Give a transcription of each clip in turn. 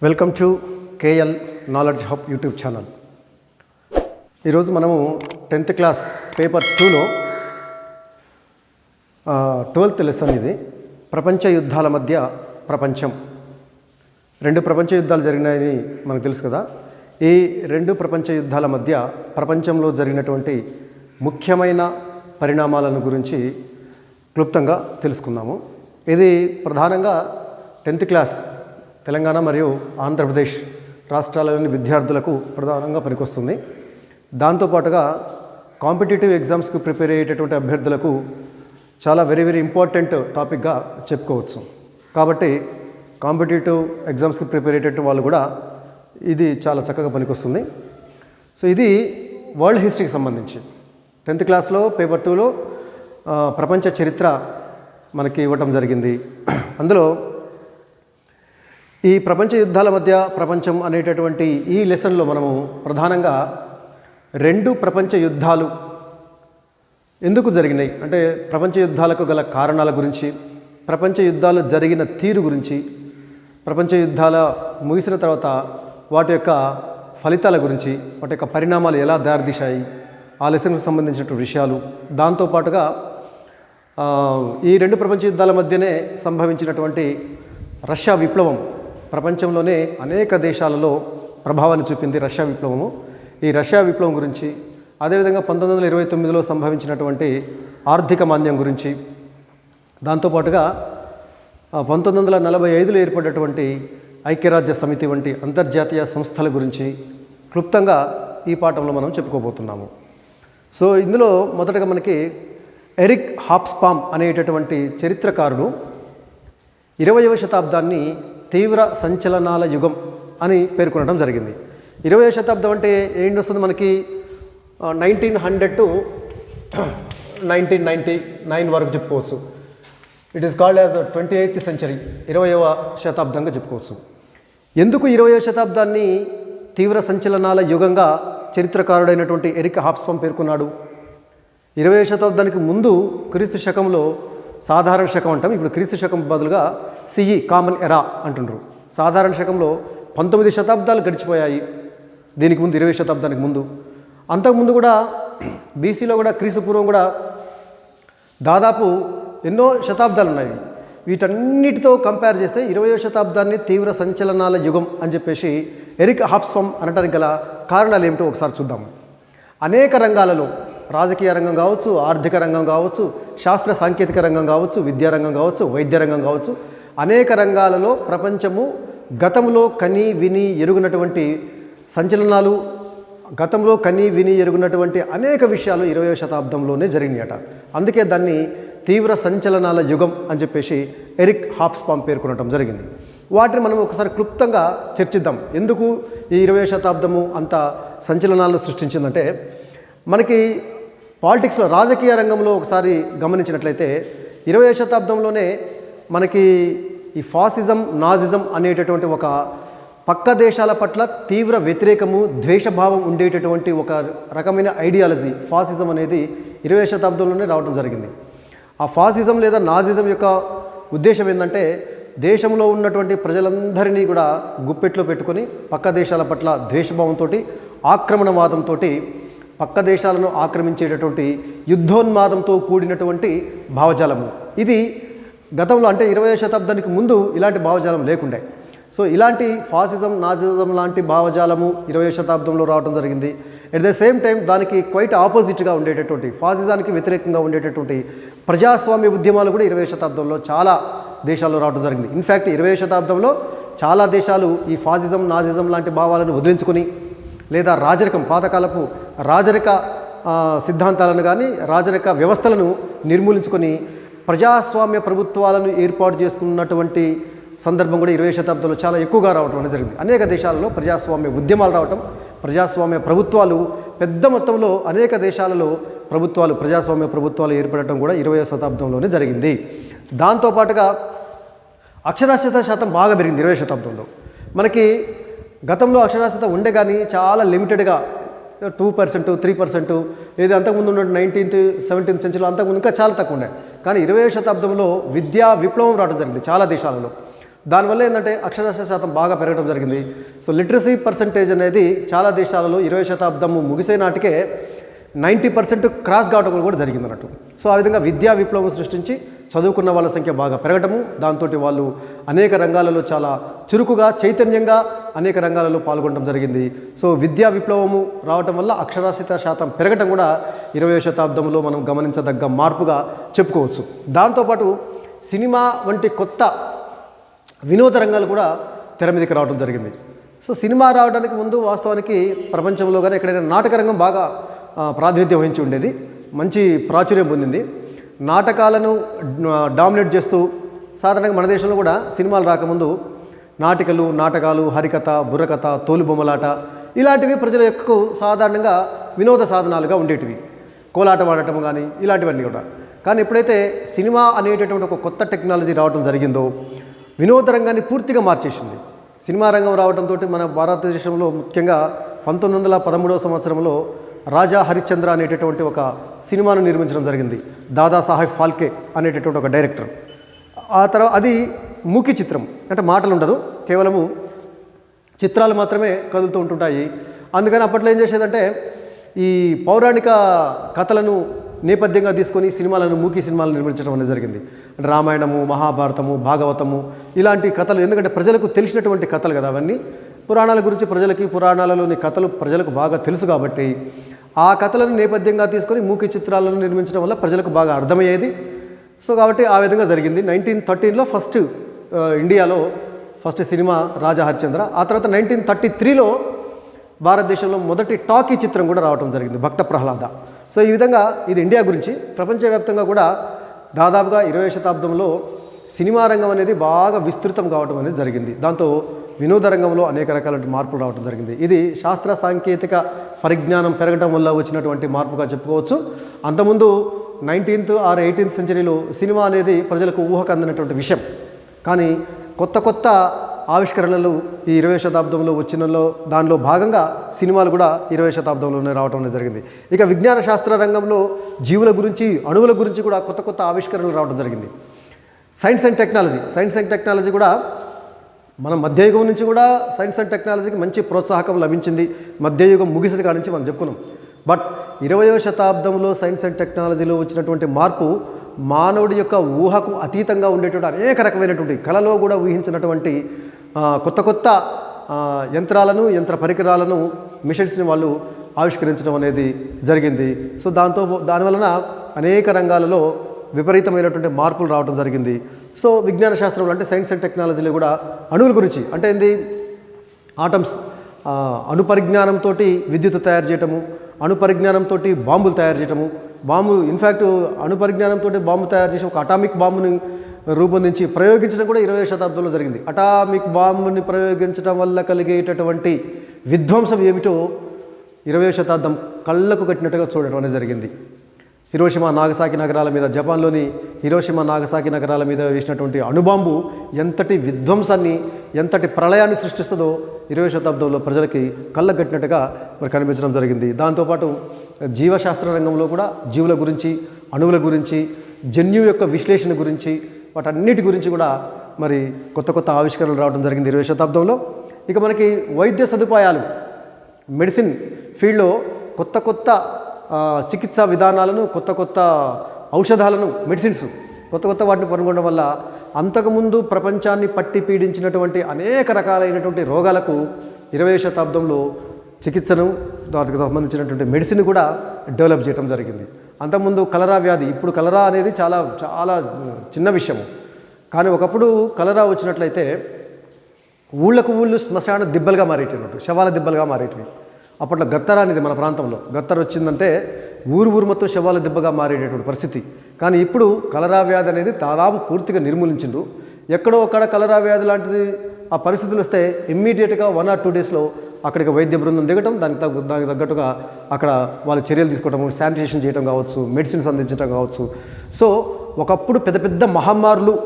Welcome to KL knowledge hub YouTube channel. ఈరోజు మనము 10th class paper 2లో 12th lesson ఇది. ప్రపంచ యుద్ధాల మధ్య ప్రపంచం. 2 ప్రపంచ యుద్ధాలు జరిగినాయని మనకు తెలుసు కదా. ఈ 2 ప్రపంచ యుద్ధాల మధ్య ప్రపంచంలో జరిగినటువంటి ముఖ్యమైన పరిణామాలను గురించి క్లుప్తంగా తెలుసుకుందాము. ఇది ప్రధానంగా 10th క్లాస్ తెలంగాణ మరియు ఆంధ్రప్రదేశ్ రాష్ట్రాలలోని విద్యార్థులకు ప్రధానంగా పనికొస్తుంది. దాంతోపాటుగా కాంపిటేటివ్ ఎగ్జామ్స్కి ప్రిపేర్ అయ్యేటటువంటి అభ్యర్థులకు చాలా వెరీ ఇంపార్టెంట్ టాపిక్గా చెప్పుకోవచ్చు. కాబట్టి కాంపిటేటివ్ ఎగ్జామ్స్కి ప్రిపేర్ అయ్యేటటువంటి వాళ్ళు కూడా ఇది చాలా చక్కగా పనికొస్తుంది. సో ఇది వరల్డ్ హిస్టరీకి సంబంధించి 10th క్లాస్లో పేపర్ 2లో ప్రపంచ చరిత్ర మనకి ఇవ్వటం జరిగింది. అందులో ఈ ప్రపంచ యుద్ధాల మధ్య ప్రపంచం అనేటటువంటి ఈ లెసన్లో మనము ప్రధానంగా 2 ప్రపంచ యుద్ధాలు ఎందుకు జరిగినాయి అంటే ప్రపంచ యుద్ధాలకు గల కారణాల గురించి, ప్రపంచ యుద్ధాలు జరిగిన తీరు గురించి, ప్రపంచ యుద్ధాల ముగిసిన తర్వాత వాటి యొక్క ఫలితాల గురించి, వాటి యొక్క పరిణామాలు ఎలా దారితీశాయి, ఆ లెసన్కి సంబంధించిన విషయాలు, దాంతోపాటుగా ఈ 2 ప్రపంచ యుద్ధాల మధ్యనే సంభవించినటువంటి రష్యా విప్లవం, ప్రపంచంలోనే అనేక దేశాలలో ప్రభావాన్ని చూపింది రష్యా విప్లవము. ఈ రష్యా విప్లవం గురించి, అదేవిధంగా 1929లో సంభవించినటువంటి ఆర్థిక మాంద్యం గురించి, దాంతోపాటుగా 1945లో ఏర్పడినటువంటి ఐక్యరాజ్య సమితి వంటి అంతర్జాతీయ సంస్థల గురించి క్లుప్తంగా ఈ పాఠంలో మనం చెప్పుకోబోతున్నాము. సో ఇందులో మొదటగా మనకి ఎరిక్ హాబ్స్బామ్ అనేటటువంటి చరిత్రకారుడు 20వ శతాబ్దాన్ని తీవ్ర సంచలనాల యుగం అని పేర్కొనడం జరిగింది. 20వ శతాబ్దం అంటే ఏంటి వస్తుంది మనకి 1900 to 1999 వరకు చెప్పుకోవచ్చు. It is called as 28th century, 20వ శతాబ్దంగా చెప్పుకోవచ్చు. ఎందుకు 20వ శతాబ్దాన్ని తీవ్ర సంచలనాల యుగంగా చరిత్రకారుడైనటువంటి ఎరిక్ హాబ్స్బామ్ పేర్కొన్నాడు? 20వ శతాబ్దానికి ముందు క్రీస్తు శకంలో సాధారణ శకం అంటాం, ఇప్పుడు క్రీస్తు శకం బదులుగా సిఈ కామన్ ఎరా అంటుండ్రు. సాధారణ శకంలో 19 శతాబ్దాలు గడిచిపోయాయి. దీనికి ముందు 20వ శతాబ్దానికి ముందు, అంతకుముందు కూడా బీసీలో కూడా క్రీస్తు పూర్వం కూడా దాదాపు ఎన్నో శతాబ్దాలు ఉన్నాయి. వీటన్నిటితో కంపేర్ చేస్తే 20వ శతాబ్దాన్ని తీవ్ర సంచలనాల యుగం అని చెప్పేసి ఎరిక్ హాబ్స్బామ్ అనడానికి గల కారణాలు ఏమిటో ఒకసారి చూద్దాము. అనేక రంగాలలో, రాజకీయ రంగం కావచ్చు, ఆర్థిక రంగం కావచ్చు, శాస్త్ర సాంకేతిక రంగం కావచ్చు, విద్యారంగం కావచ్చు, వైద్య రంగం కావచ్చు, అనేక రంగాలలో ప్రపంచము గతంలో కని విని ఎరుగునటువంటి సంచలనాలు, గతంలో కని విని ఎరుగునటువంటి అనేక విషయాలు 20వ శతాబ్దంలోనే జరిగినాయట. అందుకే దాన్ని తీవ్ర సంచలనాల యుగం అని చెప్పేసి ఎరిక్ హాబ్స్బామ్ పేర్కొనడం జరిగింది. వాటిని మనం ఒకసారి క్లుప్తంగా చర్చిద్దాం. ఎందుకు ఈ 20వ శతాబ్దము అంత సంచలనాలను సృష్టించిందంటే, మనకి పాలిటిక్స్లో, రాజకీయ రంగంలో ఒకసారి గమనించినట్లయితే 20వ శతాబ్దంలోనే మనకి ఈ ఫాసిజం, నాజిజం అనేటటువంటి ఒక పక్క దేశాల పట్ల తీవ్ర వ్యతిరేకము, ద్వేషభావం ఉండేటటువంటి ఒక రకమైన ఐడియాలజీ ఫాసిజం అనేది 20వ శతాబ్దంలోనే రావడం జరిగింది. ఆ ఫాసిజం లేదా నాజిజం యొక్క ఉద్దేశం ఏంటంటే, దేశంలో ఉన్నటువంటి ప్రజలందరినీ కూడా గుప్పెట్లో పెట్టుకొని పక్క దేశాల పట్ల ద్వేషభావంతో, ఆక్రమణవాదంతో, పక్క దేశాలను ఆక్రమించేటటువంటి యుద్ధోన్మాదంతో కూడినటువంటి భావజాలము. ఇది గతంలో అంటే 20వ శతాబ్దానికి ముందు ఇలాంటి భావజాలం లేకుండే. సో ఇలాంటి ఫాసిజం, నాజిజం లాంటి భావజాలము 20వ శతాబ్దంలో రావడం జరిగింది. ఎట్ ద సేమ్ టైం దానికి క్వైట్ ఆపోజిట్గా ఉండేటటువంటి, ఫాసిజానికి వ్యతిరేకంగా ఉండేటటువంటి ప్రజాస్వామ్య ఉద్యమాలు కూడా 20వ శతాబ్దంలో చాలా దేశాల్లో రావడం జరిగింది. ఇన్ఫ్యాక్ట్ 20వ శతాబ్దంలో చాలా దేశాలు ఈ ఫాసిజం, నాజిజం లాంటి భావాలను వదిలించుకొని, లేదా రాజరికం, పాతకాలపు రాజరిక సిద్ధాంతాలను కానీ రాజరిక వ్యవస్థలను నిర్మూలించుకొని ప్రజాస్వామ్య ప్రభుత్వాలను ఏర్పాటు చేసుకున్నటువంటి సందర్భం కూడా 20వ శతాబ్దంలో చాలా ఎక్కువగా రావడం అనేది జరిగింది. అనేక దేశాలలో ప్రజాస్వామ్య ఉద్యమాలు రావటం, ప్రజాస్వామ్య ప్రభుత్వాలు పెద్ద మొత్తంలో అనేక దేశాలలో ప్రజాస్వామ్య ప్రభుత్వాలు ఏర్పడటం కూడా 20వ శతాబ్దంలోనే జరిగింది. దాంతోపాటుగా అక్షరాస్యత శాతం బాగా పెరిగింది 20వ శతాబ్దంలో. మనకి గతంలో అక్షరాస్యత ఉండే కానీ చాలా లిమిటెడ్గా 2%, 3%, లేదా అంతకుముందు ఉన్న 19th, 17th సెంచరీలో అంతకుముందు ఇంకా చాలా తక్కువ ఉండే. కానీ 20వ శతాబ్దంలో విద్యా విప్లవం రావడం జరిగింది చాలా దేశాలలో. దానివల్ల ఏంటంటే అక్షరాస్యత శాతం బాగా పెరగడం జరిగింది. సో లిటరసీ పర్సంటేజ్ అనేది చాలా దేశాలలో 20వ శతాబ్దము ముగిసే నాటికే 90% క్రాస్ కావడం కూడా జరిగింది అన్నట్టు. సో ఆ విధంగా విద్యా విప్లవం సృష్టించి చదువుకున్న వాళ్ళ సంఖ్య బాగా పెరగటము, దాంతో వాళ్ళు అనేక రంగాలలో చాలా చురుకుగా చైతన్యంగా అనేక రంగాలలో పాల్గొనడం జరిగింది. సో విద్యా విప్లవము రావటం వల్ల అక్షరాస్యత శాతం పెరగటం కూడా 20వ శతాబ్దంలో మనం గమనించదగ్గ మార్పుగా చెప్పుకోవచ్చు. దాంతోపాటు సినిమా వంటి కొత్త వినోద రంగాలు కూడా తెర మీదకి రావడం జరిగింది. సో సినిమా రావడానికి ముందు వాస్తవానికి ప్రపంచంలో కానీ ఎక్కడైనా నాటక రంగం బాగా ప్రాతినిధ్యం వహించి ఉండేది, మంచి ప్రాచుర్యం పొందింది. నాటకాలను డామినేట్ చేస్తూ సాధారణంగా మన దేశంలో కూడా సినిమాలు రాకముందు నాటకాలు, హరికథ, బుర్రకథ, తోలుబొమ్మలాట ఇలాంటివి ప్రజల యొక్క సాధారణంగా వినోద సాధనాలుగా ఉండేటివి. కోలాట వాడటం కానీ ఇలాంటివన్నీ కూడా. కానీ ఎప్పుడైతే సినిమా అనేటటువంటి ఒక కొత్త టెక్నాలజీ రావడం జరిగిందో వినోద రంగాన్ని పూర్తిగా మార్చేసింది. సినిమా రంగం రావడంతో మన భారతదేశంలో ముఖ్యంగా 1913వ సంవత్సరంలో రాజా హరిశ్చంద్ర అనేటటువంటి ఒక సినిమాను నిర్మించడం జరిగింది. దాదాసాహెబ్ ఫాల్కే అనేటటువంటి ఒక డైరెక్టర్. ఆ తర్వాత అది మూకీ చిత్రం, అంటే మాటలు ఉండదు, కేవలము చిత్రాలు మాత్రమే కదులుతూ ఉంటుంటాయి. అందుకని అప్పట్లో ఏం చేసేదంటే ఈ పౌరాణిక కథలను నేపథ్యంగా తీసుకొని మూకీ సినిమాలను నిర్మించడం అనేది జరిగింది. అంటే రామాయణము, మహాభారతము, భాగవతము ఇలాంటి కథలు, ఎందుకంటే ప్రజలకు తెలిసినటువంటి కథలు కదా అవన్నీ. పురాణాల గురించి పురాణాలలోని కథలు ప్రజలకు బాగా తెలుసు కాబట్టి ఆ కథలను నేపథ్యంగా తీసుకొని మూకీ చిత్రాలను నిర్మించడం వల్ల ప్రజలకు బాగా అర్థమయ్యేది. సో కాబట్టి ఆ విధంగా జరిగింది. 1913లో ఇండియాలో ఫస్ట్ సినిమా రాజా హరిశ్చంద్ర. ఆ తర్వాత 1933లో భారతదేశంలో మొదటి టాకీ చిత్రం కూడా రావడం జరిగింది, భక్త ప్రహ్లాద. సో ఈ విధంగా ఇది ఇండియా గురించి. ప్రపంచవ్యాప్తంగా కూడా దాదాపుగా 20వ శతాబ్దంలో సినిమా రంగం అనేది బాగా విస్తృతం కావడం అనేది జరిగింది. దాంతో వినోద రంగంలో అనేక రకాల మార్పులు రావడం జరిగింది. ఇది శాస్త్ర సాంకేతిక పరిజ్ఞానం పెరగడం వల్ల వచ్చినటువంటి మార్పుగా చెప్పుకోవచ్చు. అంతకుముందు 19th or 18th సెంచరీలో సినిమా అనేది ప్రజలకు ఊహకు అందినటువంటి విషయం. కానీ కొత్త ఆవిష్కరణలు ఈ 20వ శతాబ్దంలో దానిలో భాగంగా సినిమాలు కూడా 20వ శతాబ్దంలోనే రావడం అనేది జరిగింది. ఇక విజ్ఞాన శాస్త్ర రంగంలో జీవుల గురించి, అణువుల గురించి కూడా కొత్త ఆవిష్కరణలు రావడం జరిగింది. సైన్స్ అండ్ టెక్నాలజీ కూడా మనం మధ్యయుగం నుంచి కూడా సైన్స్ అండ్ టెక్నాలజీకి మంచి ప్రోత్సాహకం లభించింది. మధ్యయుగం ముగిసిన కాడి నుంచి మనం చెప్పుకున్నాం. బట్ 20వ శతాబ్దంలో సైన్స్ అండ్ టెక్నాలజీలో వచ్చినటువంటి మార్పు మానవుడి యొక్క ఊహకు అతీతంగా ఉండేటువంటి అనేక రకమైనటువంటి కళలో కూడా ఊహించినటువంటి కొత్త యంత్రాలను, యంత్ర పరికరాలను, మిషన్స్ని వాళ్ళు ఆవిష్కరించడం అనేది జరిగింది. సో దానివలన అనేక రంగాలలో విపరీతమైనటువంటి మార్పులు రావడం జరిగింది. సో విజ్ఞాన శాస్త్రంలో అంటే సైన్స్ అండ్ టెక్నాలజీలో కూడా అణువుల గురించి, అంటే ఏంది, ఆటమ్స్, అణు పరిజ్ఞానంతో విద్యుత్ తయారు చేయటము, అణు పరిజ్ఞానంతో బాంబులు తయారు చేయటము, ఇన్ఫ్యాక్ట్ అణు పరిజ్ఞానంతో బాంబు తయారు చేసి ఒక అటామిక్ బాంబుని రూపొందించి ప్రయోగించడం కూడా 20వ శతాబ్దంలో జరిగింది. అటామిక్ బాంబుని ప్రయోగించడం వల్ల కలిగేటటువంటి విధ్వంసం ఏమిటో 20వ శతాబ్దం కళ్ళకు కట్టినట్టుగా చూడటం అనేది జరిగింది. హిరోషిమా నాగసాకి నగరాల మీద, జపాన్లోని హిరోషిమా నాగసాకి నగరాల మీద వేసినటువంటి అణుబాంబు ఎంతటి విధ్వంసాన్ని, ఎంతటి ప్రళయాన్ని సృష్టిస్తుందో 20వ శతాబ్దంలో ప్రజలకి కళ్ళగట్టినట్టుగా మరి కనిపించడం జరిగింది. దాంతోపాటు జీవశాస్త్ర రంగంలో కూడా జీవుల గురించి, అణువుల గురించి, జన్యు యొక్క విశ్లేషణ గురించి, వాటన్నిటి గురించి కూడా మరి కొత్త ఆవిష్కరణలు రావడం జరిగింది 20వ శతాబ్దంలో. ఇక మనకి వైద్య సదుపాయాలు, మెడిసిన్ ఫీల్డ్లో కొత్త చికిత్సా విధానాలను, కొత్త ఔషధాలను, మెడిసిన్స్ కొత్త వాటిని కనుగొనడం వల్ల అంతకుముందు ప్రపంచాన్ని పట్టి పీడించినటువంటి అనేక రకాలైనటువంటి రోగాలకు 20వ శతాబ్దంలో చికిత్సను, దానికి సంబంధించినటువంటి మెడిసిన్ కూడా డెవలప్ చేయడం జరిగింది. అంతకుముందు కలరా వ్యాధి, ఇప్పుడు కలరా అనేది చాలా చిన్న విషయము. కానీ ఒకప్పుడు కలరా వచ్చినట్లయితే ఊళ్ళు శ్మశాన దిబ్బలుగా మారేటటువంటి, శవాల దిబ్బలుగా మారేటివి. అప్పట్లో గత్తర అనేది మన ప్రాంతంలో గత్తర వచ్చిందంటే ఊరు మొత్తం శవాల దిబ్బగా మారేటటువంటి పరిస్థితి. కానీ ఇప్పుడు కలరా వ్యాధి అనేది దాదాపు పూర్తిగా నిర్మూలించిండ్రు. ఎక్కడో అక్కడ కలరా వ్యాధి లాంటిది ఆ పరిస్థితులు వస్తే ఇమ్మీడియట్గా 1 or 2 డేస్లో అక్కడికి వైద్య బృందం దిగటం, దానికి తగ్గట్టుగా అక్కడ వాళ్ళు చర్యలు తీసుకోవడం, శానిటేషన్ చేయడం కావచ్చు, మెడిసిన్స్ అందించడం కావచ్చు. సో ఒకప్పుడు పెద్ద మహమ్మారులు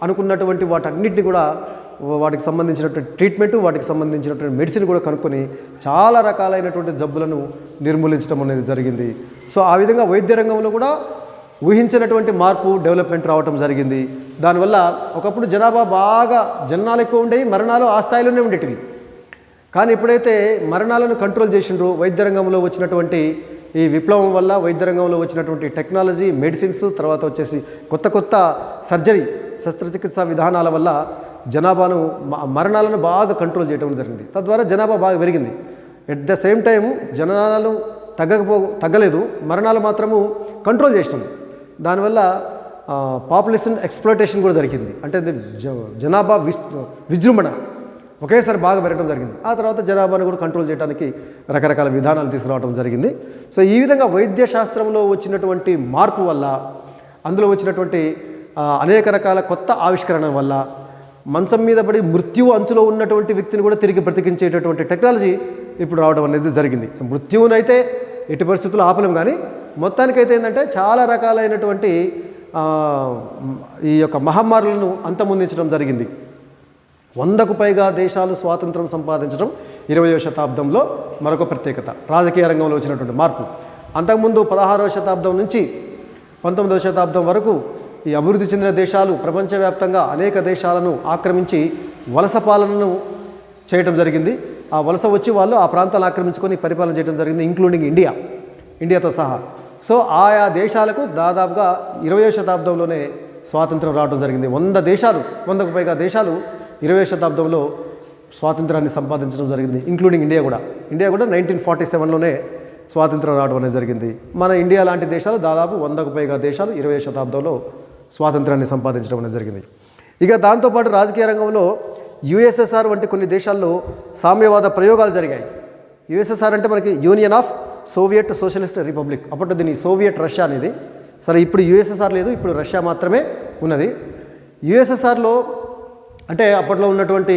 అనుకున్నటువంటి వాటన్నిటిని కూడా, వాటికి సంబంధించినటువంటి ట్రీట్మెంటు, వాటికి సంబంధించినటువంటి మెడిసిన్ కూడా కనుక్కొని చాలా రకాలైనటువంటి జబ్బులను నిర్మూలించడం అనేది జరిగింది. సో ఆ విధంగా వైద్య రంగంలో కూడా ఊహించినటువంటి మార్పు, డెవలప్మెంట్ రావటం జరిగింది. దానివల్ల ఒకప్పుడు జనాభా బాగా జనాలు ఎక్కువ ఉండేవి, మరణాలు ఆ స్థాయిలోనే ఉండేటివి. కానీ ఎప్పుడైతే మరణాలను కంట్రోల్ చేసిండ్రో వైద్య రంగంలో వచ్చినటువంటి ఈ విప్లవం వల్ల, వైద్య రంగంలో వచ్చినటువంటి టెక్నాలజీ, మెడిసిన్స్, తర్వాత వచ్చేసి కొత్త కొత్త సర్జరీ, శస్త్రచికిత్సా విధానాల వల్ల జనాభాను, మరణాలను బాగా కంట్రోల్ చేయడం జరిగింది. తద్వారా జనాభా బాగా పెరిగింది. ఎట్ ద సేమ్ టైం జనాలు తగ్గలేదు, మరణాలు మాత్రము కంట్రోల్ చేసినాం. దానివల్ల పాపులేషన్ ఎక్స్ప్లోటేషన్ కూడా జరిగింది. అంటే జనాభా విజృంభణ ఒకేసారి బాగా పెరగడం జరిగింది. ఆ తర్వాత జనాభాను కూడా కంట్రోల్ చేయడానికి రకరకాల విధానాలు తీసుకురావడం జరిగింది. సో ఈ విధంగా వైద్య శాస్త్రంలో వచ్చినటువంటి మార్పు వల్ల, అందులో వచ్చినటువంటి అనేక రకాల కొత్త ఆవిష్కరణ వల్ల మంచం మీద పడి మృత్యువు అంచులో ఉన్నటువంటి వ్యక్తిని కూడా తిరిగి బ్రతికించేటటువంటి టెక్నాలజీ ఇప్పుడు రావడం అనేది జరిగింది. సో మృత్యువునైతే ఎట్టి పరిస్థితుల్లో ఆపలేం, కానీ మొత్తానికైతే ఏంటంటే చాలా రకాలైనటువంటి ఈ యొక్క మహమ్మారులను అంతమొందించడం జరిగింది. 100కు పైగా దేశాలు స్వాతంత్రం సంపాదించడం 20వ శతాబ్దంలో మరొక ప్రత్యేకత, రాజకీయ రంగంలో వచ్చినటువంటి మార్పు. అంతకుముందు 16వ శతాబ్దం నుంచి 19వ శతాబ్దం వరకు ఈ అభివృద్ధి చెందిన దేశాలు ప్రపంచవ్యాప్తంగా అనేక దేశాలను ఆక్రమించి వలస పాలనను చేయడం జరిగింది. ఆ వలస వచ్చి వాళ్ళు ఆ ప్రాంతాలను ఆక్రమించుకొని పరిపాలన చేయడం జరిగింది, ఇంక్లూడింగ్ ఇండియాతో సహా. సో ఆయా దేశాలకు దాదాపుగా 20వ శతాబ్దంలోనే స్వాతంత్రం రావడం జరిగింది. 100కు పైగా దేశాలు 20వ శతాబ్దంలో స్వాతంత్రాన్ని సంపాదించడం జరిగింది, ఇంక్లూడింగ్ ఇండియా కూడా 1947లోనే స్వాతంత్రం రావడం అనేది జరిగింది. మన ఇండియా లాంటి దేశాలు దాదాపు 100కు పైగా దేశాలు 20వ శతాబ్దంలో స్వాతంత్రాన్ని సంపాదించడం అనేది జరిగింది. ఇక దాంతోపాటు రాజకీయ రంగంలో యుఎస్ఎస్ఆర్ వంటి కొన్ని దేశాల్లో సామ్యవాద ప్రయోగాలు జరిగాయి. యుఎస్ఎస్ఆర్ అంటే మనకి union of Soviet socialist republic, అప్పట్లో దీన్ని సోవియట్ రష్యా అనేది. సరే, ఇప్పుడు యుఎస్ఎస్ఆర్ లేదు, ఇప్పుడు రష్యా మాత్రమే ఉన్నది. యుఎస్ఎస్ఆర్లో అంటే అప్పట్లో ఉన్నటువంటి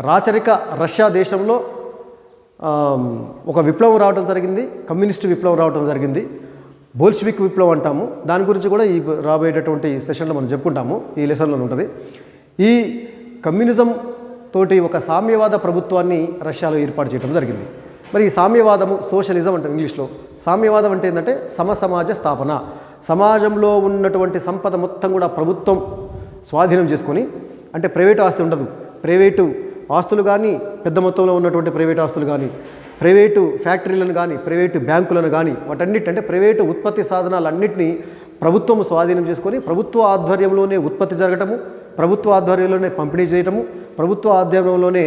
రాచరిక రష్యా దేశంలో ఒక విప్లవం రావడం జరిగింది, కమ్యూనిస్ట్ విప్లవం రావడం జరిగింది, బోల్షివిక్ విప్లవం అంటాము. దాని గురించి కూడా ఈ రాబోయేటటువంటి సెషన్లో మనం చెప్పుకుంటాము, ఈ లెసన్లో ఉంటుంది. ఈ కమ్యూనిజం తోటి ఒక సామ్యవాద ప్రభుత్వాన్ని రష్యాలో ఏర్పాటు చేయడం జరిగింది. మరి ఈ సామ్యవాదము, సోషలిజం అంటే ఇంగ్లీష్లో, సామ్యవాదం అంటే ఏంటంటే సమసమాజ స్థాపన. సమాజంలో ఉన్నటువంటి సంపద మొత్తం కూడా ప్రభుత్వం స్వాధీనం చేసుకొని, అంటే ప్రైవేటు ఆస్తి ఉండదు, ప్రైవేటు ఆస్తులు కానీ, పెద్ద మొత్తంలో ఉన్నటువంటి ప్రైవేటు ఆస్తులు కానీ, ప్రైవేటు ఫ్యాక్టరీలను కానీ, ప్రైవేటు బ్యాంకులను కానీ, వాటన్నిటి ప్రైవేటు ఉత్పత్తి సాధనాలన్నింటినీ ప్రభుత్వం స్వాధీనం చేసుకొని ప్రభుత్వ ఆధ్వర్యంలోనే ఉత్పత్తి జరగటము, ప్రభుత్వ ఆధ్వర్యంలోనే పంపిణీ చేయటము, ప్రభుత్వ ఆధ్వర్యంలోనే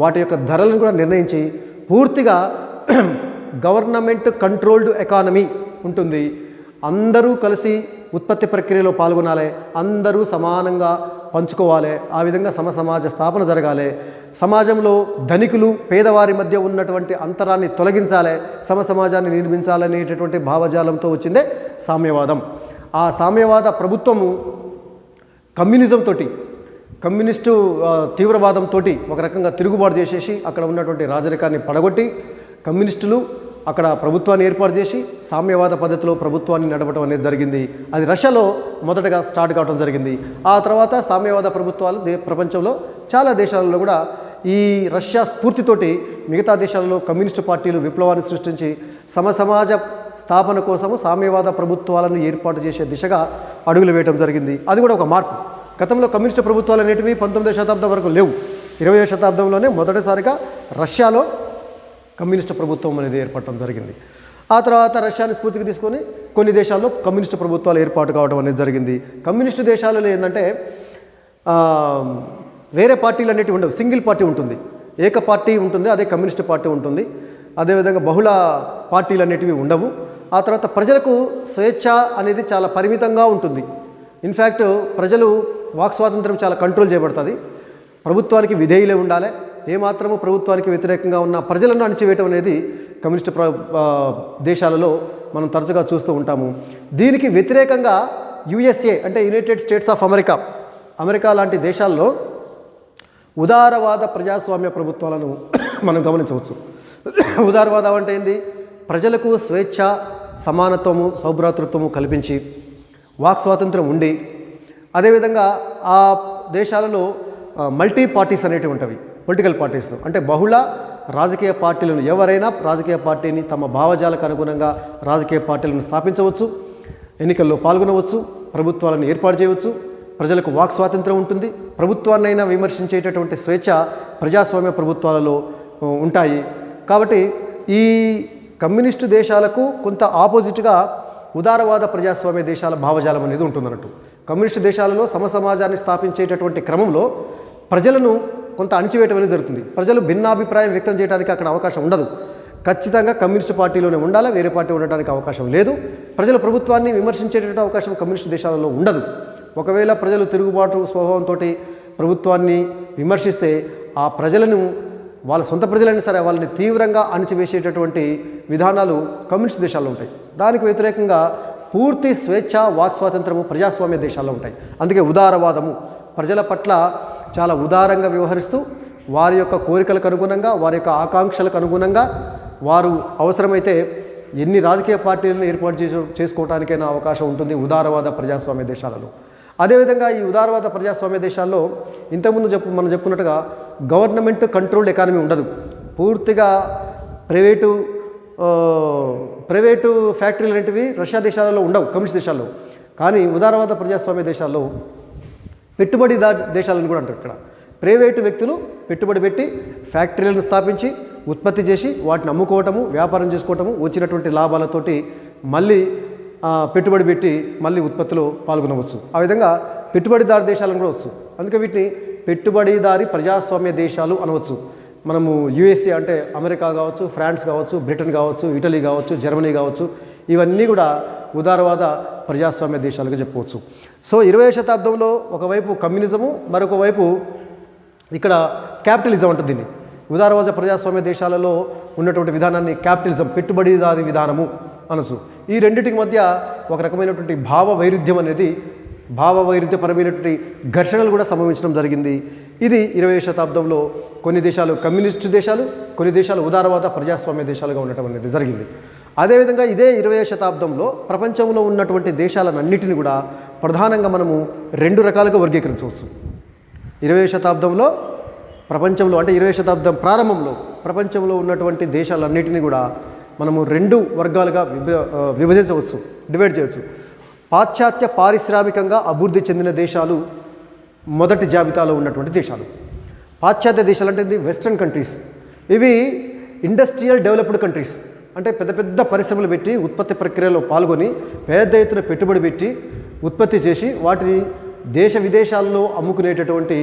వాటి యొక్క ధరలను కూడా నిర్ణయించి పూర్తిగా గవర్నమెంట్ కంట్రోల్డ్ ఎకానమీ ఉంటుంది. అందరూ కలిసి ఉత్పత్తి ప్రక్రియలో పాల్గొనాలి, అందరూ సమానంగా పంచుకోవాలి, ఆ విధంగా సమసమాజ స్థాపన జరగాలి, సమాజంలో ధనికులు పేదవారి మధ్య ఉన్నటువంటి అంతరాన్ని తొలగించాలి, సమసమాజాన్ని నిర్మించాలనేటటువంటి భావజాలంతో వచ్చిందే సామ్యవాదం. ఆ సామ్యవాద ప్రభుత్వము కమ్యూనిజంతో, కమ్యూనిస్టు తీవ్రవాదంతో ఒక రకంగా తిరుగుబాటు చేసేసి అక్కడ ఉన్నటువంటి రాజరికాన్ని పడగొట్టి కమ్యూనిస్టులు అక్కడ ప్రభుత్వాన్ని ఏర్పాటు చేసి సామ్యవాద పద్ధతిలో ప్రభుత్వాన్ని నడపడం అనేది జరిగింది. అది రష్యాలో మొదటగా స్టార్ట్ కావడం జరిగింది. ఆ తర్వాత సామ్యవాద ప్రభుత్వాలు ప్రపంచంలో చాలా దేశాలలో కూడా ఈ రష్యా స్ఫూర్తితోటి మిగతా దేశాలలో కమ్యూనిస్టు పార్టీలు విప్లవాన్ని సృష్టించి సమసమాజ స్థాపన కోసము సామ్యవాద ప్రభుత్వాలను ఏర్పాటు చేసే దిశగా అడుగులు వేయడం జరిగింది. అది కూడా ఒక మార్పు. గతంలో కమ్యూనిస్టు ప్రభుత్వాలు అనేటివి 19వ శతాబ్దం వరకు లేవు. 20వ శతాబ్దంలోనే మొదటిసారిగా రష్యాలో కమ్యూనిస్టు ప్రభుత్వం అనేది ఏర్పడటం జరిగింది. ఆ తర్వాత రష్యాని స్ఫూర్తికి తీసుకొని కొన్ని దేశాల్లో కమ్యూనిస్టు ప్రభుత్వాలు ఏర్పాటు కావడం అనేది జరిగింది. కమ్యూనిస్టు దేశాలలో ఏంటంటే వేరే పార్టీలు అనేటివి ఉండవు, సింగిల్ పార్టీ ఉంటుంది, ఏక పార్టీ ఉంటుంది, అదే కమ్యూనిస్టు పార్టీ ఉంటుంది. అదేవిధంగా బహుళ పార్టీలు అనేటివి ఉండవు. ఆ తర్వాత ప్రజలకు స్వేచ్ఛ అనేది చాలా పరిమితంగా ఉంటుంది. ఇన్ఫ్యాక్ట్ ప్రజలు వాక్ స్వాతంత్రం చాలా కంట్రోల్ చేయబడుతుంది. ప్రభుత్వానికి విధేయులే ఉండాలి. ఏమాత్రము ప్రభుత్వానికి వ్యతిరేకంగా ఉన్న ప్రజలను అణిచివేయటం అనేది కమ్యూనిస్టు దేశాలలో మనం తరచుగా చూస్తూ ఉంటాము. దీనికి వ్యతిరేకంగా యుఎస్ఏ అంటే యునైటెడ్ స్టేట్స్ ఆఫ్ అమెరికా లాంటి దేశాల్లో ఉదారవాద ప్రజాస్వామ్య ప్రభుత్వాలను మనం గమనించవచ్చు. ఉదారవాదం అంటే ఏంది? ప్రజలకు స్వేచ్ఛ, సమానత్వము, సౌభ్రాతృత్వము కల్పించి వాక్ స్వాతంత్రం ఉండి, అదేవిధంగా ఆ దేశాలలో మల్టీ పార్టీస్ అనేటివి ఉంటవి, పొలిటికల్ పార్టీస్ అంటే బహుళ రాజకీయ పార్టీలను, ఎవరైనా రాజకీయ పార్టీని తమ భావజాలకు అనుగుణంగా రాజకీయ పార్టీలను స్థాపించవచ్చు, ఎన్నికల్లో పాల్గొనవచ్చు, ప్రభుత్వాలను ఏర్పాటు చేయవచ్చు, ప్రజలకు వాక్ స్వాతంత్రం ఉంటుంది, ప్రభుత్వాన్నైనా విమర్శించేటటువంటి స్వేచ్ఛ ప్రజాస్వామ్య ప్రభుత్వాలలో ఉంటాయి. కాబట్టి ఈ కమ్యూనిస్టు దేశాలకు కొంత ఆపోజిట్గా ఉదారవాద ప్రజాస్వామ్య దేశాల భావజాలం అనేది ఉంటుందన్నట్టు. కమ్యూనిస్టు దేశాలలో సమసమాజాన్ని స్థాపించేటటువంటి క్రమంలో ప్రజలను కొంత అణిచివేయటం అనేది జరుగుతుంది. ప్రజలు భిన్నాభిప్రాయం వ్యక్తం చేయడానికి అక్కడ అవకాశం ఉండదు. ఖచ్చితంగా కమ్యూనిస్టు పార్టీలోనే ఉండాలి, వేరే పార్టీ ఉండడానికి అవకాశం లేదు. ప్రజలు ప్రభుత్వాన్ని విమర్శించేటటువంటి అవకాశం కమ్యూనిస్టు దేశాలలో ఉండదు. ఒకవేళ ప్రజలు తిరుగుబాటు స్వభావంతో ప్రభుత్వాన్ని విమర్శిస్తే ఆ ప్రజలను, వాళ్ళ సొంత ప్రజలైనా సరే వాళ్ళని తీవ్రంగా అణిచివేసేటటువంటి విధానాలు కమ్యూనిస్ట్ దేశాల్లో ఉంటాయి. దానికి వ్యతిరేకంగా పూర్తి స్వేచ్ఛ, వాక్ స్వాతంత్రము ప్రజాస్వామ్య దేశాల్లో ఉంటాయి. అందుకే ఉదారవాదము, ప్రజల పట్ల చాలా ఉదారంగా వ్యవహరిస్తూ వారి యొక్క కోరికలకు అనుగుణంగా, వారి యొక్క ఆకాంక్షలకు అనుగుణంగా వారు అవసరమైతే ఎన్ని రాజకీయ పార్టీలను ఏర్పాటు చేసుకోవడానికైనా అవకాశం ఉంటుంది ఉదారవాద ప్రజాస్వామ్య దేశాలలో. అదేవిధంగా ఈ ఉదారవాద ప్రజాస్వామ్య దేశాల్లో ఇంతకుముందు మనం చెప్పుకున్నట్టుగా గవర్నమెంట్ కంట్రోల్డ్ ఎకానమీ ఉండదు. పూర్తిగా ప్రైవేటు ఫ్యాక్టరీలు అనేటివి రష్యా దేశాలలో ఉండవు, కమ్యూనిస్ట్ దేశాల్లో. కానీ ఉదారవాద ప్రజాస్వామ్య దేశాల్లో పెట్టుబడిదారు దేశాలను కూడా అంటారు. ఇక్కడ ప్రైవేటు వ్యక్తులు పెట్టుబడి పెట్టి ఫ్యాక్టరీలను స్థాపించి ఉత్పత్తి చేసి వాటిని అమ్ముకోవటము, వ్యాపారం చేసుకోవటము, వచ్చినటువంటి లాభాలతోటి మళ్ళీ పెట్టుబడి పెట్టి మళ్ళీ ఉత్పత్తిలో పాల్గొనవచ్చు. ఆ విధంగా పెట్టుబడిదారు దేశాలను కూడా వచ్చు. అందుకే వీటిని పెట్టుబడిదారి ప్రజాస్వామ్య దేశాలు అనవచ్చు. మనము యుఎస్ఏ అంటే అమెరికా కావచ్చు, ఫ్రాన్స్ కావచ్చు, బ్రిటన్ కావచ్చు, ఇటలీ కావచ్చు, జర్మనీ కావచ్చు, ఇవన్నీ కూడా ఉదారవాద ప్రజాస్వామ్య దేశాలుగా చెప్పుకోవచ్చు. సో 20వ శతాబ్దంలో ఒకవైపు కమ్యూనిజము, మరొక వైపు ఇక్కడ క్యాపిటలిజం అంటుంది. దీన్ని ఉదారవాద ప్రజాస్వామ్య దేశాలలో ఉన్నటువంటి విధానాన్ని క్యాపిటలిజం, పెట్టుబడిదారి విధానము అనసు. ఈ రెండింటికి మధ్య ఒక రకమైనటువంటి భావ వైరుధ్యపరమైనటువంటి ఘర్షణలు కూడా సంభవించడం జరిగింది. ఇది 20వ శతాబ్దంలో కొన్ని దేశాలు కమ్యూనిస్టు దేశాలు, కొన్ని దేశాలు ఉదారవాద ప్రజాస్వామ్య దేశాలుగా ఉండటం అనేది జరిగింది. అదేవిధంగా ఇదే 20వ శతాబ్దంలో ప్రపంచంలో ఉన్నటువంటి దేశాలన్నింటినీ కూడా ప్రధానంగా మనము 2 రకాలుగా వర్గీకరించవచ్చు. 20వ శతాబ్దంలో ప్రపంచంలో అంటే 20వ శతాబ్దం ప్రారంభంలో ప్రపంచంలో ఉన్నటువంటి దేశాలన్నింటినీ కూడా మనము 2 వర్గాలుగా విభజించవచ్చు, డివైడ్ చేయవచ్చు. పాశ్చాత్య పారిశ్రామికంగా అభివృద్ధి చెందిన దేశాలు మొదటి జాబితాలో ఉన్నటువంటి దేశాలు. పాశ్చాత్య దేశాలు అంటే వెస్ట్రన్ కంట్రీస్. ఇవి ఇండస్ట్రియల్ డెవలప్డ్ కంట్రీస్, అంటే పెద్ద పెద్ద పరిశ్రమలు పెట్టి ఉత్పత్తి ప్రక్రియలో పాల్గొని పెద్ద ఎత్తున పెట్టుబడి పెట్టి ఉత్పత్తి చేసి వాటిని దేశ విదేశాల్లో అమ్ముకునేటటువంటి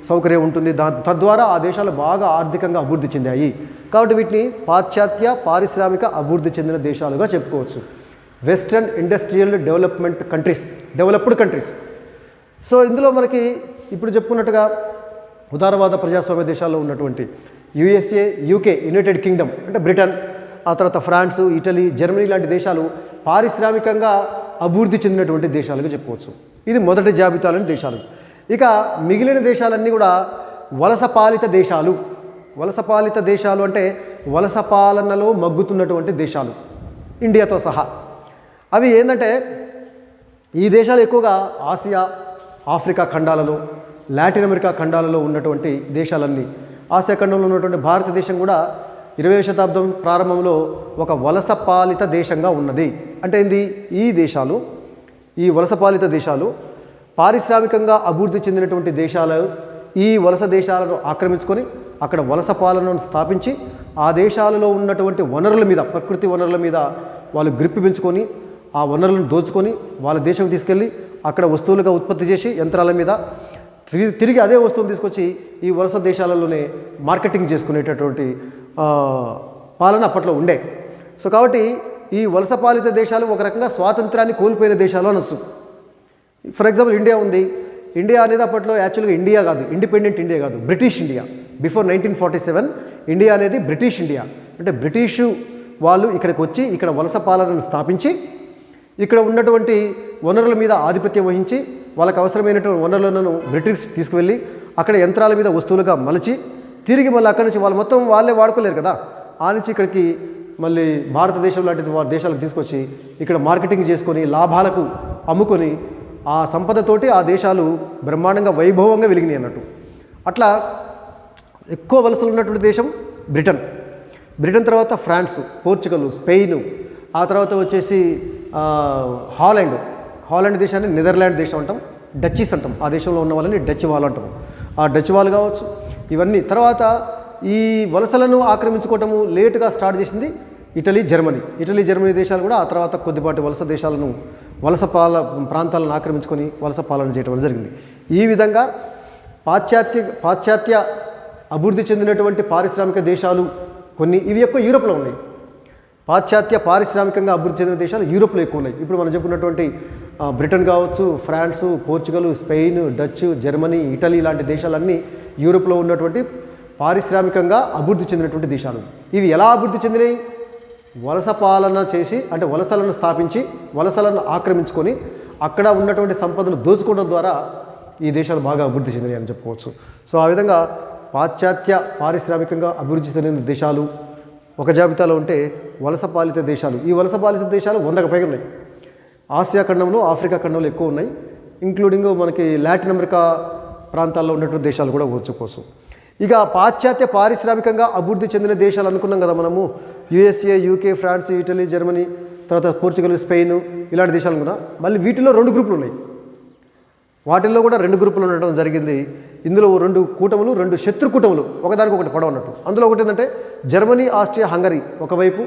సౌకర్యం ఉంటుంది. తద్వారా ఆ దేశాలు బాగా ఆర్థికంగా అభివృద్ధి చెందాయి. కాబట్టి వీటిని పాశ్చాత్య పారిశ్రామిక అభివృద్ధి చెందిన దేశాలుగా చెప్పుకోవచ్చు. Western industrial developed countries. So ఇందులో మనకి ఇప్పుడు చెప్పుకున్నట్టుగా ఉదారవాద ప్రజాస్వామ్య దేశాల్లో ఉన్నటువంటి యుఎస్ఏ, యూకే, యునైటెడ్ కింగ్డమ్ అంటే బ్రిటన్, ఆ తర్వాత ఫ్రాన్స్, ఇటలీ, జర్మనీ లాంటి దేశాలు పారిశ్రామికంగా అభివృద్ధి చెందినటువంటి దేశాలుగా చెప్పుకోవచ్చు. ఇది మొదటి జాబితాలోని దేశాలు. ఇక మిగిలిన దేశాలన్నీ కూడా వలసపాలిత దేశాలు. వలసపాలిత దేశాలు అంటే వలస పాలనలో మగ్గుతున్నటువంటి దేశాలు, ఇండియాతో సహా. అవి ఏంటంటే ఈ దేశాలు ఎక్కువగా ఆసియా, ఆఫ్రికా ఖండాలలో, లాటిన్ అమెరికా ఖండాలలో ఉన్నటువంటి దేశాలన్నీ. ఆసియా ఖండంలో ఉన్నటువంటి భారతదేశం కూడా 20వ శతాబ్దం ప్రారంభంలో ఒక వలసపాలిత దేశంగా ఉన్నది. అంటే ఏంది, ఈ వలసపాలిత దేశాలు పారిశ్రామికంగా అభివృద్ధి చెందినటువంటి దేశాలు ఈ వలస దేశాలను ఆక్రమించుకొని అక్కడ వలస పాలనను స్థాపించి ఆ దేశాలలో ఉన్నటువంటి వనరుల మీద, ప్రకృతి వనరుల మీద వాళ్ళు గ్రిప్ పెంచుకొని ఆ వనరులను దోచుకొని వాళ్ళ దేశం తీసుకెళ్ళి అక్కడ వస్తువులుగా ఉత్పత్తి చేసి యంత్రాల మీద తిరిగి అదే వస్తువును తీసుకొచ్చి ఈ వలస దేశాలలోనే మార్కెటింగ్ చేసుకునేటటువంటి పాలన అప్పట్లో ఉండే. సో కాబట్టి ఈ వలసపాలిత దేశాలు ఒక రకంగా స్వాతంత్రాన్ని కోల్పోయిన దేశాలు అనొచ్చు. ఫర్ ఎగ్జాంపుల్ ఇండియా ఉంది. ఇండియా అనేది అప్పట్లో యాక్చువల్గా ఇండియా కాదు, ఇండిపెండెంట్ ఇండియా కాదు, బ్రిటిష్ ఇండియా. బిఫోర్ 1947 ఇండియా అనేది బ్రిటిష్ ఇండియా. అంటే బ్రిటిషు వాళ్ళు ఇక్కడికి వచ్చి ఇక్కడ వలస పాలనను స్థాపించి ఇక్కడ ఉన్నటువంటి వనరుల మీద ఆధిపత్యం వహించి వాళ్ళకి అవసరమైనటువంటి వనరులను బ్రిటిష్ తీసుకువెళ్ళి అక్కడ యంత్రాల మీద వస్తువులుగా మలచి తిరిగి మళ్ళీ అక్కడి నుంచి వాళ్ళు మొత్తం వాళ్ళే వాడుకోలేరు కదా, ఆ నుంచి ఇక్కడికి మళ్ళీ భారతదేశం లాంటి దేశాలకు తీసుకొచ్చి ఇక్కడ మార్కెటింగ్ చేసుకొని లాభాలకు అమ్ముకొని ఆ సంపదతోటి ఆ దేశాలు బ్రహ్మాండంగా వైభవంగా వెలిగినాయి అన్నట్టు. అట్లా ఎక్కువ వలసలు ఉన్నటువంటి దేశం బ్రిటన్ తర్వాత ఫ్రాన్స్, పోర్చుగల్, స్పెయిన్, ఆ తర్వాత వచ్చేసి హాలాండ్ దేశాన్ని నెదర్లాండ్ దేశం అంటాం. డచ్చీస్ అంటాం. ఆ దేశంలో ఉన్న వాళ్ళని డచ్ వాళ్ళు అంటాం. ఆ డచ్ వాళ్ళు కావచ్చు ఇవన్నీ. తర్వాత ఈ వలసలను ఆక్రమించుకోవటము లేటుగా స్టార్ట్ చేసింది ఇటలీ, జర్మనీ దేశాలు కూడా ఆ తర్వాత కొద్దిపాటి వలస ప్రాంతాలను ఆక్రమించుకొని వలస పాలన చేయడం జరిగింది. ఈ విధంగా పాశ్చాత్య అభివృద్ధి చెందినటువంటి పారిశ్రామిక దేశాలు కొన్ని ఇవి ఎక్కువ యూరోప్లో ఉన్నాయి. పాశ్చాత్య పారిశ్రామికంగా అభివృద్ధి చెందిన దేశాలు యూరోప్లో ఎక్కువ ఉన్నాయి. ఇప్పుడు మనం చెప్పుకున్నటువంటి బ్రిటన్ కావచ్చు, France, Portugal, Spain, Dutch, Germany, Italy లాంటి దేశాలన్నీ యూరోప్లో ఉన్నటువంటి పారిశ్రామికంగా అభివృద్ధి చెందినటువంటి దేశాలు. ఇవి ఎలా అభివృద్ధి చెందినాయి? వలస పాలన చేసి, అంటే వలసలను స్థాపించి వలసలను ఆక్రమించుకొని అక్కడ ఉన్నటువంటి సంపదను దోచుకోవడం ద్వారా ఈ దేశాలు బాగా అభివృద్ధి చెందినాయి అని చెప్పుకోవచ్చు. సో ఆ విధంగా పాశ్చాత్య పారిశ్రామికంగా అభివృద్ధి చెందిన దేశాలు ఒక జాబితాలో ఉంటే వలస పాలిత దేశాలు, ఈ వలస పాలిత దేశాలు 100కు పైగా ఉన్నాయి. ఆసియా ఖండంలో, ఆఫ్రికా ఖండంలో ఎక్కువ ఉన్నాయి. ఇంక్లూడింగ్ మనకి లాటిన్ అమెరికా ప్రాంతాల్లో ఉన్నటువంటి దేశాలు కూడా చెప్పుకోవచ్చు. ఇక పాశ్చాత్య పారిశ్రామికంగా అభివృద్ధి చెందిన దేశాలు అనుకున్నాం కదా మనము, USA, UK, France, Italy, Germany, తర్వాత పోర్చుగల్, స్పెయిన్ ఇలాంటి దేశాలు కూడా. మళ్ళీ వీటిలో 2 గ్రూపులు ఉన్నాయి. వాటిల్లో కూడా 2 గ్రూపులు ఉండడం జరిగింది. ఇందులో 2 కూటములు, 2 శత్రు కూటములు ఒకదానికొకటి పడవ అన్నట్టు. అందులో ఒకటి ఏంటంటే జర్మనీ, ఆస్ట్రియా, హంగరీ ఒకవైపు,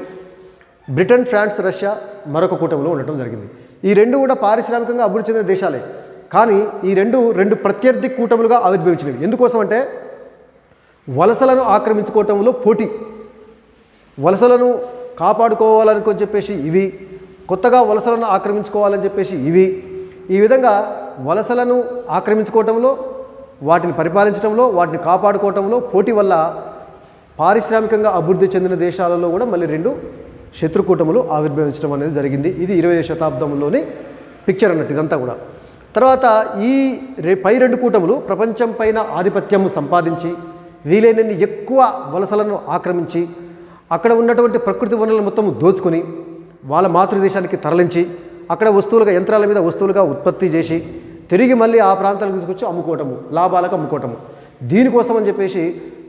బ్రిటన్, ఫ్రాన్స్, రష్యా మరొక కూటమిలో ఉండటం జరిగింది. ఈ 2 కూడా పారిశ్రామికంగా అభివృద్ధి చెందిన దేశాలే. కానీ ఈ 2 ప్రత్యర్థి కూటములుగా ఆవిర్భవించినవి. ఎందుకోసం అంటే వలసలను ఆక్రమించుకోవటంలో పోటీ, వలసలను కాపాడుకోవాలని చెప్పేసి ఇవి, కొత్తగా వలసలను ఆక్రమించుకోవాలని చెప్పేసి ఇవి. ఈ విధంగా వలసలను ఆక్రమించుకోవటంలో, వాటిని పరిపాలించడంలో, వాటిని కాపాడుకోవటంలో పోటీ వల్ల పారిశ్రామికంగా అభివృద్ధి చెందిన దేశాలలో కూడా మళ్ళీ 2 శత్రుకూటములు ఆవిర్భవించడం అనేది జరిగింది. ఇది 20వ శతాబ్దంలోని పిక్చర్ అన్నట్టు ఇదంతా కూడా. తర్వాత ఈ పై 2 కూటములు ప్రపంచం పైన ఆధిపత్యం సంపాదించి వీలైనన్ని ఎక్కువ వలసలను ఆక్రమించి అక్కడ ఉన్నటువంటి ప్రకృతి వనరులను మొత్తం దోచుకొని వాళ్ళ మాతృదేశానికి తరలించి అక్కడ యంత్రాల మీద వస్తువులుగా ఉత్పత్తి చేసి తిరిగి మళ్ళీ ఆ ప్రాంతాలకు తీసుకొచ్చి అమ్ముకోవటము, లాభాలకు అమ్ముకోవటము. దీనికోసం అని చెప్పేసి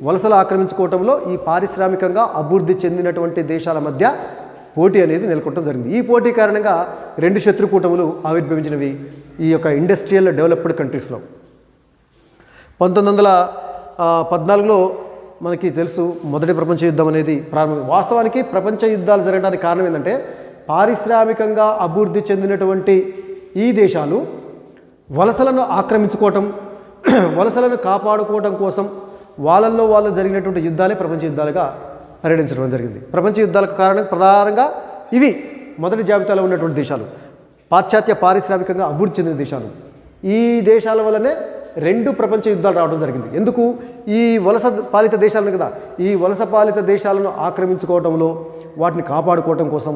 వలసలు ఆక్రమించుకోవటంలో ఈ పారిశ్రామికంగా అభివృద్ధి చెందినటువంటి దేశాల మధ్య పోటీ అనేది నెలకొనడం జరిగింది. ఈ పోటీ కారణంగా 2 శత్రుకూటములు ఆవిర్భవించినవి ఈ యొక్క ఇండస్ట్రియల్ డెవలప్డ్ కంట్రీస్లో. 1914లో మనకి తెలుసు మొదటి ప్రపంచ యుద్ధం అనేది ప్రారంభం. వాస్తవానికి ప్రపంచ యుద్ధాలు జరగడానికి కారణం ఏంటంటే పారిశ్రామికంగా అభివృద్ధి చెందినటువంటి ఈ దేశాలు వలసలను ఆక్రమించుకోవటం, వలసలను కాపాడుకోవటం కోసం వాళ్ళల్లో వాళ్ళు జరిగినటువంటి యుద్ధాలే ప్రపంచ యుద్ధాలుగా పరిగణించడం జరిగింది. ప్రపంచ యుద్ధాలకు ప్రధానంగా ఇవి మొదటి జాబితాలో ఉన్నటువంటి దేశాలు, పాశ్చాత్య పారిశ్రామికంగా అభివృద్ధి చెందిన దేశాలు. ఈ దేశాల వల్లనే 2 ప్రపంచ యుద్ధాలు రావడం జరిగింది. ఎందుకు? ఈ వలస పాలిత దేశాలను కదా, ఈ వలస పాలిత దేశాలను ఆక్రమించుకోవటంలో, వాటిని కాపాడుకోవటం కోసం,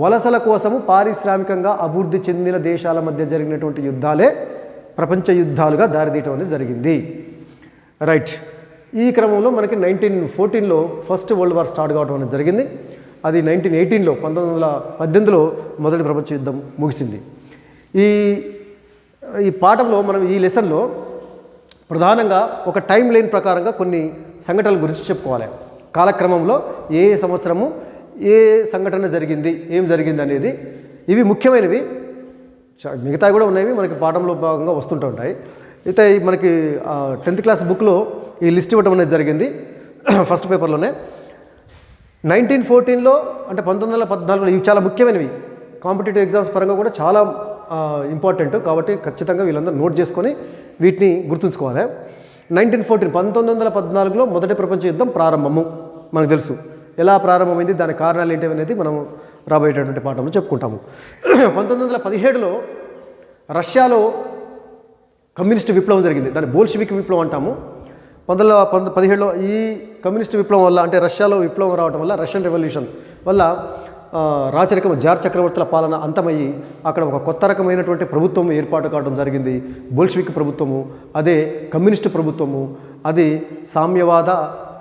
వలసల కోసము పారిశ్రామికంగా అభివృద్ధి చెందిన దేశాల మధ్య జరిగినటువంటి యుద్ధాలే ప్రపంచ యుద్ధాలుగా దారితీయటం అనేది జరిగింది. రైట్. ఈ క్రమంలో మనకి 1914లో ఫస్ట్ వరల్డ్ వార్ స్టార్ట్ కావడం అనేది జరిగింది. అది 1918లో 1918లో మొదటి ప్రపంచ యుద్ధం ముగిసింది. ఈ పాఠంలో మనం ఈ లెసన్లో ప్రధానంగా ఒక టైం లైన్ ప్రకారంగా కొన్ని సంఘటనల గురించి చెప్పుకోవాలి. కాలక్రమంలో ఏ సంవత్సరము ఏ సంఘటన జరిగింది, ఏం జరిగింది అనేది ఇవి ముఖ్యమైనవి. మిగతా కూడా ఉన్నాయి, మనకి పాఠంలో భాగంగా వస్తుంటూ ఉంటాయి. అయితే మనకి 10th క్లాస్ బుక్లో ఈ లిస్ట్ ఇవ్వడం అనేది జరిగింది ఫస్ట్ పేపర్లోనే. 1914లో అంటే 1914లో ఇవి చాలా ముఖ్యమైనవి, కాంపిటేటివ్ ఎగ్జామ్స్ పరంగా కూడా చాలా ఇంపార్టెంట్. కాబట్టి ఖచ్చితంగా వీళ్ళందరూ నోట్ చేసుకొని వీటిని గుర్తుంచుకోవాలి. 1914లో మొదటి ప్రపంచ యుద్ధం ప్రారంభము మనకు తెలుసు. ఎలా ప్రారంభమైంది, దాని కారణాలు ఏంటి అనేది మనం రాబోయేటటువంటి పాఠంలో చెప్పుకుంటాము. 1917లో రష్యాలో కమ్యూనిస్ట్ విప్లవం జరిగింది. దాన్ని బోల్షివిక్ విప్లవం అంటాము. 1917లో ఈ కమ్యూనిస్ట్ విప్లవం వల్ల, అంటే రష్యాలో విప్లవం రావడం వల్ల, రష్యన్ రెవల్యూషన్ వల్ల రాచరికం జార్ చక్రవర్తుల పాలన అంతమయ్యి అక్కడ ఒక కొత్త రకమైనటువంటి ప్రభుత్వం ఏర్పాటు కావడం జరిగింది. బోల్షివిక్ ప్రభుత్వము, అదే కమ్యూనిస్టు ప్రభుత్వము, అది సామ్యవాద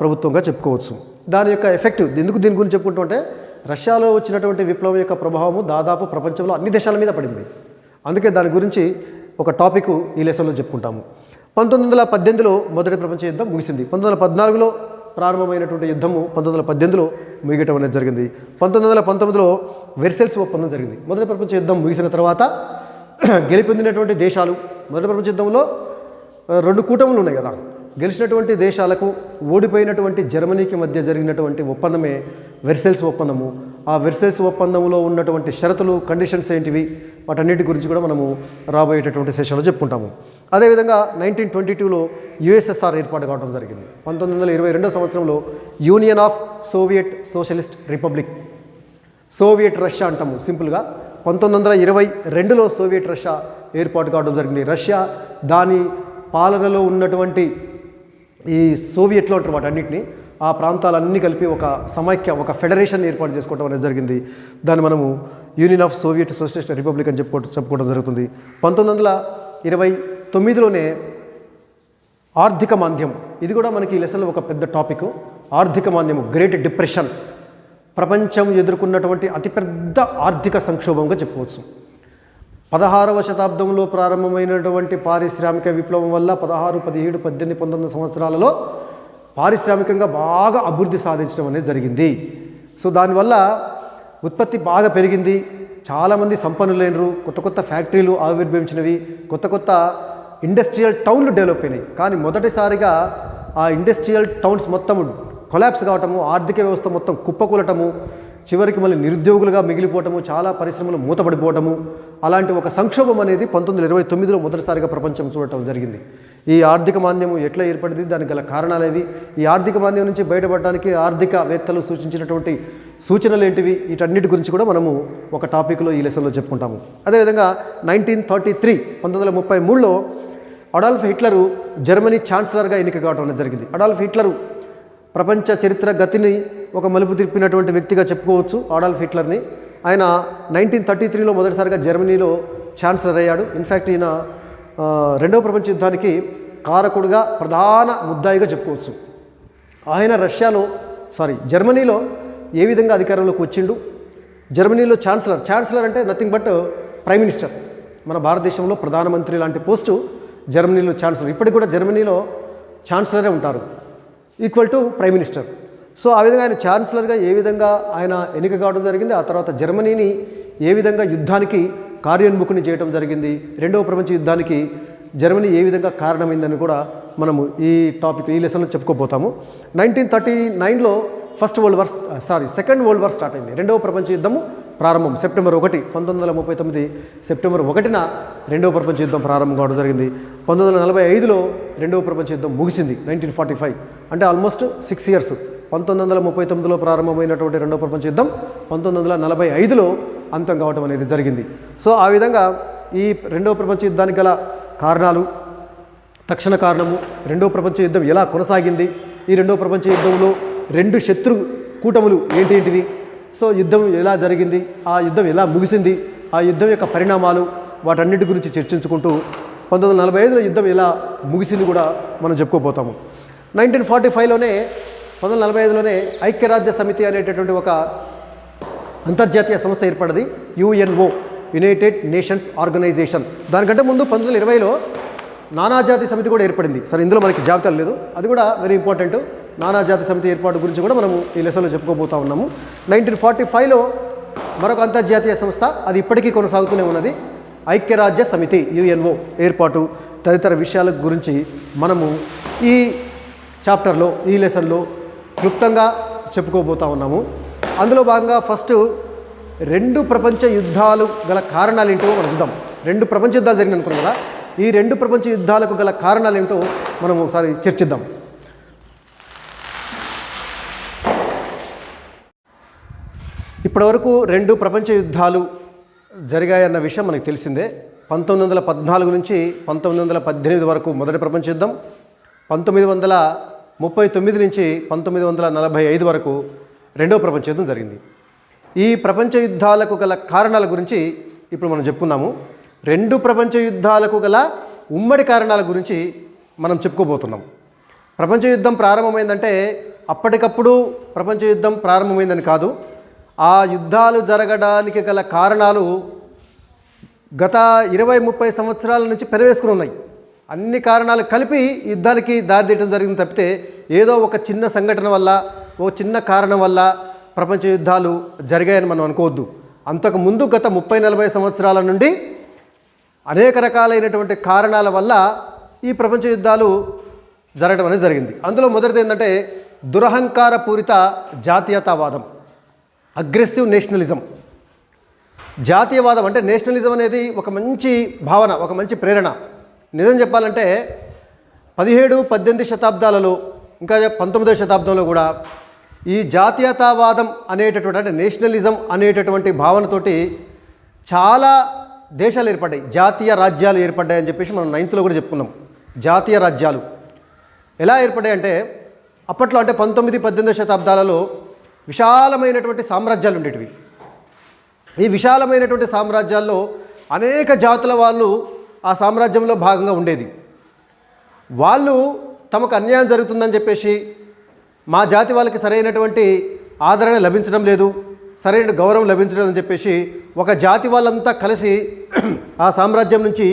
ప్రభుత్వంగా చెప్పుకోవచ్చు. దాని యొక్క ఎఫెక్ట్ దీని గురించి చెప్పుకుంటుంటే రష్యాలో వచ్చినటువంటి విప్లవం యొక్క ప్రభావము దాదాపు ప్రపంచంలో అన్ని దేశాల మీద పడింది. అందుకే దాని గురించి ఒక టాపిక్ ఈ లెసన్లో చెప్పుకుంటాము. 1918లో మొదటి ప్రపంచ యుద్ధం ముగిసింది. 1914లో ప్రారంభమైనటువంటి యుద్ధము 1918లో ముగియటం అనేది జరిగింది. 1919లో వెర్సైల్స్ ఒప్పందం జరిగింది. మొదటి ప్రపంచ యుద్ధం ముగిసిన తర్వాత గెలుపొందినటువంటి దేశాలు మొదటి ప్రపంచ యుద్ధంలో రెండు కూటములు ఉన్నాయి కదా. గెలిచినటువంటి దేశాలకు ఓడిపోయినటువంటి జర్మనీకి మధ్య జరిగినటువంటి ఒప్పందమే వెర్సైల్స్ ఒప్పందము. ఆ వెర్సైల్స్ ఒప్పందంలో ఉన్నటువంటి షరతులు, కండిషన్స్ ఏంటివి, వాటన్నిటి గురించి కూడా మనము రాబోయేటటువంటి సెషన్లో చెప్పుకుంటాము. అదేవిధంగా 1922లో యుఎస్ఎస్ఆర్ ఏర్పాటు కావడం జరిగింది. 1922 సంవత్సరంలో union of Soviet socialist republic, Soviet Russia అంటాము సింపుల్గా. 1922లో సోవియట్ రష్యా ఏర్పాటు కావడం జరిగింది. రష్యా దాని పాలనలో ఉన్నటువంటి ఈ సోవియట్లో ఉంటారు వాటన్నిటిని, ఆ ప్రాంతాలన్నీ కలిపి ఒక సమైక్య, ఒక ఫెడరేషన్ ఏర్పాటు చేసుకోవడం అనేది జరిగింది. దాన్ని మనము union of Soviet socialist republic అని చెప్పుకోవడం జరుగుతుంది. 1929లోనే ఆర్థిక మాంద్యం, ఇది కూడా మనకి ఈ లెసన్లో ఒక పెద్ద టాపిక్. ఆర్థిక మాంద్యము, గ్రేట్ డిప్రెషన్, ప్రపంచం ఎదుర్కొన్నటువంటి అతిపెద్ద ఆర్థిక సంక్షోభంగా చెప్పుకోవచ్చు. 16వ శతాబ్దంలో ప్రారంభమైనటువంటి పారిశ్రామిక విప్లవం వల్ల 16, 17, 18, 19 సంవత్సరాలలో పారిశ్రామికంగా బాగా అభివృద్ధి సాధించడం అనేది జరిగింది. సో దానివల్ల ఉత్పత్తి బాగా పెరిగింది, చాలామంది సంపన్నులైనరు, కొత్త కొత్త ఫ్యాక్టరీలు ఆవిర్భవించినవి, కొత్త కొత్త ఇండస్ట్రియల్ టౌన్లు డెవలప్ అయినాయి. కానీ మొదటిసారిగా ఆ ఇండస్ట్రియల్ టౌన్స్ మొత్తం కొలాప్స్ కావటము, ఆర్థిక వ్యవస్థ మొత్తం కుప్పకూలటము, చివరికి మళ్ళీ నిరుద్యోగులుగా మిగిలిపోవటము, చాలా పరిశ్రమలు మూతపడిపోవటము, అలాంటి ఒక సంక్షోభం అనేది 1929లో మొదటిసారిగా ప్రపంచం చూడటం జరిగింది. ఈ ఆర్థిక మాంద్యము ఎట్లా ఏర్పడింది, దానికి గల కారణాలేవి, ఈ ఆర్థిక మాంద్యం నుంచి బయటపడడానికి ఆర్థికవేత్తలు సూచించినటువంటి సూచనలు ఏంటివి, వీటన్నిటి గురించి కూడా మనము ఒక టాపిక్లో ఈ లెసన్లో చెప్పుకుంటాము. అదేవిధంగా 1933లో అడాల్ఫ్ హిట్లరు జర్మనీ ఛాన్సలర్గా ఎన్నిక కావడం అనేది జరిగింది. అడాల్ఫ్ హిట్లరు ప్రపంచ చరిత్ర గతిని ఒక మలుపు తిప్పినటువంటి వ్యక్తిగా చెప్పుకోవచ్చు అడాల్ఫ్ హిట్లర్ని. ఆయన 1933లో మొదటిసారిగా జర్మనీలో ఛాన్సలర్ అయ్యాడు. ఇన్ఫ్యాక్ట్ ఈయన రెండవ ప్రపంచ యుద్ధానికి కారకుడుగా, ప్రధాన ముద్దాయిగా చెప్పుకోవచ్చు. ఆయన జర్మనీలో ఏ విధంగా అధికారంలోకి వచ్చిండు, జర్మనీలో ఛాన్సలర్ అంటే నథింగ్ బట్ ప్రైమ్ మినిస్టర్. మన భారతదేశంలో ప్రధానమంత్రి లాంటి పోస్టు జర్మనీలో ఛాన్సలర్. ఇప్పటికి కూడా జర్మనీలో ఛాన్సలరే ఉంటారు, equal to prime minister. So ఆ విధంగా ఆయన ఛాన్సలర్గా ఏ విధంగా ఆయన ఎన్నిక కావడం జరిగింది, ఆ తర్వాత జర్మనీని ఏ విధంగా యుద్ధానికి కార్యోన్ముఖుని చేయడం జరిగింది, రెండవ ప్రపంచ యుద్ధానికి జర్మనీ ఏ విధంగా కారణమైందని కూడా మనము ఈ లెసన్లో చెప్పుకోబోతాము. 1939లో సెకండ్ వరల్డ్ వార్ స్టార్ట్ అయింది. రెండవ ప్రపంచ యుద్ధము ప్రారంభం సెప్టెంబర్ 1, 1939 సెప్టెంబర్ 1న రెండవ ప్రపంచ యుద్ధం ప్రారంభం కావడం జరిగింది. 1945లో రెండవ ప్రపంచ యుద్ధం ముగిసింది. 1945 అంటే ఆల్మోస్ట్ 6 ఇయర్స్. 1939లో ప్రారంభమైనటువంటి రెండవ ప్రపంచ యుద్ధం 1945లో అంతం కావడం అనేది జరిగింది. సో ఆ విధంగా ఈ రెండవ ప్రపంచ యుద్ధానికి గల కారణాలు, తక్షణ కారణము, రెండవ ప్రపంచ యుద్ధం ఎలా కొనసాగింది, ఈ రెండవ ప్రపంచ యుద్ధంలో రెండు శత్రు కూటములు ఏంటివి, సో యుద్ధం ఎలా జరిగింది, ఆ యుద్ధం ఎలా ముగిసింది, ఆ యుద్ధం యొక్క పరిణామాలు, వాటన్నిటి గురించి చర్చించుకుంటూ 1945లో యుద్ధం ఎలా ముగిసింది కూడా మనం చెప్పుకోబోతాము. 1945లోనే ఐక్యరాజ్య సమితి అనేటటువంటి ఒక అంతర్జాతీయ సంస్థ ఏర్పడింది, యుఎన్ఓ, యునైటెడ్ నేషన్స్ ఆర్గనైజేషన్. దానికంటే ముందు 1920లో నానాజాతి సమితి కూడా ఏర్పడింది. సరే, ఇందులో మనకి జాబితాలు లేదు, అది కూడా వెరీ ఇంపార్టెంట్. నానాజాతి సమితి ఏర్పాటు గురించి కూడా మనము ఈ లెసన్లో చెప్పుకోబోతా ఉన్నాము. 1945లో మరొక అంతర్జాతీయ సంస్థ, అది ఇప్పటికీ కొనసాగుతూనే ఉన్నది, ఐక్యరాజ్య సమితి యుఎన్ఓ ఏర్పాటు, తదితర విషయాల గురించి మనము ఈ చాప్టర్లో, ఈ లెసన్లో క్లుప్తంగా చెప్పుకోబోతా ఉన్నాము. అందులో భాగంగా ఫస్ట్ రెండు ప్రపంచ యుద్ధాలు గల కారణాలు ఏంటో మనం చూద్దాం. రెండు ప్రపంచ యుద్ధాలు జరిగినాయి అనుకున్నాం కదా, ఈ రెండు ప్రపంచ యుద్ధాలకు గల కారణాలు ఏంటో మనం ఒకసారి చర్చిద్దాం. ఇప్పటివరకు రెండు ప్రపంచ యుద్ధాలు జరిగాయన్న విషయం మనకు తెలిసిందే. 1914 నుంచి 1918 వరకు మొదటి ప్రపంచ యుద్ధం, 1939 నుంచి 1945 వరకు రెండవ ప్రపంచ యుద్ధం జరిగింది. ఈ ప్రపంచ యుద్ధాలకు గల కారణాల గురించి ఇప్పుడు మనం చెప్పుకుందాము. రెండు ప్రపంచ యుద్ధాలకు గల ఉమ్మడి కారణాల గురించి మనం చెప్పుకోబోతున్నాం. ప్రపంచ యుద్ధం ప్రారంభమైందంటే అప్పటికప్పుడు ప్రపంచ యుద్ధం ప్రారంభమైందని కాదు, ఆ యుద్ధాలు జరగడానికి గల కారణాలు గత 20-30 సంవత్సరాల నుంచి పెనవేసుకుని ఉన్నాయి. అన్ని కారణాలు కలిపి యుద్ధానికి దారితీయడం జరిగింది తప్పితే ఏదో ఒక చిన్న సంఘటన వల్ల, ఓ చిన్న కారణం వల్ల ప్రపంచ యుద్ధాలు జరిగాయని మనం అనుకోవద్దు. అంతకుముందు గత 30-40 సంవత్సరాల నుండి అనేక రకాలైనటువంటి కారణాల వల్ల ఈ ప్రపంచ యుద్ధాలు జరగడం అనేది జరిగింది. అందులో మొదటిది ఏంటంటే దురహంకారపూరిత జాతీయతావాదం, అగ్రెసివ్ నేషనలిజం. జాతీయవాదం అంటే నేషనలిజం అనేది ఒక మంచి భావన, ఒక మంచి ప్రేరణ. నిజం చెప్పాలంటే 17, 18 శతాబ్దాలలో ఇంకా 19వ శతాబ్దంలో కూడా ఈ జాతీయతావాదం అనేటటువంటి అంటే నేషనలిజం అనేటటువంటి భావనతోటి చాలా దేశాలు ఏర్పడ్డాయి, జాతీయ రాజ్యాలు ఏర్పడ్డాయని చెప్పేసి మనం 9th కూడా చెప్పుకున్నాం. జాతీయ రాజ్యాలు ఎలా ఏర్పడ్డాయి అంటే అప్పట్లో అంటే 19, 18 శతాబ్దాలలో విశాలమైనటువంటి సామ్రాజ్యాలు ఉండేటివి. ఈ విశాలమైనటువంటి సామ్రాజ్యాల్లో అనేక జాతుల వాళ్ళు ఆ సామ్రాజ్యంలో భాగంగా ఉండేది. వాళ్ళు తమకు అన్యాయం జరుగుతుందని చెప్పేసి మా జాతి వాళ్ళకి సరైనటువంటి ఆదరణ లభించడం లేదు, సరైన గౌరవం లభించడం అని చెప్పేసి ఒక జాతి వాళ్ళంతా కలిసి ఆ సామ్రాజ్యం నుంచి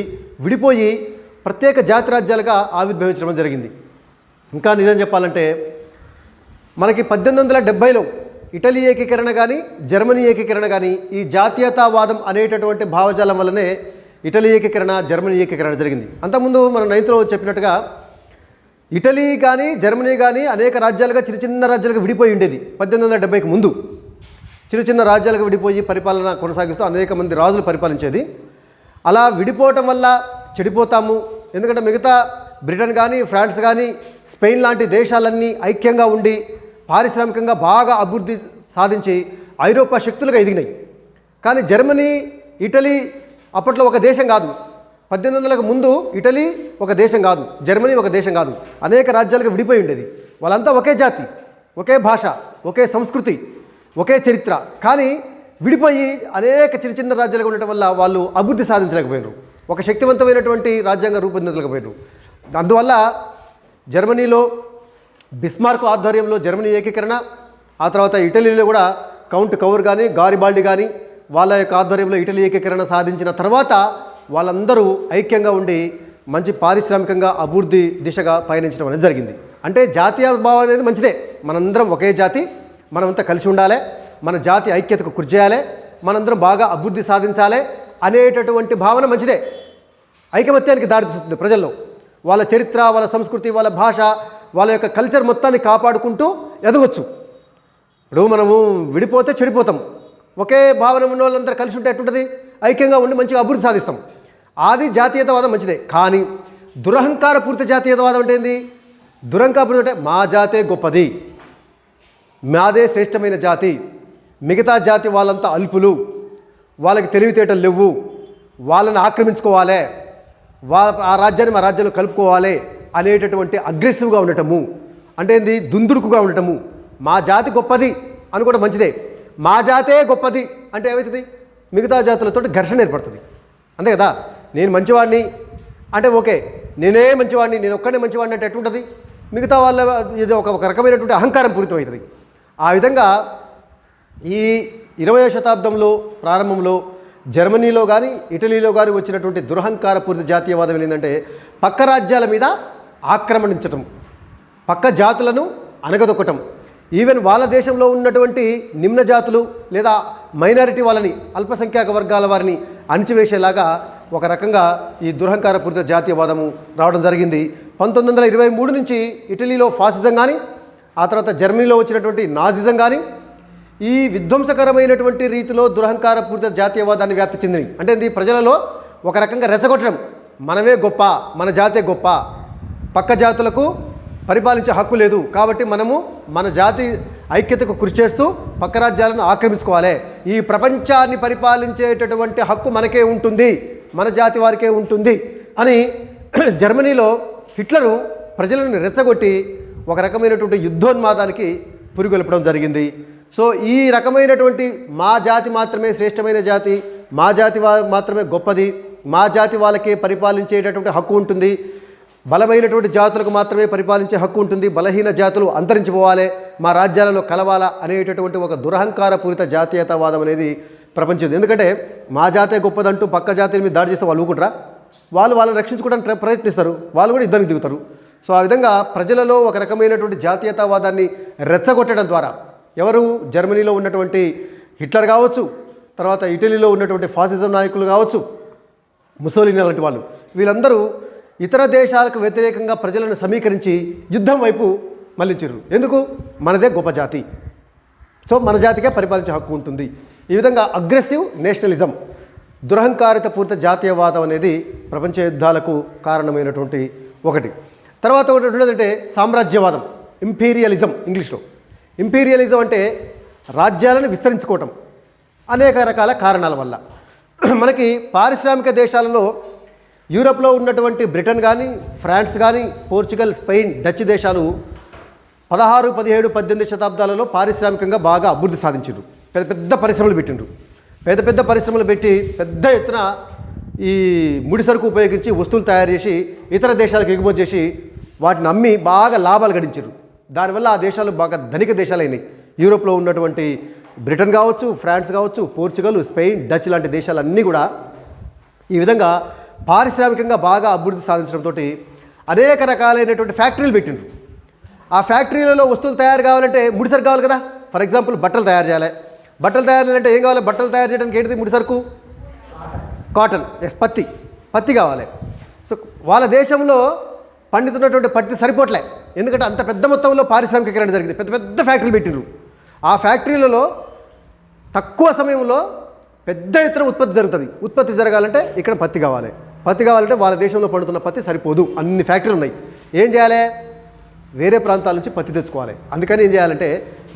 విడిపోయి ప్రత్యేక జాతి రాజ్యాలుగా ఆవిర్భవించడం జరిగింది. ఇంకా నిజం చెప్పాలంటే మనకి 1870లో ఇటలీ ఏకీకరణ కానీ జర్మనీ ఏకీకరణ కానీ ఈ జాతీయతావాదం అనేటటువంటి భావజాలం వల్లనే ఇటలీ ఏకీకరణ జర్మనీ ఏకీకరణ జరిగింది. అంతకుముందు మనం 9th చెప్పినట్టుగా ఇటలీ కానీ జర్మనీ కానీ అనేక రాజ్యాలుగా చిన్న చిన్న రాజ్యాలుగా విడిపోయి ఉండేది. 1870కి ముందు చిన్న చిన్న రాజ్యాలుగా విడిపోయి పరిపాలన కొనసాగిస్తూ అనేక మంది రాజులు పరిపాలించేది. అలా విడిపోవటం వల్ల చెడిపోతాము, ఎందుకంటే మిగతా బ్రిటన్ కానీ ఫ్రాన్స్ కానీ స్పెయిన్ లాంటి దేశాలన్నీ ఐక్యంగా ఉండి పారిశ్రామికంగా బాగా అభివృద్ధి సాధించి ఐరోపా శక్తులుగా ఎదిగినాయి. కానీ జర్మనీ ఇటలీ అప్పట్లో ఒక దేశం కాదు. 1800లకు ముందు ఇటలీ ఒక దేశం కాదు, జర్మనీ ఒక దేశం కాదు, అనేక రాజ్యాలుగా విడిపోయి ఉండేది. వాళ్ళంతా ఒకే జాతి, ఒకే భాష, ఒకే సంస్కృతి, ఒకే చరిత్ర. కానీ విడిపోయి అనేక చిన్న చిన్న రాజ్యాలుగా ఉండటం వల్ల వాళ్ళు అభివృద్ధి సాధించలేకపోయారు, ఒక శక్తివంతమైనటువంటి రాజ్యాంగం రూపొందించలేకపోయారు. అందువల్ల జర్మనీలో బిస్మార్క్ ఆధ్వర్యంలో జర్మనీ ఏకీకరణ, ఆ తర్వాత ఇటలీలో కూడా కౌంట్ కౌర్ కానీ గారిబాల్డి కానీ వాళ్ళ యొక్క ఆధ్వర్యంలో ఇటలీ ఏకీకరణ సాధించిన తర్వాత వాళ్ళందరూ ఐక్యంగా ఉండి మంచి పారిశ్రామికంగా అభివృద్ధి దిశగా పయనించడం అనేది జరిగింది. అంటే జాతీయ భావం అనేది మంచిదే, మనందరం ఒకే జాతి, మనమంతా కలిసి ఉండాలి, మన జాతి ఐక్యతకు కృషి చేయాలి, మనందరం బాగా అభివృద్ధి సాధించాలి అనేటటువంటి భావన మంచిదే, ఐకమత్యానికి దారితీస్తుంది ప్రజల్లో. వాళ్ళ చరిత్ర, వాళ్ళ సంస్కృతి, వాళ్ళ భాష, వాళ్ళ యొక్క కల్చర్ మొత్తాన్ని కాపాడుకుంటూ ఎదగొచ్చు. ఇప్పుడు మనము విడిపోతే చెడిపోతాం, ఒకే భావన ఉన్న వాళ్ళందరూ కలిసి ఉంటే ఎట్టుంటుంది, ఐక్యంగా ఉండి మంచిగా అభివృద్ధి సాధిస్తాం. అది జాతీయతావాదం మంచిదే. కానీ దురహంకారపూరిత జాతీయతావాదం అంటే ఏంది? దురహంకారపూరిత అంటే మా జాతే గొప్పది, మాదే శ్రేష్టమైన జాతి, మిగతా జాతి వాళ్ళంతా అల్పులు, వాళ్ళకి తెలివితేటలు లేవు, వాళ్ళని ఆక్రమించుకోవాలి, ఆ రాజ్యాన్ని మా రాజ్యంలో కలుపుకోవాలి అనేటటువంటి అగ్రెసివ్గా ఉండటము. అంటే ఏంది? దుందుడుకుగా ఉండటము. మా జాతి గొప్పది అని కూడా మంచిదే, మా జాతే గొప్పది అంటే ఏమవుతుంది? మిగతా జాతులతో ఘర్షణ ఏర్పడుతుంది, అంతే కదా. నేను మంచివాడిని అంటే ఓకే, నేనే మంచివాడిని, నేను ఒక్కడే మంచివాడిని అంటే ఎట్లుంటుంది? మిగతా వాళ్ళ ఇది ఒక రకమైనటువంటి అహంకారం పూరితమవుతుంది. ఆ విధంగా ఈ 20వ శతాబ్దంలో ప్రారంభంలో జర్మనీలో కానీ ఇటలీలో కానీ వచ్చినటువంటి దురహంకారపూరిత జాతీయవాదం ఏంటంటే పక్క రాజ్యాల మీద ఆక్రమణించటం, పక్క జాతులను అణగదొక్కటం, ఈవెన్ వాళ్ళ దేశంలో ఉన్నటువంటి నిమ్న జాతులు లేదా మైనారిటీ వాళ్ళని, అల్పసంఖ్యాక వర్గాల వారిని అణిచివేసేలాగా ఒక రకంగా ఈ దురహంకారపూరిత జాతీయవాదము రావడం జరిగింది. 1923 నుంచి ఇటలీలో ఫాసిజం కానీ, ఆ తర్వాత జర్మనీలో వచ్చినటువంటి నాజిజం కానీ ఈ విధ్వంసకరమైనటువంటి రీతిలో దురహంకారపూరిత జాతీయవాదాన్ని వ్యాప్తి చెందినవి. అంటే ఇది ప్రజలలో ఒక రకంగా రెచ్చగొట్టడం, మనమే గొప్ప, మన జాతే గొప్ప, పక్క జాతులకు పరిపాలించే హక్కు లేదు, కాబట్టి మనము మన జాతి ఐక్యతకు కృషి చేస్తూ పక్క రాజ్యాలను ఆక్రమించుకోవాలి, ఈ ప్రపంచాన్ని పరిపాలించేటటువంటి హక్కు మనకే ఉంటుంది, మన జాతి వారికే ఉంటుంది అని జర్మనీలో హిట్లరు ప్రజలను రెచ్చగొట్టి ఒక రకమైనటువంటి యుద్ధోన్మాదానికి పురిగొల్పడం జరిగింది. సో ఈ రకమైనటువంటి మా జాతి మాత్రమే శ్రేష్టమైన జాతి, మా జాతి మాత్రమే గొప్పది, మా జాతి వాళ్ళకే పరిపాలించేటటువంటి హక్కు ఉంటుంది, బలమైనటువంటి జాతులకు మాత్రమే పరిపాలించే హక్కు ఉంటుంది, బలహీన జాతులు అంతరించిపోవాలి, మా రాజ్యాలలో కలవాలా అనేటటువంటి ఒక దురహంకారపూరిత జాతీయతావాదం అనేది ప్రపంచం. ఎందుకంటే మా జాతే గొప్పదంటూ పక్క జాతిని మీద దాడి చేస్తే వాళ్ళు ఊకుంటారా? వాళ్ళని రక్షించుకోవడానికి ప్రయత్నిస్తారు, వాళ్ళు కూడా యుద్ధానికి దిగుతారు. సో ఆ విధంగా ప్రజలలో ఒక రకమైనటువంటి జాతీయతావాదాన్ని రెచ్చగొట్టడం ద్వారా ఎవరు జర్మనీలో ఉన్నటువంటి హిట్లర్ కావచ్చు, తర్వాత ఇటలీలో ఉన్నటువంటి ఫాసిజం నాయకులు కావచ్చు, ముసోలిని లాంటి వాళ్ళు, వీళ్ళందరూ ఇతర దేశాలకు వ్యతిరేకంగా ప్రజలను సమీకరించి యుద్ధం వైపు మళ్ళించారు. ఎందుకు? మనదే గొప్ప జాతి, సో మన జాతికే పరిపాలించే హక్కు ఉంటుంది. ఈ విధంగా అగ్రెసివ్ నేషనలిజం, దురహంకారిత పూరిత జాతీయవాదం అనేది ప్రపంచ యుద్ధాలకు కారణమైనటువంటి ఒకటి. తర్వాత ఒకటి ఏంటంటే సామ్రాజ్యవాదం, ఇంపీరియలిజం. ఇంగ్లీష్లో ఇంపీరియలిజం అంటే రాజ్యాలను విస్తరించుకోవటం అనేక రకాల కారణాల వల్ల. మనకి పారిశ్రామిక దేశాలలో యూరప్లో ఉన్నటువంటి బ్రిటన్ కానీ, ఫ్రాన్స్ కానీ, పోర్చుగల్, స్పెయిన్, డచ్ దేశాలు 16, 17, 18 శతాబ్దాలలో పారిశ్రామికంగా బాగా అభివృద్ధి సాధించారు. పెద్ద పెద్ద పరిశ్రమలు పెట్టిండ్రు. పెద్ద పెద్ద పరిశ్రమలు పెట్టి పెద్ద ఎత్తున ఈ ముడి సరుకు ఉపయోగించి వస్తువులు తయారు చేసి ఇతర దేశాలకు ఎగుమతి చేసి వాటిని అమ్మి బాగా లాభాలు గడించారు. దానివల్ల ఆ దేశాలు బాగా ధనిక దేశాలైనాయి. యూరోప్లో ఉన్నటువంటి బ్రిటన్ కావచ్చు, ఫ్రాన్స్ కావచ్చు, పోర్చుగల్, స్పెయిన్, డచ్ లాంటి దేశాలన్నీ కూడా ఈ విధంగా పారిశ్రామికంగా బాగా అభివృద్ధి సాధించడంతో అనేక రకాలైనటువంటి ఫ్యాక్టరీలు పెట్టిండ్రు. ఆ ఫ్యాక్టరీలలో వస్తువులు తయారు కావాలంటే ముడిసరుకు కావాలి కదా. ఫర్ ఎగ్జాంపుల్ బట్టలు తయారు చేయాలి. బట్టలు తయారు చేయాలంటే ఏం కావాలి? బట్టలు తయారు చేయడానికి ఏంటిది ముడిసరుకు? కాటన్, పత్తి కావాలి. సో వాళ్ళ దేశంలో పండుతున్నటువంటి పత్తి సరిపోట్లే, ఎందుకంటే అంత పెద్ద మొత్తంలో పారిశ్రామికీకరణ జరిగింది. పెద్ద పెద్ద ఫ్యాక్టరీలు పెట్టిండ్రు. ఆ ఫ్యాక్టరీలలో తక్కువ సమయంలో పెద్ద ఎత్తున ఉత్పత్తి జరుగుతుంది. ఉత్పత్తి జరగాలంటే ఇక్కడ పత్తి కావాలంటే వాళ్ళ దేశంలో పండుతున్న పత్తి సరిపోదు, అన్ని ఫ్యాక్టరీలు ఉన్నాయి. ఏం చేయాలి? వేరే ప్రాంతాల నుంచి పత్తి తెచ్చుకోవాలి. అందుకని ఏం చేయాలంటే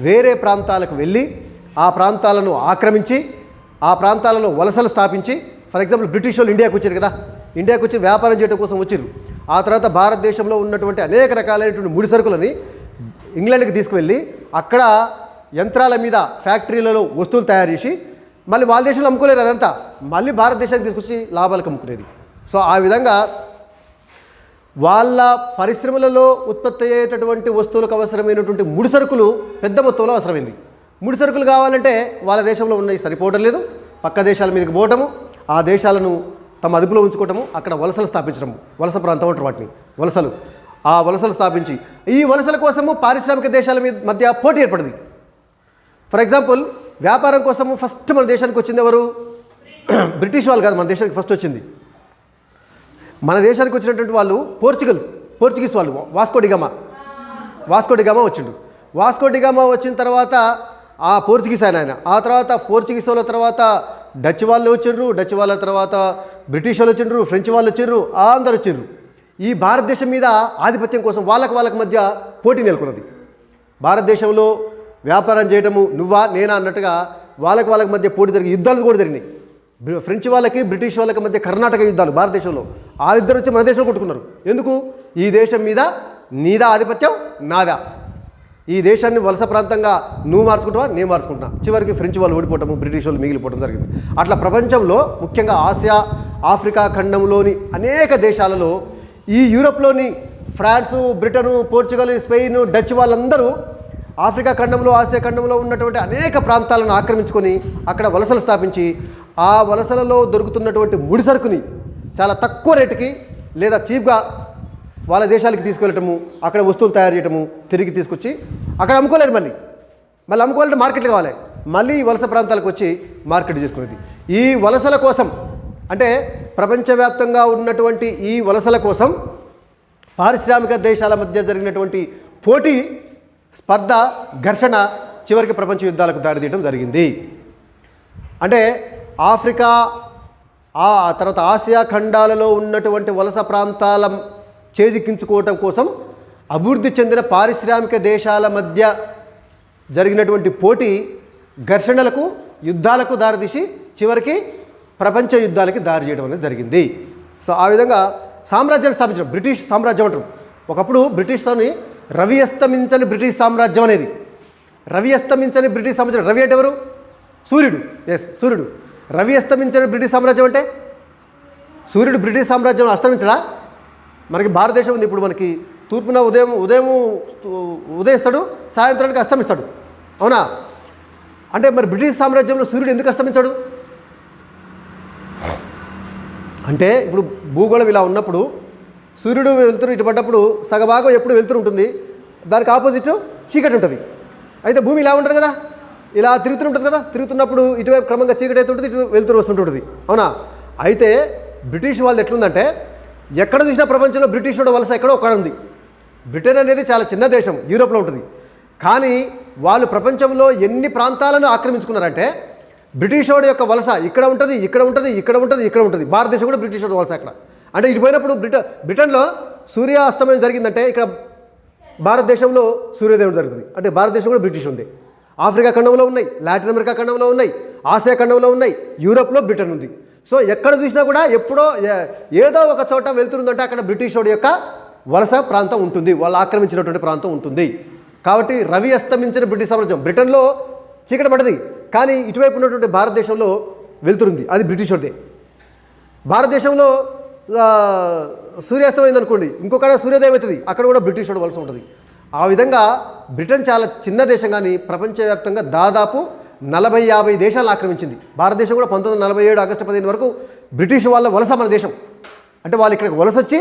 వేరే ప్రాంతాలకు వెళ్ళి ఆ ప్రాంతాలను ఆక్రమించి ఆ ప్రాంతాలలో వలసలు స్థాపించి, ఫర్ ఎగ్జాంపుల్ బ్రిటిష్ వాళ్ళు ఇండియాకు వచ్చారు కదా, ఇండియాకు వచ్చి వ్యాపారం చేయడం కోసం వచ్చారు. ఆ తర్వాత భారతదేశంలో ఉన్నటువంటి అనేక రకాలైనటువంటి ముడి సరుకులని ఇంగ్లాండ్కి తీసుకువెళ్ళి అక్కడ యంత్రాల మీద ఫ్యాక్టరీలలో వస్తువులు తయారు చేసి మళ్ళీ వాళ్ళ దేశంలో అమ్ముకోలేరు, అదంతా మళ్ళీ భారతదేశానికి తీసుకొచ్చి లాభాలకు అమ్ముకునేది. సో ఆ విధంగా వాళ్ళ పరిశ్రమలలో ఉత్పత్తి అయ్యేటటువంటి వస్తువులకు అవసరమైనటువంటి ముడి సరుకులు పెద్ద మొత్తంలో అవసరమైంది. ముడి సరుకులు కావాలంటే వాళ్ళ దేశంలో ఉన్నవి సరిపోవడం లేదు, పక్క దేశాల మీదకి పోవటము, ఆ దేశాలను తమ అదుపులో ఉంచుకోవటము, అక్కడ వలసలు స్థాపించడము, వలస ప్రాంతం అంటారు వాటిని, వలసలు. ఆ వలసలు స్థాపించి ఈ వలసల కోసము పారిశ్రామిక దేశాల మధ్య పోటీ ఏర్పడింది. ఫర్ ఎగ్జాంపుల్ వ్యాపారం కోసము ఫస్ట్ మన దేశానికి వచ్చింది ఎవరు? బ్రిటిష్ వాళ్ళు కాదు, మన దేశానికి ఫస్ట్ వచ్చింది. మన దేశానికి వచ్చినటువంటి వాళ్ళు పోర్చుగీస్ వాళ్ళు, వాస్కో డిగామా వచ్చిండు. వాస్కో డిగామా వచ్చిన తర్వాత ఆ పోర్చుగీస్ ఆయన, ఆ తర్వాత పోర్చుగీస్ వాళ్ళ తర్వాత డచ్ వాళ్ళు వచ్చిండ్రు, డచ్ వాళ్ళ తర్వాత బ్రిటిష్ వాళ్ళు వచ్చిండ్రు, ఫ్రెంచ్ వాళ్ళు వచ్చిండ్రు, అందరు వచ్చిండ్రు. ఈ భారతదేశం మీద ఆధిపత్యం కోసం వాళ్ళకి మధ్య పోటీ నెలకొన్నది. భారతదేశంలో వ్యాపారం చేయడము నువ్వా నేనా అన్నట్టుగా వాళ్ళకి మధ్య పోటీ జరిగి యుద్ధాలు కూడా జరిగినాయి. ఫ్రెంచ్ వాళ్ళకి బ్రిటిష్ వాళ్ళకి మధ్య కర్ణాటక యుద్ధాలు భారతదేశంలో. వాళ్ళిద్దరు వచ్చి మన దేశంలో కొట్టుకున్నారు. ఎందుకు? ఈ దేశం మీద నీదా ఆధిపత్యం, నాదా. ఈ దేశాన్ని వలస ప్రాంతంగా నువ్వు మార్చుకుంటావా, నేను మార్చుకుంటున్నా. చివరికి ఫ్రెంచ్ వాళ్ళు ఓడిపోవటము, బ్రిటిష్ వాళ్ళు మిగిలిపోవడం జరిగింది. అట్లా ప్రపంచంలో ముఖ్యంగా ఆసియా, ఆఫ్రికా ఖండంలోని అనేక దేశాలలో ఈ యూరోప్లోని France, Britain, Portugal, Spain, Dutch వాళ్ళందరూ ఆఫ్రికా ఖండంలో, ఆసియా ఖండంలో ఉన్నటువంటి అనేక ప్రాంతాలను ఆక్రమించుకొని అక్కడ వలసలు స్థాపించి ఆ వలసలలో దొరుకుతున్నటువంటి ముడి సరుకుని చాలా తక్కువ రేటుకి లేదా చీప్గా వాళ్ళ దేశాలకి తీసుకెళ్ళటము, అక్కడ వస్తువులు తయారు చేయటము, తిరిగి తీసుకొచ్చి అక్కడ అమ్ముకోలేరు. మళ్ళీ అమ్ముకోవాలంటే మార్కెట్లు కావాలి. మళ్ళీ ఈ వలస ప్రాంతాలకు వచ్చి మార్కెట్ చేసుకునేది. ఈ వలసల కోసం అంటే ప్రపంచవ్యాప్తంగా ఉన్నటువంటి ఈ వలసల కోసం పారిశ్రామిక దేశాల మధ్య జరిగినటువంటి పోటీ, స్పర్ధ, ఘర్షణ చివరికి ప్రపంచ యుద్ధాలకు దారితీయడం జరిగింది. అంటే ఆఫ్రికా, ఆ తర్వాత ఆసియా ఖండాలలో ఉన్నటువంటి వలస ప్రాంతాల చేజిక్కించుకోవటం కోసం అభివృద్ధి చెందిన పారిశ్రామిక దేశాల మధ్య జరిగినటువంటి పోటీ ఘర్షణలకు, యుద్ధాలకు దారితీసి చివరికి ప్రపంచ యుద్ధాలకి దారి చేయడం అనేది జరిగింది. సో ఆ విధంగా సామ్రాజ్యాన్ని స్థాపించడం, బ్రిటిష్ సామ్రాజ్యం అంటారు. ఒకప్పుడు బ్రిటిష్తోని రవి అస్తమించని బ్రిటిష్ సామ్రాజ్యం అనేది. రవి అస్తమించని బ్రిటిష్ సామ్రాజ్యం. రవి అంటే ఎవరు? సూర్యుడు. సూర్యుడు. రవి అస్తమించని బ్రిటిష్ సామ్రాజ్యం అంటే సూర్యుడు బ్రిటిష్ సామ్రాజ్యం అస్తమించడా? మనకి భారతదేశం ఉంది. ఇప్పుడు మనకి తూర్పున ఉదయం ఉదయిస్తాడు, సాయంత్రానికి అస్తమిస్తాడు, అవునా? అంటే మరి బ్రిటిష్ సామ్రాజ్యంలో సూర్యుడు ఎందుకు అస్తమించాడు అంటే, ఇప్పుడు భూగోళం ఇలా ఉన్నప్పుడు సూర్యుడు వెళ్తురు ఇటు పడ్డప్పుడు సగభాగం ఎప్పుడు వెళ్తురు ఉంటుంది, దానికి ఆపోజిట్ చీకటి ఉంటుంది. అయితే భూమి ఇలా ఉంటుంది కదా, ఇలా తిరుగుతుంటుంది కదా, తిరుగుతున్నప్పుడు ఇటువైపు క్రమంగా చీకటి అవుతుంటుంది, ఇటు వెళ్తురు వస్తుంటుంది, అవునా? అయితే బ్రిటిష్ వాళ్ళది ఎట్లుందంటే ఎక్కడ చూసినా ప్రపంచంలో బ్రిటిష్ వాడు వలస ఎక్కడో ఒక్కడ ఉంది. బ్రిటన్ అనేది చాలా చిన్న దేశం, యూరోప్లో ఉంటుంది. కానీ వాళ్ళు ప్రపంచంలో ఎన్ని ప్రాంతాలను ఆక్రమించుకున్నారంటే బ్రిటిష్ వాడి యొక్క వలస ఇక్కడ ఉంటుంది, ఇక్కడ ఉంటుంది, ఇక్కడ ఉంటుంది, ఇక్కడ ఉంటుంది. భారతదేశం కూడా బ్రిటిష్ వాడి వలస అక్కడ. అంటే ఇటు పోయినప్పుడు బ్రిటన్లో సూర్యాస్తమయం జరిగిందంటే ఇక్కడ భారతదేశంలో సూర్యోదయం జరుగుతుంది. అంటే భారతదేశం కూడా బ్రిటిష్ ఉంది. ఆఫ్రికా ఖండంలో ఉన్నాయి, లాటిన్ అమెరికా ఖండంలో ఉన్నాయి, ఆసియా ఖండంలో ఉన్నాయి, యూరోప్లో బ్రిటన్ ఉంది. సో ఎక్కడ చూసినా కూడా ఎప్పుడో ఏదో ఒక చోట వెళ్తుందంటే అక్కడ బ్రిటిష్ వాడి యొక్క వలస ప్రాంతం ఉంటుంది, వాళ్ళు ఆక్రమించినటువంటి ప్రాంతం ఉంటుంది. కాబట్టి రవి అస్తమించిన బ్రిటిష్ సామ్రాజ్యం బ్రిటన్లో చీకటి పడది, కానీ ఇటువైపు ఉన్నటువంటి భారతదేశంలో వెళ్తుంది, అది బ్రిటిష్ వాడిదే. భారతదేశంలో సూర్యాస్తమైంది అనుకోండి, ఇంకొకడ సూర్యోదయం అవుతుంది, అక్కడ కూడా బ్రిటిష్ వాడు వలస ఉంటుంది. ఆ విధంగా బ్రిటన్ చాలా చిన్న దేశం, కానీ ప్రపంచవ్యాప్తంగా దాదాపు 40-50 దేశాలను ఆక్రమించింది. భారతదేశం కూడా 1947 ఆగస్టు 15 వరకు బ్రిటిష్ వాళ్ళ వలస మన దేశం. అంటే వాళ్ళు ఇక్కడికి వలస వచ్చి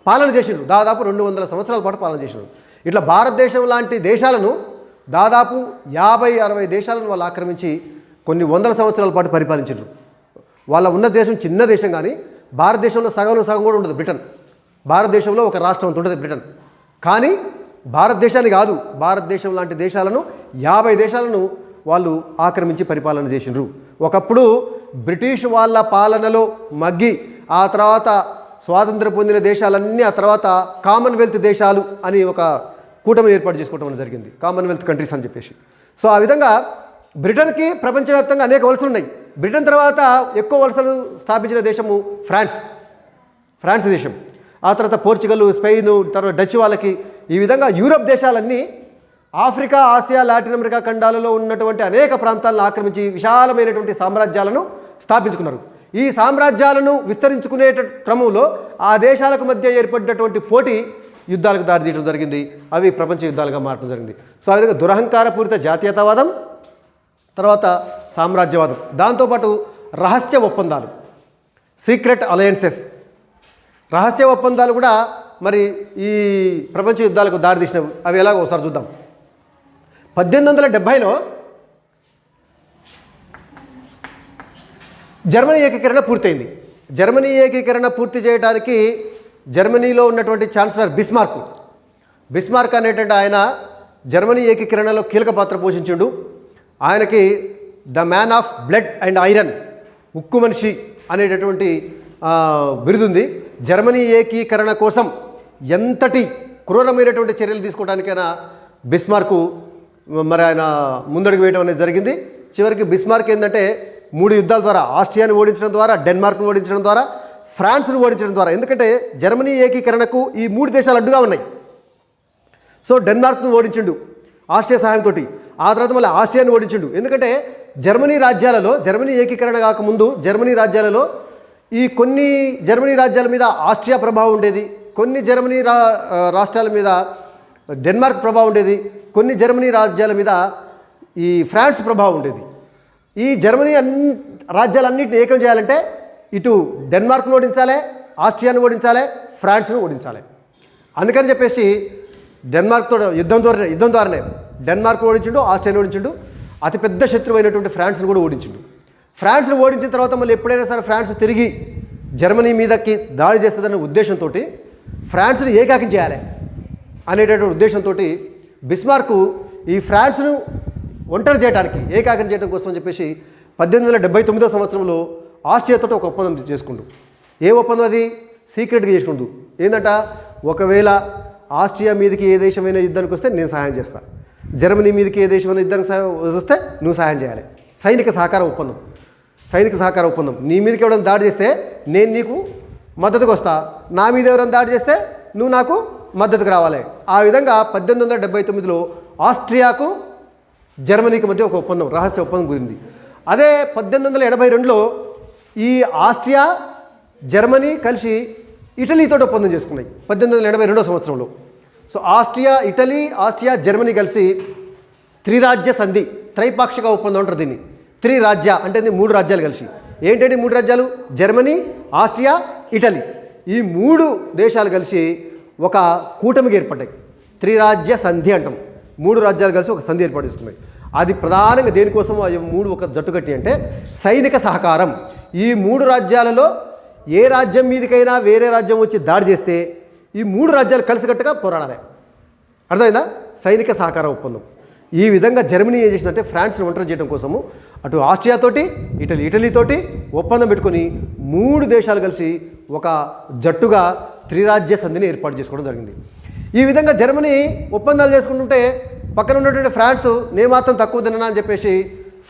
పాలన చేసిండ్రు, దాదాపు 200 సంవత్సరాల పాటు పాలన చేసిండ్రు. ఇట్లా భారతదేశం లాంటి దేశాలను దాదాపు 50-60 దేశాలను వాళ్ళు ఆక్రమించి కొన్ని వందల సంవత్సరాల పాటు పరిపాలించారు. వాళ్ళ ఉన్న దేశం చిన్న దేశం, కానీ భారతదేశంలో సగం కూడా ఉండదు బ్రిటన్. భారతదేశంలో ఒక రాష్ట్రం అంత ఉంటుంది బ్రిటన్. కానీ భారతదేశాన్ని కాదు, భారతదేశం లాంటి దేశాలను 50 దేశాలను వాళ్ళు ఆక్రమించి పరిపాలన చేసిండ్రు. ఒకప్పుడు బ్రిటిష్ వాళ్ళ పాలనలో మగ్గి ఆ తర్వాత స్వాతంత్రం పొందిన దేశాలన్నీ ఆ తర్వాత కామన్వెల్త్ దేశాలు అని ఒక కూటమి ఏర్పాటు చేసుకోవడం జరిగింది, కామన్వెల్త్ కంట్రీస్ అని చెప్పేసి. సో ఆ విధంగా బ్రిటన్కి ప్రపంచవ్యాప్తంగా అనేక వలసలు ఉన్నాయి. బ్రిటన్ తర్వాత ఎక్కువ వలసలు స్థాపించిన దేశము ఫ్రాన్స్ దేశం, ఆ తర్వాత పోర్చుగల్, స్పెయిన్, తర్వాత డచ్ వాళ్ళకి. ఈ విధంగా యూరప్ దేశాలన్నీ ఆఫ్రికా, ఆసియా, లాటిన్ అమెరికా ఖండాలలో ఉన్నటువంటి అనేక ప్రాంతాలను ఆక్రమించి విశాలమైనటువంటి సామ్రాజ్యాలను స్థాపించుకున్నారు. ఈ సామ్రాజ్యాలను విస్తరించుకునే క్రమంలో ఆ దేశాలకు మధ్య ఏర్పడినటువంటి పోటీ యుద్ధాలకు దారితీయడం జరిగింది. అవి ప్రపంచ యుద్ధాలుగా మారడం జరిగింది. సో ఆ విధంగా దురహంకారపూరిత జాతీయతావాదం, తర్వాత సామ్రాజ్యవాదం, దాంతోపాటు రహస్య ఒప్పందాలు, సీక్రెట్ అలయన్సెస్. రహస్య ఒప్పందాలు కూడా మరి ఈ ప్రపంచ యుద్ధాలకు దారితీసినవి. అవి ఎలాగో ఒకసారి చూద్దాం. 1870లో జర్మనీ ఏకీకరణ పూర్తయింది. జర్మనీ ఏకీకరణ పూర్తి చేయడానికి జర్మనీలో ఉన్నటువంటి ఛాన్సలర్ బిస్మార్క్ అనేటువంటి ఆయన జర్మనీ ఏకీకరణలో కీలక పాత్ర పోషించిండు. ఆయనకి the man of blood and iron, ఉక్కు మనిషి అనేటటువంటి బిరుదుంది. జర్మనీ ఏకీకరణ కోసం ఎంతటి క్రూరమైనటువంటి చర్యలు తీసుకోవడానికైనా బిస్మార్క్ మరి ఆయన ముందడుగు వేయడం అనేది జరిగింది. చివరికి బిస్మార్క్ ఏంటంటే 3 యుద్ధాల ద్వారా, ఆస్ట్రియాని ఓడించడం ద్వారా, డెన్మార్క్ను ఓడించడం ద్వారా, ఫ్రాన్స్ను ఓడించడం ద్వారా, ఎందుకంటే జర్మనీ ఏకీకరణకు ఈ 3 దేశాలు అడ్డుగా ఉన్నాయి. సో డెన్మార్క్ను ఓడించిండు ఆస్ట్రియా సహాయంతో. ఆ తర్వాత మళ్ళీ ఆస్ట్రియాని ఓడించిండు. ఎందుకంటే జర్మనీ ఏకీకరణ కాకముందు జర్మనీ రాజ్యాలలో కొన్ని జర్మనీ రాజ్యాల మీద ఆస్ట్రియా ప్రభావం ఉండేది, కొన్ని జర్మనీ రాష్ట్రాల మీద డెన్మార్క్ ప్రభావం ఉండేది, కొన్ని జర్మనీ రాజ్యాల మీద ఈ ఫ్రాన్స్ ప్రభావం ఉండేది. ఈ జర్మనీ రాజ్యాలన్నింటినీ ఏకం చేయాలంటే ఇటు డెన్మార్క్ను ఓడించాలి, ఆస్ట్రియాను ఓడించాలి, ఫ్రాన్స్ను ఓడించాలి. అందుకని చెప్పేసి డెన్మార్క్తో యుద్ధం ద్వారానే డెన్మార్క్ ఓడించిండు, ఆస్ట్రియాను ఓడించిండు. అతిపెద్ద శత్రువు అయినటువంటి ఫ్రాన్స్ను కూడా ఓడించిండు. ఫ్రాన్స్ను ఓడించిన తర్వాత మళ్ళీ ఎప్పుడైనా సరే ఫ్రాన్స్ తిరిగి జర్మనీ మీదకి దాడి చేస్తుందనే ఉద్దేశంతో ఫ్రాన్స్ను ఏకాకిం చేయాలి అనేటటువంటి ఉద్దేశంతో బిస్మార్క్ ఈ ఫ్రాన్స్ను ఒంటరి చేయడానికి, ఏకాకిం చేయడం కోసం అని చెప్పేసి 1879 సంవత్సరంలో ఆస్ట్రియాతో ఒక ఒప్పందం చేసుకుంటూ. ఏ ఒప్పందం అది? సీక్రెట్గా చేసుకుంటూ. ఏంటంట, ఒకవేళ ఆస్ట్రియా మీదకి ఏ దేశమైనా యుద్ధానికి వస్తే నేను సహాయం చేస్తాను, జర్మనీ మీదకి ఏ దేశమైనా యుద్ధానికి వస్తే నువ్వు సహాయం చేయాలి. సైనిక సహకార ఒప్పందం. నీ మీదకి ఎవరైనా దాడి చేస్తే నేను నీకు మద్దతుకు వస్తా, నా మీద ఎవరైనా దాడి చేస్తే నువ్వు నాకు మద్దతుకు రావాలి. ఆ విధంగా 1879లో ఆస్ట్రియాకు జర్మనీకి మధ్య ఒక ఒప్పందం, రహస్య ఒప్పందం కుదిరింది. అదే 1882లో ఈ ఆస్ట్రియా, జర్మనీ కలిసి ఇటలీతో ఒప్పందం చేసుకున్నాయి 1882 సంవత్సరంలో. సో ఆస్ట్రియా, జర్మనీ కలిసి త్రిరాజ్య సంధి, త్రైపాక్షిక ఒప్పందం అంటారు దీన్ని. త్రిరాజ్య అంటే 3 రాజ్యాలు కలిసి. ఏంటంటే 3 రాజ్యాలు? Germany, Austria, Italy. ఈ 3 దేశాలు కలిసి ఒక కూటమికి ఏర్పడ్డాయి. త్రిరాజ్య సంధి అంటాం. 3 రాజ్యాలు కలిసి ఒక సంధి ఏర్పాటు చేసుకున్నాయి. అది ప్రధానంగా దేనికోసం 3 ఒక జట్టు కట్టి అంటే సైనిక సహకారం. ఈ 3 రాజ్యాలలో ఏ రాజ్యం మీదకైనా వేరే రాజ్యం వచ్చి దాడి చేస్తే ఈ 3 రాజ్యాలు కలిసికట్టుగా పోరాడాలి. అర్థమైందా? సైనిక సహకార ఒప్పందం. ఈ విధంగా జర్మనీ ఏం చేసిందంటే ఫ్రాన్స్ని ఒంటరి చేయడం కోసము అటు ఆస్ట్రియాతోటి ఇటలీతోటి ఒప్పందం పెట్టుకొని 3 దేశాలు కలిసి ఒక జట్టుగా త్రిరాజ్య సంధిని ఏర్పాటు చేసుకోవడం జరిగింది. ఈ విధంగా జర్మనీ ఒప్పందాలు చేసుకుంటుంటే పక్కన ఉన్నటువంటి ఫ్రాన్స్ నేను మాత్రం తక్కువ తిన్నా అని చెప్పేసి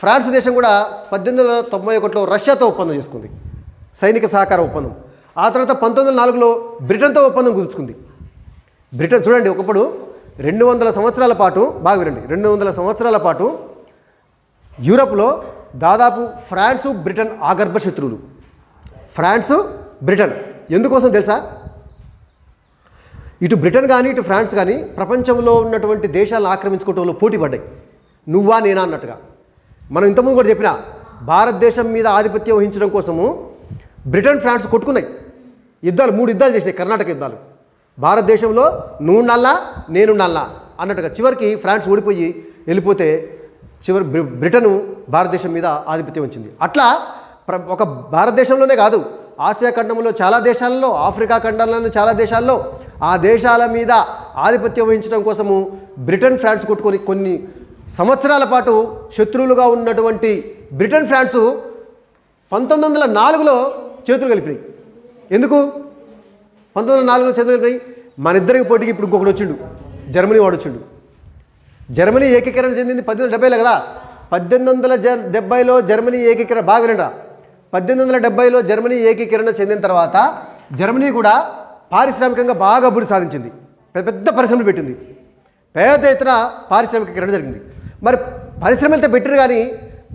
ఫ్రాన్స్ దేశం కూడా 1891లో రష్యాతో ఒప్పందం చేసుకుంది, సైనిక సహకార ఒప్పందం. ఆ తర్వాత 1904లో బ్రిటన్తో ఒప్పందం కుదుర్చుకుంది. బ్రిటన్ చూడండి, ఒకప్పుడు 200 సంవత్సరాల పాటు, బాగా వినండి, 200 సంవత్సరాల పాటు యూరప్లో దాదాపు ఫ్రాన్సు బ్రిటన్ ఆగర్భ శత్రువులు. ఫ్రాన్సు బ్రిటన్ ఎందుకోసం తెలుసా? ఇటు బ్రిటన్ కానీ ఇటు ఫ్రాన్స్ కానీ ప్రపంచంలో ఉన్నటువంటి దేశాలను ఆక్రమించుకోవడంలో పోటీ పడ్డాయి, నువ్వా నేనా అన్నట్టుగా. మనం ఇంతకుముందు కూడా చెప్పిన భారతదేశం మీద ఆధిపత్యం వహించడం కోసము బ్రిటన్ ఫ్రాన్స్ కొట్టుకున్నాయి, యుద్ధాలు 3 యుద్ధాలు చేసినాయి, కర్ణాటక యుద్ధాలు. భారతదేశంలో నువ్వు నల్లా నేను నల్లా అన్నట్టుగా చివరికి ఫ్రాన్స్ ఓడిపోయి వెళ్ళిపోతే బ్రిటను భారతదేశం మీద ఆధిపత్యం వచ్చింది. అట్లా ఒక భారతదేశంలోనే కాదు, ఆసియా ఖండంలో చాలా దేశాలలో, ఆఫ్రికా ఖండంలోని చాలా దేశాల్లో ఆ దేశాల మీద ఆధిపత్యం వహించడం కోసము బ్రిటన్ ఫ్రాన్స్ కొట్టుకొని కొన్ని సంవత్సరాల పాటు శత్రువులుగా ఉన్నటువంటి బ్రిటన్ ఫ్రాన్సు 1904లో చేతులు కలిపినాయి. ఎందుకు 1904లో చేతులు కలిపినాయి? మన ఇద్దరికి పోటీకి ఇప్పుడు ఇంకొకటి వచ్చిండు, జర్మనీ వాడు వచ్చిండు. జర్మనీ ఏకీకరణ చెందింది 1870లో కదా. 1870లో జర్మనీ ఏకీకరణ, బాగా వినరా, 1870లో జర్మనీ ఏకీకరణ చెందిన తర్వాత జర్మనీ కూడా పారిశ్రామికంగా బాగా అభివృద్ధి సాధించింది, పెద్ద పరిశ్రమలు పెట్టింది, పెద్ద ఎత్తున పారిశ్రామికీకరణ జరిగింది. మరి పరిశ్రమలతో పెట్టారు కానీ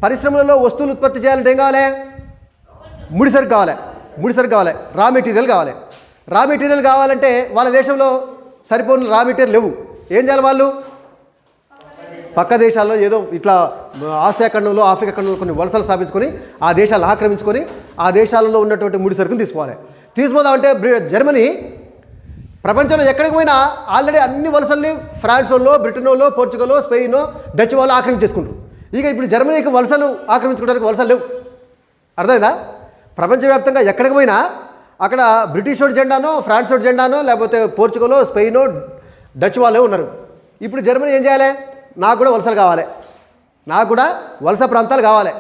పరిశ్రమలలో వస్తువులు ఉత్పత్తి చేయాలంటే ఏం కావాలి? ముడిసరుకు కావాలి, రా మెటీరియల్ కావాలి. రా మెటీరియల్ కావాలంటే వాళ్ళ దేశంలో సరిపోయిన రా మెటీరియల్ లేవు. ఏం చేయాలి? వాళ్ళు పక్క దేశాల్లో ఏదో ఇట్లా ఆసియా ఖండంలో, ఆఫ్రికా ఖండంలో కొన్ని వలసలు స్థాపించుకొని ఆ దేశాలు ఆక్రమించుకొని ఆ దేశాలలో ఉన్నటువంటి ముడి సరుకుని తీసుకుపోదామంటే జర్మనీ ప్రపంచంలో ఎక్కడికి పోయినా ఆల్రెడీ అన్ని వలసల్ని ఫ్రాన్స్ వాళ్ళు, బ్రిటన్ వాళ్ళు, పోర్చుగల్, స్పెయిన్, డచ్ వాళ్ళు ఆక్రమించేసుకుంటారు. ఇక ఇప్పుడు జర్మనీకి వలసలు ఆక్రమించుకోవడానికి వలసలు లేవు. అర్థమైందా? ప్రపంచవ్యాప్తంగా ఎక్కడికి పోయినా అక్కడ బ్రిటిష్ వాడి జెండానో, ఫ్రాన్స్ వాడి జెండానో, లేకపోతే పోర్చుగల్, స్పెయిన్, డచ్ వాళ్ళే ఉన్నారు. ఇప్పుడు జర్మనీ ఏం చేయాలి? నాకు కూడా వలసలు కావాలి, నాకు కూడా వలస ప్రాంతాలు కావాలి.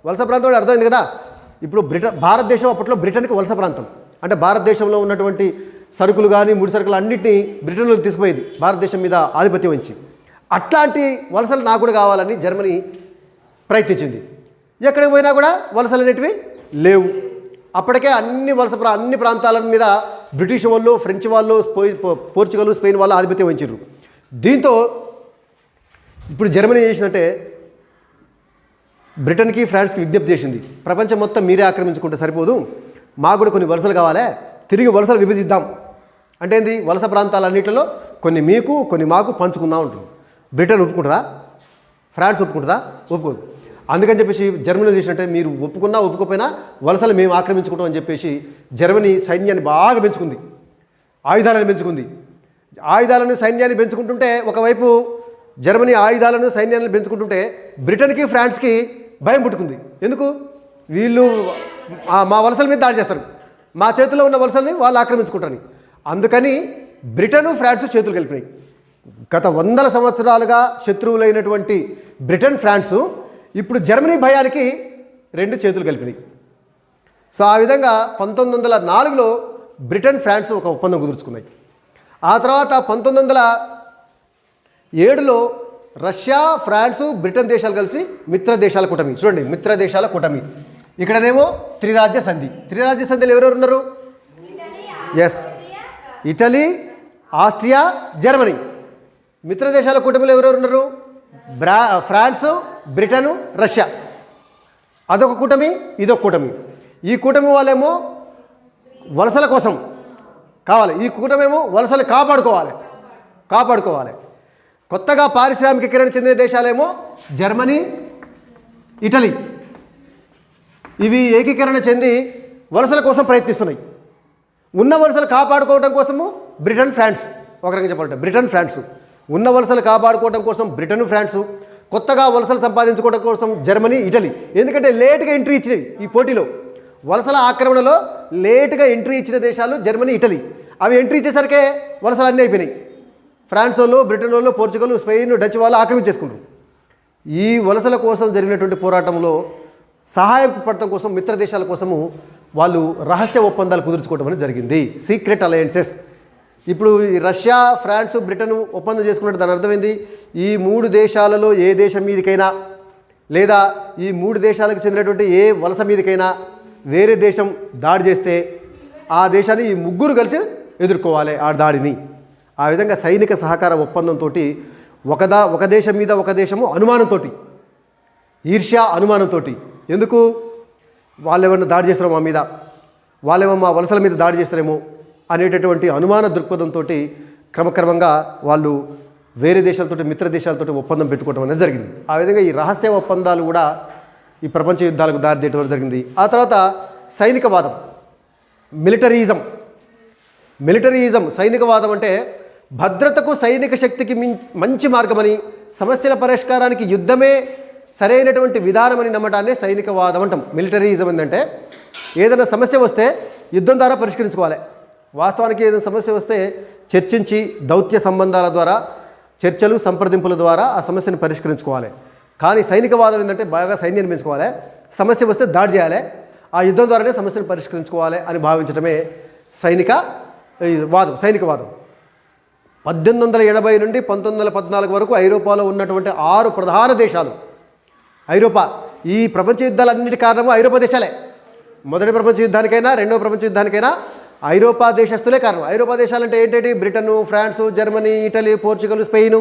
వలస ప్రాంతం అర్థమైంది కదా. ఇప్పుడు భారతదేశం అప్పట్లో బ్రిటన్కి వలస ప్రాంతం. అంటే భారతదేశంలో ఉన్నటువంటి సరుకులు కానీ ముడి సరుకులు అన్నింటినీ బ్రిటన్లో తీసుకుపోయేది, భారతదేశం మీద ఆధిపత్యం వహించి. అట్లాంటి వలసలు నాకు కూడా కావాలని జర్మనీ ప్రయత్నించింది. ఎక్కడికి పోయినా కూడా వలసలు అనేటివి లేవు. అప్పటికే అన్ని ప్రాంతాల మీద బ్రిటిష్ వాళ్ళు, ఫ్రెంచ్ వాళ్ళు, పోర్చుగల్, స్పెయిన్ వాళ్ళు ఆధిపత్యం వహించారు. దీంతో ఇప్పుడు జర్మనీ చేసినట్టే బ్రిటన్కి, ఫ్రాన్స్కి విజ్ఞప్తి చేసింది, ప్రపంచం మొత్తం మీరే ఆక్రమించుకుంటే సరిపోదు, మాకు కూడా కొన్ని వలసలు కావాలి, తిరిగి వలసలు విభజిద్దాం. అంటే ఏంది? వలస ప్రాంతాలన్నింటిలో కొన్ని మీకు కొన్ని మాకు పంచుకుందాం ఉంటుంది. బ్రిటన్ ఒప్పుకుంటుందా? ఫ్రాన్స్ ఒప్పుకుంటుందా? ఒప్పుకోదు. అందుకని చెప్పేసి జర్మనీ చేసినట్టే మీరు ఒప్పుకున్నా ఒప్పుకోపోయినా వలసలు మేము ఆక్రమించుకుంటాం అని చెప్పేసి జర్మనీ సైన్యాన్ని బాగా పెంచుకుంది, ఆయుధాలను పెంచుకుంది. సైన్యాన్ని పెంచుకుంటుంటే ఒకవైపు జర్మనీ ఆయుధాలను సైన్యాన్ని పెంచుకుంటుంటే బ్రిటన్కి, ఫ్రాన్స్కి భయం పుట్టుకుంది. ఎందుకు? వీళ్ళు మా వలసల మీద దాడి చేస్తారు, మా చేతిలో ఉన్న వలసల్ని వాళ్ళు ఆక్రమించుకుంటారని. అందుకని బ్రిటన్, ఫ్రాన్స్ చేతులు కలిపినాయి. గత 100 సంవత్సరాలుగా శత్రువులైనటువంటి బ్రిటన్, ఫ్రాన్స్ ఇప్పుడు జర్మనీ భయానికి 2 చేతులు కలిపినాయి. సో ఆ విధంగా 1904లో బ్రిటన్, ఫ్రాన్స్ ఒక ఒప్పందం కుదుర్చుకున్నాయి. ఆ తర్వాత 1907లో రష్యా, ఫ్రాన్స్, బ్రిటన్ దేశాలు కలిసి మిత్ర దేశాల కూటమి. చూడండి, మిత్ర దేశాల కూటమి. ఇక్కడనేమో త్రిరాజ్య సంధి. త్రిరాజ్య సంధిలో ఎవరెవరు ఉన్నారు? Yes, Italy, Austria, Germany. మిత్ర దేశాల కూటమిలో ఎవరెవరు ఉన్నారు? France, Britain, Russia. అదొక కూటమి, ఇదొక కూటమి. ఈ కూటమి వాళ్ళేమో వలసల కోసం కావాలి, ఈ కూటమేమో వలసలు కాపాడుకోవాలి. కొత్తగా పారిశ్రామికీకరణ చెందిన దేశాలేమో జర్మనీ, ఇటలీ. ఇవి ఏకీకరణ చెంది వలసల కోసం ప్రయత్నిస్తున్నాయి. ఉన్న వలసలు కాపాడుకోవడం కోసము బ్రిటన్, ఫ్రాన్స్. ఒక రకంగా చెప్పాలంటే బ్రిటన్, ఫ్రాన్స్. ఉన్న వలసలు కాపాడుకోవడం కోసం బ్రిటన్, ఫ్రాన్స్. కొత్తగా వలసలు సంపాదించుకోవడం కోసం జర్మనీ, ఇటలీ. ఎందుకంటే లేట్గా ఎంట్రీ ఇచ్చినవి ఈ పోటీలో. వలసల ఆక్రమణలో లేటుగా ఎంట్రీ ఇచ్చిన దేశాలు జర్మనీ, ఇటలీ. అవి ఎంట్రీ ఇచ్చేసరికే వలసలు అన్నీ అయిపోయినాయి. ఫ్రాన్స్ వాళ్ళు, బ్రిటన్ వాళ్ళు, పోర్చుగల్, స్పెయిన్, డచ్ వాళ్ళు ఆక్రమించేసుకుంటారు. ఈ వలసల కోసం జరిగినటువంటి పోరాటంలో సహాయపడటం కోసం మిత్ర దేశాల కోసము వాళ్ళు రహస్య ఒప్పందాలు కుదుర్చుకోవడం అనేది జరిగింది, సీక్రెట్ అలయన్సెస్. ఇప్పుడు ఈ రష్యా, ఫ్రాన్స్, బ్రిటన్ ఒప్పందం చేసుకున్నట్టు దాని అర్థమైంది, ఈ 3 దేశాలలో ఏ దేశం మీదకైనా లేదా ఈ 3 దేశాలకు చెందినటువంటి ఏ వలస మీదకైనా వేరే దేశం దాడి చేస్తే ఆ దేశాన్ని ఈ 3 కలిసి ఎదుర్కోవాలి ఆ దాడిని. ఆ విధంగా సైనిక సహకార ఒప్పందంతో ఒక దేశం మీద ఒక దేశము అనుమానంతో, ఈర్ష్య అనుమానంతో, ఎందుకు వాళ్ళేమన్నా దాడి చేస్తారో మా మీద, వాళ్ళేమో మా వలసల మీద దాడి చేస్తారేమో అనేటటువంటి అనుమాన దృక్పథంతో క్రమక్రమంగా వాళ్ళు వేరే దేశాలతో, మిత్ర దేశాలతో ఒప్పందం పెట్టుకోవడం అనేది జరిగింది. ఆ విధంగా ఈ రహస్య ఒప్పందాలు కూడా ఈ ప్రపంచ యుద్ధాలకు దారితీయడం జరిగింది. ఆ తర్వాత సైనికవాదం, మిలిటరీయిజం. సైనికవాదం అంటే భద్రతకు సైనిక శక్తికి మంచి మార్గమని, సమస్యల పరిష్కారానికి యుద్ధమే సరైనటువంటి విధానమని నమ్మటాన్ని సైనికవాదం అంటాం. మిలిటరీయిజం ఏంటంటే ఏదైనా సమస్య వస్తే యుద్ధం ద్వారా పరిష్కరించుకోవాలి. వాస్తవానికి ఏదైనా సమస్య వస్తే చర్చించి దౌత్య సంబంధాల ద్వారా, చర్చలు, సంప్రదింపుల ద్వారా ఆ సమస్యను పరిష్కరించుకోవాలి. కానీ సైనికవాదం ఏంటంటే బాగా సైన్యాన్ని పెంచుకోవాలి, సమస్య వస్తే దాడి చేయాలి, ఆ యుద్ధం ద్వారానే సమస్యను పరిష్కరించుకోవాలి అని భావించడమే సైనికవాదం. 1880 నుండి 1914 వరకు ఐరోపాలో ఉన్నటువంటి 6 ప్రధాన దేశాలు, ఐరోపా, ఈ ప్రపంచ యుద్ధాలన్నిటి కారణము ఐరోపా దేశాలే. మొదటి ప్రపంచ యుద్ధానికైనా, రెండవ ప్రపంచ యుద్ధానికైనా ఐరోపా దేశస్తులే కారణం. ఐరోపా దేశాలంటే ఏంటంటే Britain, France, Germany, Italy, Portugal, Spain,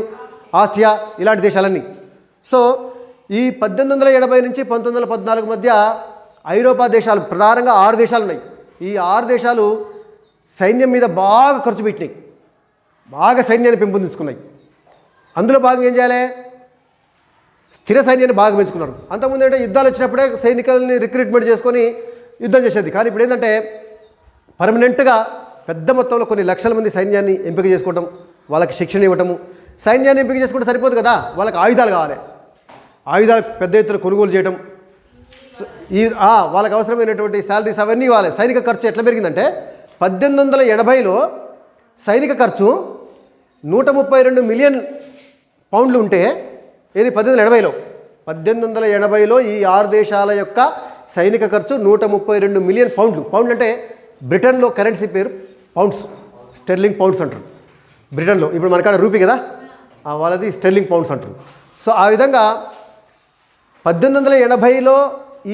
Austria, ఇలాంటి దేశాలన్నీ. సో ఈ 1880 నుంచి 1914 మధ్య ఐరోపా దేశాలు ప్రధానంగా 6 దేశాలు ఉన్నాయి. ఈ 6 దేశాలు సైన్యం మీద బాగా ఖర్చు పెట్టినాయి, బాగా సైన్యాన్ని పెంపొందించుకున్నాయి. అందులో భాగంగా ఏం చేయాలి, స్థిర సైన్యాన్ని బాగా పెంచుకున్నారు. అంతకుముందు ఏంటంటే యుద్ధాలు వచ్చినప్పుడే సైనికులని రిక్రూట్మెంట్ చేసుకొని యుద్ధం చేసేది. కానీ ఇప్పుడు ఏంటంటే పర్మనెంట్గా పెద్ద మొత్తంలో కొన్ని లక్షల మంది సైన్యాన్ని ఎంపిక చేసుకోవడం, వాళ్ళకి శిక్షణ ఇవ్వటము. సైన్యాన్ని ఎంపిక చేసుకుంటే సరిపోదు కదా, వాళ్ళకి ఆయుధాలు కావాలి, ఆయుధాలు పెద్ద ఎత్తున కొనుగోలు చేయడం, వాళ్ళకి అవసరమైనటువంటి శాలరీస్ అవన్నీ ఇవ్వాలి. సైనిక ఖర్చు ఎట్లా పెరిగిందంటే 1880లో సైనిక ఖర్చు 132 మిలియన్ పౌండ్లు ఉంటే, ఏది 1880లో ఈ 6 దేశాల యొక్క సైనిక ఖర్చు 132 మిలియన్ పౌండ్లు. పౌండ్లు అంటే బ్రిటన్లో కరెన్సీ పేరు పౌండ్స్, స్టెర్లింగ్ పౌండ్స్ అంటారు బ్రిటన్లో. ఇప్పుడు మనకాడ రూపీ కదా, వాళ్ళది స్టెర్లింగ్ పౌండ్స్ అంటారు. సో ఆ విధంగా 1880లో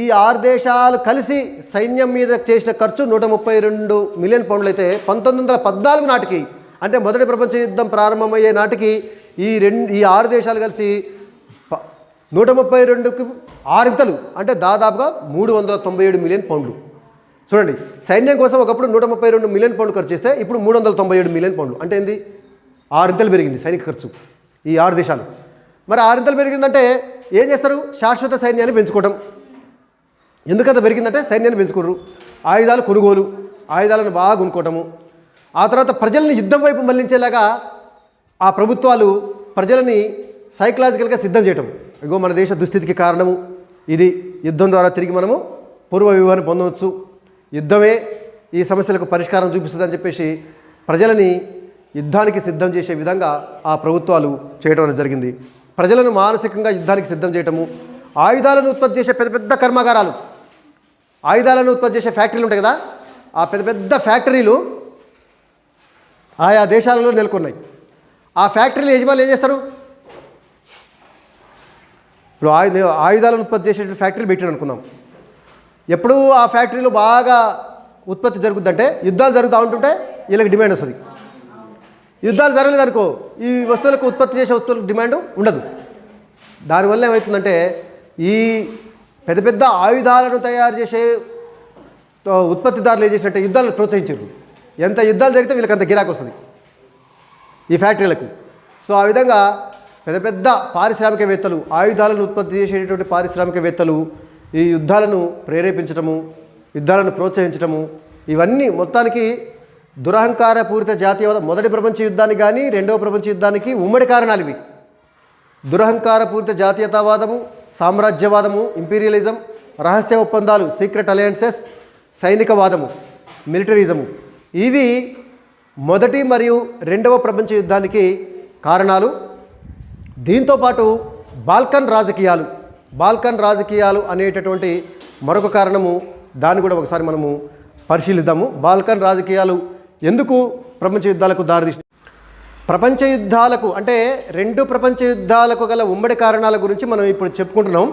ఈ 6 దేశాలు కలిసి సైన్యం మీద చేసిన ఖర్చు 132 మిలియన్ పౌండ్లు అయితే 1914 నాటికి, అంటే మొదటి ప్రపంచ యుద్ధం ప్రారంభమయ్యే నాటికి ఈ 6 దేశాలు కలిసి 132కి 6 అంటే దాదాపుగా 397 మిలియన్ పౌండ్లు. చూడండి, సైన్యం కోసం ఒకప్పుడు 132 మిలియన్ పౌండ్లు ఖర్చు చేస్తే ఇప్పుడు 397 మిలియన్ పౌండ్లు. అంటే ఏంది, 6 పెరిగింది సైనిక ఖర్చు ఈ 6 దేశాలు. మరి 6 పెరిగిందంటే ఏం చేస్తారు, శాశ్వత సైన్యాన్ని పెంచుకోవడం. ఎందుకంత పెరిగిందంటే సైన్యాన్ని పెంచుకోరు, ఆయుధాలు కొనుగోలు, ఆయుధాలను బాగా కొనుక్కోవటము. ఆ తర్వాత ప్రజల్ని యుద్ధం వైపు మళ్లించేలాగా ఆ ప్రభుత్వాలు ప్రజలని సైకలాజికల్గా సిద్ధం చేయటం. ఇగో మన దేశ దుస్థితికి కారణము ఇది, యుద్ధం ద్వారా తిరిగి మనము పూర్వ వివాహాన్ని పొందవచ్చు, యుద్ధమే ఈ సమస్యలకు పరిష్కారం చూపిస్తుందని చెప్పేసి ప్రజలని యుద్ధానికి సిద్ధం చేసే విధంగా ఆ ప్రభుత్వాలు చేయడం అనేది జరిగింది. ప్రజలను మానసికంగా యుద్ధానికి సిద్ధం చేయటము, ఆయుధాలను ఉత్పత్తి చేసే పెద్ద పెద్ద కర్మాగారాలు, ఆయుధాలను ఉత్పత్తి చేసే ఫ్యాక్టరీలు ఉంటాయి కదా, ఆ పెద్ద పెద్ద ఫ్యాక్టరీలు ఆయా దేశాలలో నెలకొన్నాయి. ఆ ఫ్యాక్టరీలు యజమానులు ఏం చేస్తారు, ఇప్పుడు ఆయుధాలను ఉత్పత్తి చేసే ఫ్యాక్టరీలు పెట్టారు అనుకున్నాం. ఎప్పుడు ఆ ఫ్యాక్టరీలో బాగా ఉత్పత్తి జరుగుతుందంటే యుద్ధాలు జరుగుతూ ఉంటుంటే వీళ్ళకి డిమాండ్ వస్తుంది. యుద్ధాలు జరగలేదనుకో ఈ వస్తువులకు, ఉత్పత్తి చేసే వస్తువులకు డిమాండ్ ఉండదు. దానివల్ల ఏమవుతుందంటే ఈ పెద్ద పెద్ద ఆయుధాలను తయారు చేసే ఉత్పత్తిదారులు ఏం చేసినట్టే యుద్ధాలను ప్రోత్సహించారు. ఎంత యుద్ధాలు జరిగితే వీళ్ళకి అంత గిరాకు వస్తుంది ఈ ఫ్యాక్టరీలకు. సో ఆ విధంగా పెద్ద పెద్ద పారిశ్రామికవేత్తలు, ఆయుధాలను ఉత్పత్తి చేసేటటువంటి పారిశ్రామికవేత్తలు ఈ యుద్ధాలను ప్రేరేపించటము, యుద్ధాలను ప్రోత్సహించటము, ఇవన్నీ మొత్తానికి దురహంకారపూరిత జాతీయవాదం. మొదటి ప్రపంచ యుద్ధానికి కానీ రెండవ ప్రపంచ యుద్ధానికి ఉమ్మడి కారణాలు ఇవి. దురహంకారపూరిత జాతీయతావాదము, సామ్రాజ్యవాదము, ఇంపీరియలిజం, రహస్య ఒప్పందాలు, సీక్రెట్ అలయన్సెస్, సైనికవాదము, మిలిటరిజము, ఇవి మొదటి మరియు రెండవ ప్రపంచ యుద్ధానికి కారణాలు. దీంతోపాటు బాల్కన్ రాజకీయాలు అనేటటువంటి మరొక కారణము, దాన్ని కూడా ఒకసారి మనము పరిశీలిద్దాము. బాల్కన్ రాజకీయాలు ఎందుకు ప్రపంచ యుద్ధాలకు దారితీసినాయి? ప్రపంచ యుద్ధాలకు అంటే రెండు ప్రపంచ యుద్ధాలకు గల ఉమ్మడి కారణాల గురించి మనం ఇప్పుడు చెప్పుకుంటున్నాం.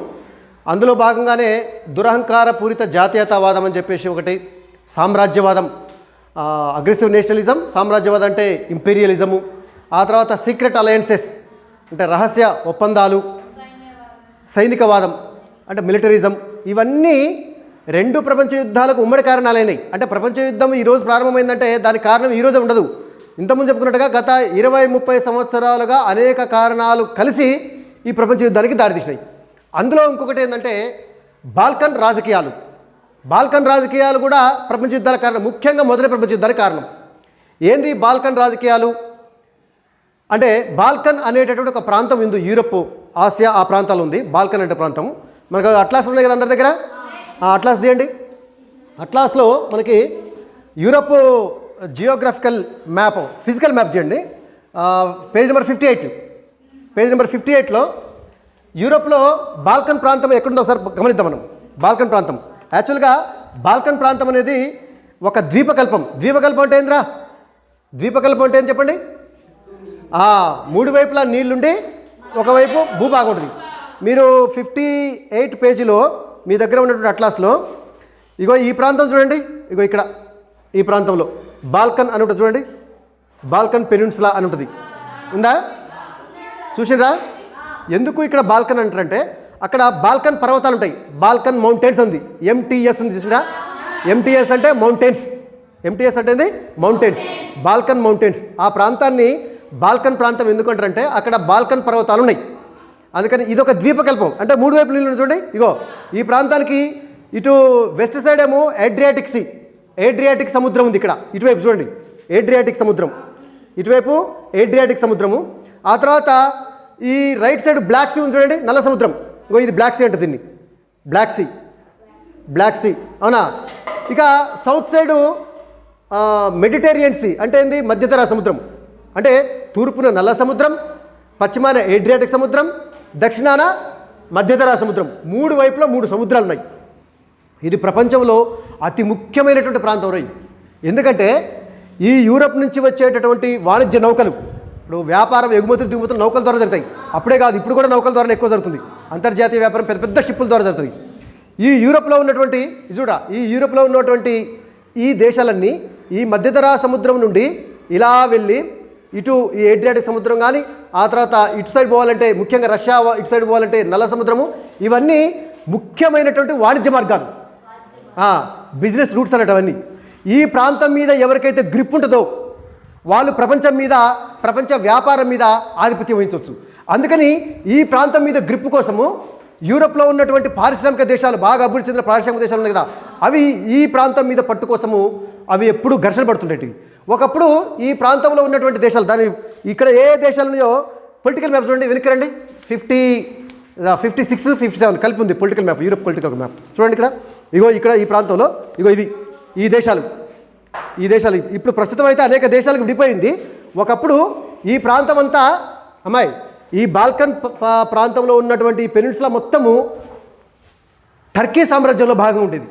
అందులో భాగంగానే దురహంకార పూరిత జాతీయతావాదం అని చెప్పేసి ఒకటి, సామ్రాజ్యవాదం, అగ్రెసివ్ నేషనలిజం, సామ్రాజ్యవాదం అంటే ఇంపీరియలిజము, ఆ తర్వాత సీక్రెట్ అలయన్సెస్ అంటే రహస్య ఒప్పందాలు, సైనికవాదం అంటే మిలిటరిజం, ఇవన్నీ రెండు ప్రపంచ యుద్ధాలకు ఉమ్మడి కారణాలైనవి. అంటే ప్రపంచ యుద్ధం ఈరోజు ప్రారంభమైందంటే దానికి కారణం ఈరోజే ఉండదు. ఇంతకుముందు చెప్పుకున్నట్టుగా గత 20-30 సంవత్సరాలుగా అనేక కారణాలు కలిసి ఈ ప్రపంచ యుద్ధానికి దారితీసినాయి. అందులో ఇంకొకటి ఏంటంటే బాల్కన్ రాజకీయాలు కూడా ప్రపంచ యుద్ధాల కారణం, ముఖ్యంగా మొదటి ప్రపంచ యుద్ధానికి కారణం. ఏంది బాల్కన్ రాజకీయాలు అంటే? బాల్కన్ అనేటటువంటి ఒక ప్రాంతం ఉంది, యూరప్, ఆసియా ఆ ప్రాంతాలు ఉంది. బాల్కన్ అంటే ప్రాంతం మనకు అట్లాస్ ఉన్నాయి కదా అందరి దగ్గర, అట్లాస్ తీయండి. అట్లాస్లో మనకి Europe geographical map, physical map చేయండి. పేజ్ నెంబర్ 58లో యూరప్లో బాల్కన్ ప్రాంతం ఎక్కడుందో ఒకసారి గమనిద్దాం మనం. బాల్కన్ ప్రాంతం యాక్చువల్గా బాల్కన్ ప్రాంతం అనేది ఒక ద్వీపకల్పం. ద్వీపకల్పం అంటే ఏంద్రా? ద్వీపకల్పం అంటే ఏం చెప్పండి? మూడు వైపులా నీళ్లుండి ఒకవైపు భూభాగం ఉంటుంది. మీరు 58 పేజీలో మీ దగ్గర ఉన్నటువంటి అట్లాస్లో ఇగో ఈ ప్రాంతం చూడండి. ఇగో ఇక్కడ ఈ ప్రాంతంలో బాల్కన్ అని ఉంటుంది చూడండి. బాల్కన్ పెనిన్సులా అని ఉంటుంది, ఉందా? చూసినరా? ఎందుకు ఇక్కడ బాల్కన్ అంటారంటే అక్కడ బాల్కన్ పర్వతాలు ఉంటాయి. బాల్కన్ మౌంటైన్స్ ఉంది, ఎంటీఎస్ ఉంది. చూసినా? ఎంటీఎస్ అంటే మౌంటైన్స్. ఎంటీఎస్ అంటే మౌంటైన్స్, బాల్కన్ మౌంటైన్స్. ఆ ప్రాంతాన్ని బాల్కన్ ప్రాంతం ఎందుకంటారంటే అక్కడ బాల్కన్ పర్వతాలు ఉన్నాయి. అందుకని ఇదొక ద్వీపకల్పం. అంటే మూడు వైపు నీళ్ళు చూడండి. ఇగో ఈ ప్రాంతానికి ఇటు వెస్ట్ సైడ్ ఏమో ఏడ్రియాటిక్ సముద్రం ఉంది. ఇక్కడ ఇటువైపు చూడండి ఏడ్రియాటిక్ సముద్రం, ఇటువైపు ఏడ్రియాటిక్ సముద్రము. ఆ తర్వాత ఈ రైట్ సైడ్ బ్లాక్ సీ ఉంది చూడండి, నల్ల సముద్రం. ఇంకో ఇది బ్లాక్ సీ అంటే దీన్ని బ్లాక్ సీ అవునా. ఇక సౌత్ సైడు మెడిటేరియన్ సీ అంటే ఏంది? మధ్యధరా సముద్రం. అంటే తూర్పున నల్ల సముద్రం, పశ్చిమాన ఏడ్రియాటిక్ సముద్రం, దక్షిణాన మధ్యధరా సముద్రం. మూడు వైపులో మూడు సముద్రాలు ఉన్నాయి. ఇది ప్రపంచంలో అతి ముఖ్యమైనటువంటి ప్రాంతం రై. ఎందుకంటే ఈ యూరప్ నుంచి వచ్చేటటువంటి వాణిజ్య నౌకలు, ఇప్పుడు వ్యాపారం ఎగుమతులు దిగుమతులు నౌకల ద్వారా జరుగుతాయి. అప్పుడే కాదు, ఇప్పుడు కూడా నౌకల ద్వారా ఎక్కువ జరుగుతుంది. అంతర్జాతీయ వ్యాపారం పెద్ద పెద్ద షిప్పుల ద్వారా జరుగుతుంది. ఈ యూరప్లో ఉన్నటువంటి ఈ దేశాలన్నీ ఈ మధ్యధరా సముద్రం నుండి ఇలా వెళ్ళి ఇటు ఈ ఏడ్రియాటిక్ సముద్రం కానీ, ఆ తర్వాత ఇటు సైడ్ పోవాలంటే ముఖ్యంగా రష్యా ఇటు సైడ్ పోవాలంటే నల్ల సముద్రము, ఇవన్నీ ముఖ్యమైనటువంటి వాణిజ్య మార్గాలు, బిజినెస్ రూట్స్ అనేటవన్నీ. ఈ ప్రాంతం మీద ఎవరికైతే గ్రిప్ ఉంటుందో వాళ్ళు ప్రపంచ వ్యాపారం మీద ఆధిపత్యం వహించవచ్చు. అందుకని ఈ ప్రాంతం మీద గ్రిప్ కోసము యూరప్లో ఉన్నటువంటి పారిశ్రామిక దేశాలు, బాగా అభివృద్ధి చెందిన పారిశ్రామిక దేశాలు ఉన్నాయి కదా, అవి ఈ ప్రాంతం మీద పట్టు కోసము అవి ఎప్పుడు ఘర్షణ పడుతుండేవి. ఒకప్పుడు ఈ ప్రాంతంలో ఉన్నటువంటి దేశాలు, దాని ఇక్కడ ఏ దేశాలు ఉన్నాయో పొలిటికల్ మ్యాప్ చూడండి, వెనక్కిరండి. 56, 57 కలిపి ఉంది political map, Europe political map చూడండి. ఇక్కడ ఈ ప్రాంతంలో ఈ దేశాలు ఇప్పుడు ప్రస్తుతం అయితే అనేక దేశాలకు విడిపోయింది. ఒకప్పుడు ఈ ప్రాంతం అంతా ఈ బాల్కన్ ప్రాంతంలో ఉన్నటువంటి ఈ పెనిన్సులా మొత్తము టర్కీ సామ్రాజ్యంలో భాగం ఉండేది.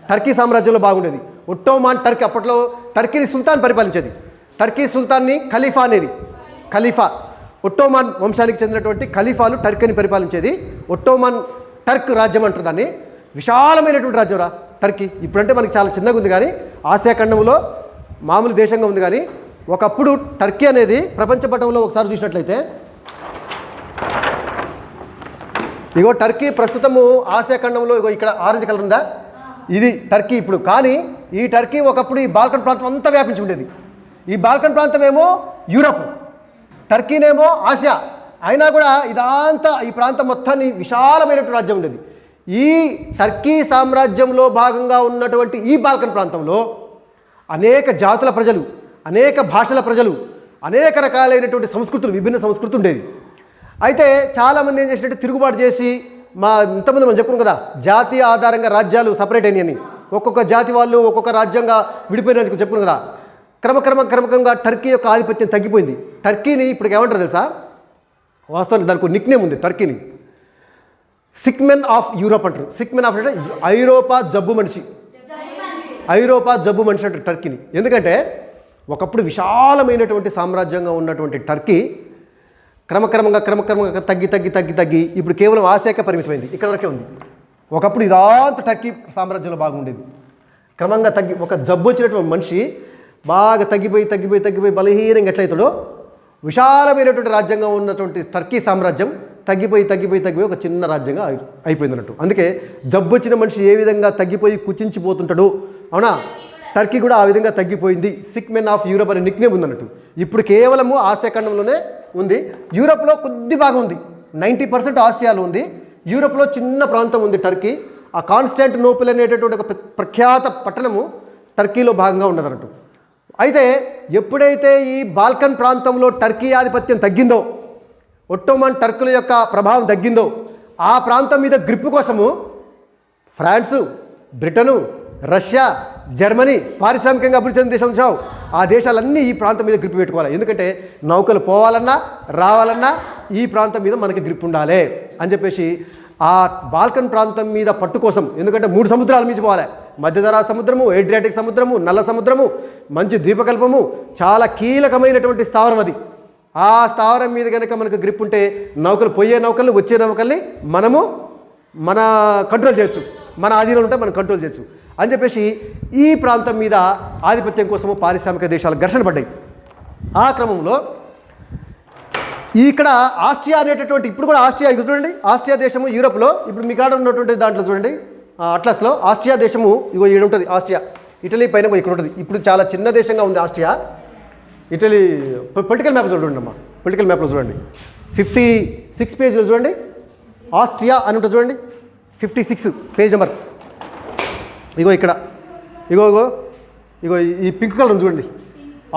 టర్కీ సామ్రాజ్యంలో బాగుండేది. ఒట్టోమాన్ టర్కీ, అప్పట్లో టర్కీని సుల్తాన్ పరిపాలించేది. టర్కీ సుల్తాన్ని ఖలీఫా ఒట్టోమాన్ వంశానికి చెందినటువంటి ఖలీఫాలు టర్కీని పరిపాలించేది. ఒట్టోమాన్ టర్క్ రాజ్యం అంటారు దాన్ని. విశాలమైనటువంటి రాజ్యం టర్కీ. ఇప్పుడంటే మనకి చాలా చిన్నగా ఉంది కానీ ఆసియా ఖండంలో మామూలు దేశంగా ఉంది. కానీ ఒకప్పుడు టర్కీ అనేది ప్రపంచ పటంలో ఒకసారి చూసినట్లయితే టర్కీ ప్రస్తుతము ఆసియా ఖండంలో ఇక్కడ ఆరెంజ్ కలర్ ఉందా, ఇది టర్కీ ఇప్పుడు. కానీ ఈ టర్కీ ఒకప్పుడు ఈ బాల్కన్ ప్రాంతం అంతా వ్యాపించి ఉండేది. ఈ బాల్కన్ ప్రాంతం ఏమో యూరప్, టర్కీనేమో ఆసియా. అయినా కూడా ఇదంతా ఈ ప్రాంతం మొత్తాన్ని విశాలమైనటువంటి రాజ్యం ఉండేది. ఈ టర్కీ సామ్రాజ్యంలో భాగంగా ఉన్నటువంటి ఈ బాల్కన్ ప్రాంతంలో అనేక జాతుల ప్రజలు, అనేక భాషల ప్రజలు, అనేక రకాలైనటువంటి సంస్కృతులు, విభిన్న సంస్కృతి ఉండేది. అయితే చాలామంది ఏం చేసినట్టు తిరుగుబాటు చేసి, ఇంతకుముందు మనం చెప్పుకున్నాం కదా, జాతీయ ఆధారంగా రాజ్యాలు సపరేట్ అయినాయని. ఒక్కొక్క జాతి వాళ్ళు ఒక్కొక్క రాజ్యంగా విడిపోయినందుకు చెప్పుకున్నాను కదా. క్రమక్రమంగా టర్కీ యొక్క ఆధిపత్యం తగ్గిపోయింది. టర్కీని ఇప్పుడు ఏమంటారు తెలుసా? వాస్తవానికి దానికి నిక్ నేమ్ ఉంది. టర్కీని సిక్మెన్ ఆఫ్ యూరోప్ అంటారు. సిక్మెన్ ఆఫ్ అంటే ఐరోపా జబ్బు మనిషి, ఐరోపా జబ్బు మనిషి అంటారు టర్కీని. ఎందుకంటే ఒకప్పుడు విశాలమైనటువంటి సామ్రాజ్యంగా ఉన్నటువంటి టర్కీ క్రమక్రమంగా తగ్గి ఇప్పుడు కేవలం ఆసియాకే పరిమితమైంది. ఇక్కడ వరకే ఉంది. ఒకప్పుడు ఇదంతా టర్కీ సామ్రాజ్యంలో బాగుండేది. క్రమంగా ఒక జబ్బు వచ్చినటువంటి మనిషి బాగా తగ్గిపోయి బలహీనంగా ఎట్లయితాడో విశాలమైనటువంటి రాజ్యంగా ఉన్నటువంటి టర్కీ సామ్రాజ్యం తగ్గిపోయి ఒక చిన్న రాజ్యంగా అయిపోయింది అన్నట్టు. అందుకే జబ్బు వచ్చిన మనిషి ఏ విధంగా తగ్గిపోయి కుచించిపోతుంటాడు, అవునా, టర్కీ కూడా ఆ విధంగా తగ్గిపోయింది. సిక్మెన్ ఆఫ్ యూరోప్ అనే నిక్ నేమ్ ఉందన్నట్టు. ఇప్పుడు కేవలము ఆసియా ఖండంలోనే ఉంది. యూరోప్లో కొద్ది భాగం ఉంది, 90% ఆసియాలో ఉంది. యూరోప్లో చిన్న ప్రాంతం ఉంది టర్కీ. ఆ కాన్స్టాంటినోపుల్ అనేటటువంటి ఒక ప్రఖ్యాత పట్టణము టర్కీలో భాగంగా ఉన్నదన్నట్టు. అయితే ఎప్పుడైతే ఈ బాల్కన్ ప్రాంతంలో టర్కీ ఆధిపత్యం తగ్గిందో, ఒట్టోమన్ టర్కుల యొక్క ప్రభావం తగ్గిందో, ఆ ప్రాంతం మీద గ్రిప్పు కోసము ఫ్రాన్సు, బ్రిటను, రష్యా, జర్మనీ పారిశ్రామికంగా అభివృద్ధి చెందిన దేశాలు చావు. ఆ దేశాలన్నీ ఈ ప్రాంతం మీద గ్రిప్ పెట్టుకోవాలి. ఎందుకంటే నౌకలు పోవాలన్నా రావాలన్నా ఈ ప్రాంతం మీద మనకి గ్రిప్ ఉండాలి అని చెప్పేసి ఆ బాల్కన్ ప్రాంతం మీద పట్టు కోసం, ఎందుకంటే 3 సముద్రాలు మించిపోవాలి. మధ్యధరా సముద్రము, ఏడ్రియాటిక్ సముద్రము, నల్ల సముద్రము, మంచి ద్వీపకల్పము, చాలా కీలకమైనటువంటి స్థావరం అది. ఆ స్థావరం మీద కనుక మనకు గ్రిప్ ఉంటే నౌకలు పోయే నౌకల్ని వచ్చే నౌకల్ని మన కంట్రోల్ చేయొచ్చు, మన ఆధీనంలో ఉంటే మనం కంట్రోల్ చేయొచ్చు అని చెప్పేసి ఈ ప్రాంతం మీద ఆధిపత్యం కోసము పారిశ్రామిక దేశాలు ఘర్షణ పడ్డాయి. ఆ క్రమంలో ఇక్కడ ఆస్ట్రియా అనేటటువంటి, ఇప్పుడు కూడా ఆస్ట్రియా, ఇక చూడండి ఆస్ట్రియా దేశము యూరోప్లో ఇప్పుడు మీ కాడ ఉన్నటువంటి దాంట్లో చూడండి అట్లాస్లో ఆస్ట్రియా దేశము ఇగో ఇక్కడ ఉంటుంది. ఆస్ట్రియా ఇటలీ పైన ఇక్కడ ఉంటుంది. ఇప్పుడు చాలా చిన్న దేశంగా ఉంది ఆస్ట్రియా. ఇటలీ పొలిటికల్ మ్యాప్ చూడండి అమ్మా, పొలిటికల్ మ్యాప్లో చూడండి 56 పేజీలో చూడండి ఆస్ట్రియా అని ఉంటుంది చూడండి, 56 పేజ్ నెంబర్. ఇగో ఇక్కడ ఇగో ఈ పింక్ కలర్ చూడండి,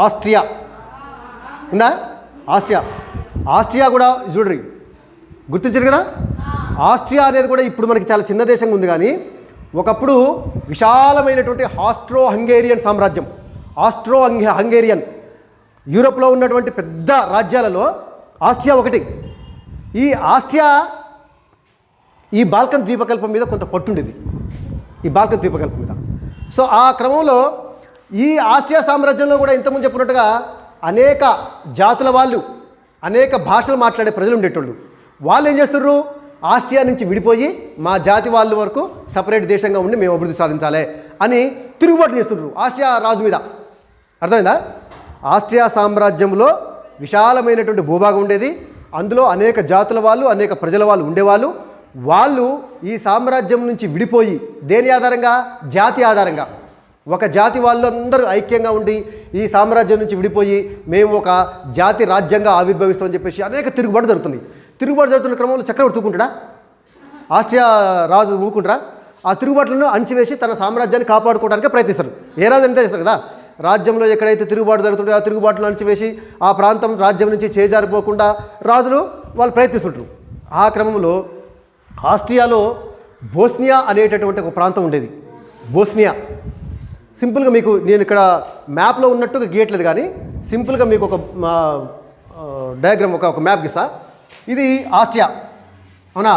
ఆస్ట్రియా ఉందా? ఆస్ట్రియా కూడా చూడండి, గుర్తించారు కదా. ఆస్ట్రియా అనేది కూడా ఇప్పుడు మనకి చాలా చిన్న దేశంగా ఉంది, కానీ ఒకప్పుడు విశాలమైనటువంటి ఆస్ట్రో హంగేరియన్ సామ్రాజ్యం. హంగేరియన్ యూరోప్లో ఉన్నటువంటి పెద్ద రాజ్యాలలో ఆస్ట్రియా ఒకటి. ఈ ఆస్ట్రియా ఈ బాల్కన్ ద్వీపకల్పం మీద కొంత పట్టుండేది, ఈ బాల్కన్ ద్వీపకల్పం మీద. సో ఆ క్రమంలో ఈ ఆస్ట్రియా సామ్రాజ్యంలో కూడా ఇంతకుముందు చెప్పినట్టుగా అనేక జాతుల వాళ్ళు, అనేక భాషలు మాట్లాడే ప్రజలు ఉండేటోళ్ళు. వాళ్ళు ఏం చేస్తున్నారు? ఆస్ట్రియా నుంచి విడిపోయి మా జాతి వాళ్ళ వరకు సపరేట్ దేశంగా ఉండి మేము అభివృద్ధి సాధించాలి అని తిరుగుబాటు చేస్తున్నారు ఆస్ట్రియా రాజు మీద. అర్థమైందా? ఆస్ట్రియా సామ్రాజ్యంలో విశాలమైనటువంటి భూభాగం ఉండేది. అందులో అనేక జాతుల వాళ్ళు, అనేక ప్రజల వాళ్ళు ఉండేవాళ్ళు. వాళ్ళు ఈ సామ్రాజ్యం నుంచి విడిపోయి దేని ఆధారంగా? జాతి ఆధారంగా. ఒక జాతి వాళ్ళందరూ ఐక్యంగా ఉండి ఈ సామ్రాజ్యం నుంచి విడిపోయి మేము ఒక జాతి రాజ్యంగా ఆవిర్భవిస్తామని చెప్పేసి అనేక తిరుగుబాటు జరుగుతుంది. తిరుగుబాటు జరుగుతున్న క్రమంలో చక్రవర్తి ఊకుంటాడా? ఆస్ట్రియా రాజు ఊకుంటారా? ఆ తిరుగుబాట్లను అణచివేసి తన సామ్రాజ్యాన్ని కాపాడుకోవడానికి ప్రయత్నిస్తారు. ఏ రాజు అంతే చేస్తారు కదా. రాజ్యంలో ఎక్కడైతే తిరుగుబాటు జరుగుతుందో ఆ తిరుగుబాటును అణచివేసి ఆ ప్రాంతం రాజ్యం నుంచి చేజారిపోకుండా రాజులు వాళ్ళు ప్రయత్నిస్తుంటారు. ఆ క్రమంలో ఆస్ట్రియాలో బోస్నియా అనేటటువంటి ఒక ప్రాంతం ఉండేది. బోస్నియా సింపుల్గా మీకు నేను ఇక్కడ మ్యాప్లో ఉన్నట్టుగా గీయట్లేదు, కానీ సింపుల్గా మీకు ఒక డయాగ్రామ్ ఒక మ్యాప్ గీసా. ఇది ఆస్ట్రియా, అవునా?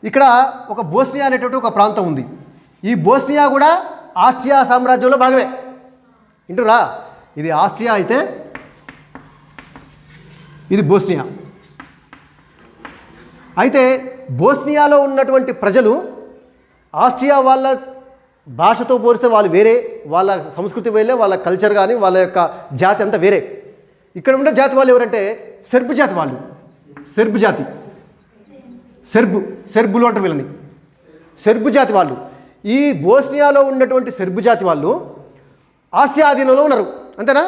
ఇక్కడ ఒక బోస్నియా అనేటువంటి ఒక ప్రాంతం ఉంది. ఈ బోస్నియా కూడా ఆస్ట్రియా సామ్రాజ్యంలో భాగమే. వింటురా? ఇది ఆస్ట్రియా అయితే ఇది బోస్నియా. అయితే బోస్నియాలో ఉన్నటువంటి ప్రజలు ఆస్ట్రియా వాళ్ళ భాషతో పోలిస్తే వాళ్ళు వేరే, వాళ్ళ సంస్కృతి వేరే, వాళ్ళ కల్చర్ కానీ వాళ్ళ యొక్క జాతి అంతా వేరే. ఇక్కడ ఉండే జాతి వాళ్ళు ఎవరంటే సెర్బ్ జాతి వాళ్ళు. సెర్బ్ జాతి, సెర్బులు అంటారు వీళ్ళని. సెర్బ్ జాతి వాళ్ళు. ఈ బోస్నియాలో ఉన్నటువంటి సెర్బ్ జాతి వాళ్ళు ఆస్ట్రియా ఆధీనంలో ఉన్నారు, అంతేనా?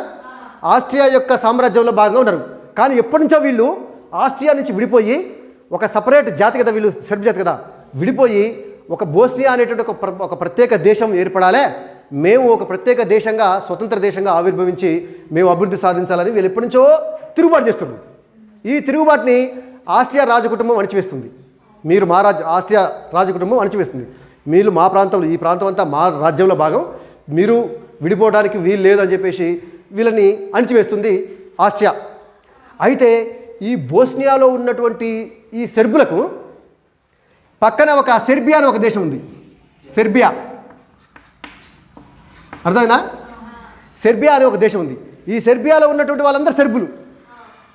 ఆస్ట్రియా యొక్క సామ్రాజ్యంలో భాగంగా ఉన్నారు. కానీ ఎప్పటి నుంచో వీళ్ళు ఆస్ట్రియా నుంచి విడిపోయి ఒక సపరేట్ జాతి కదా, వీళ్ళు సెర్బ్ జాతి కదా, విడిపోయి ఒక బోస్నియా అనేటువంటి ఒక ప్రత్యేక దేశం ఏర్పడాలి, మేము ఒక ప్రత్యేక దేశంగా, స్వతంత్ర దేశంగా ఆవిర్భవించి మేము అభివృద్ధి సాధించాలని వీళ్ళు ఎప్పటి నుంచో తిరుగుబాటు చేస్తున్నారు. ఈ తిరుగుబాటుని ఆస్ట్రియా రాజకుటుంబం అణచివేస్తుంది. ఆస్ట్రియా రాజకుటుంబం అణచివేస్తుంది. మీరు మా ప్రాంతంలో, ఈ ప్రాంతం అంతా మా రాజ్యంలో భాగం, మీరు విడిపోవడానికి వీలు లేదు అని చెప్పేసి వీళ్ళని అణిచివేస్తుంది ఆస్ట్రియా. అయితే ఈ బోస్నియాలో ఉన్నటువంటి ఈ సెర్బులకు పక్కన ఒక సెర్బియా అని ఒక దేశం ఉంది. సెర్బియా, అర్థమైందా? సెర్బియా అనే ఒక దేశం ఉంది. ఈ సెర్బియాలో ఉన్నటువంటి వాళ్ళందరూ సెర్బులు,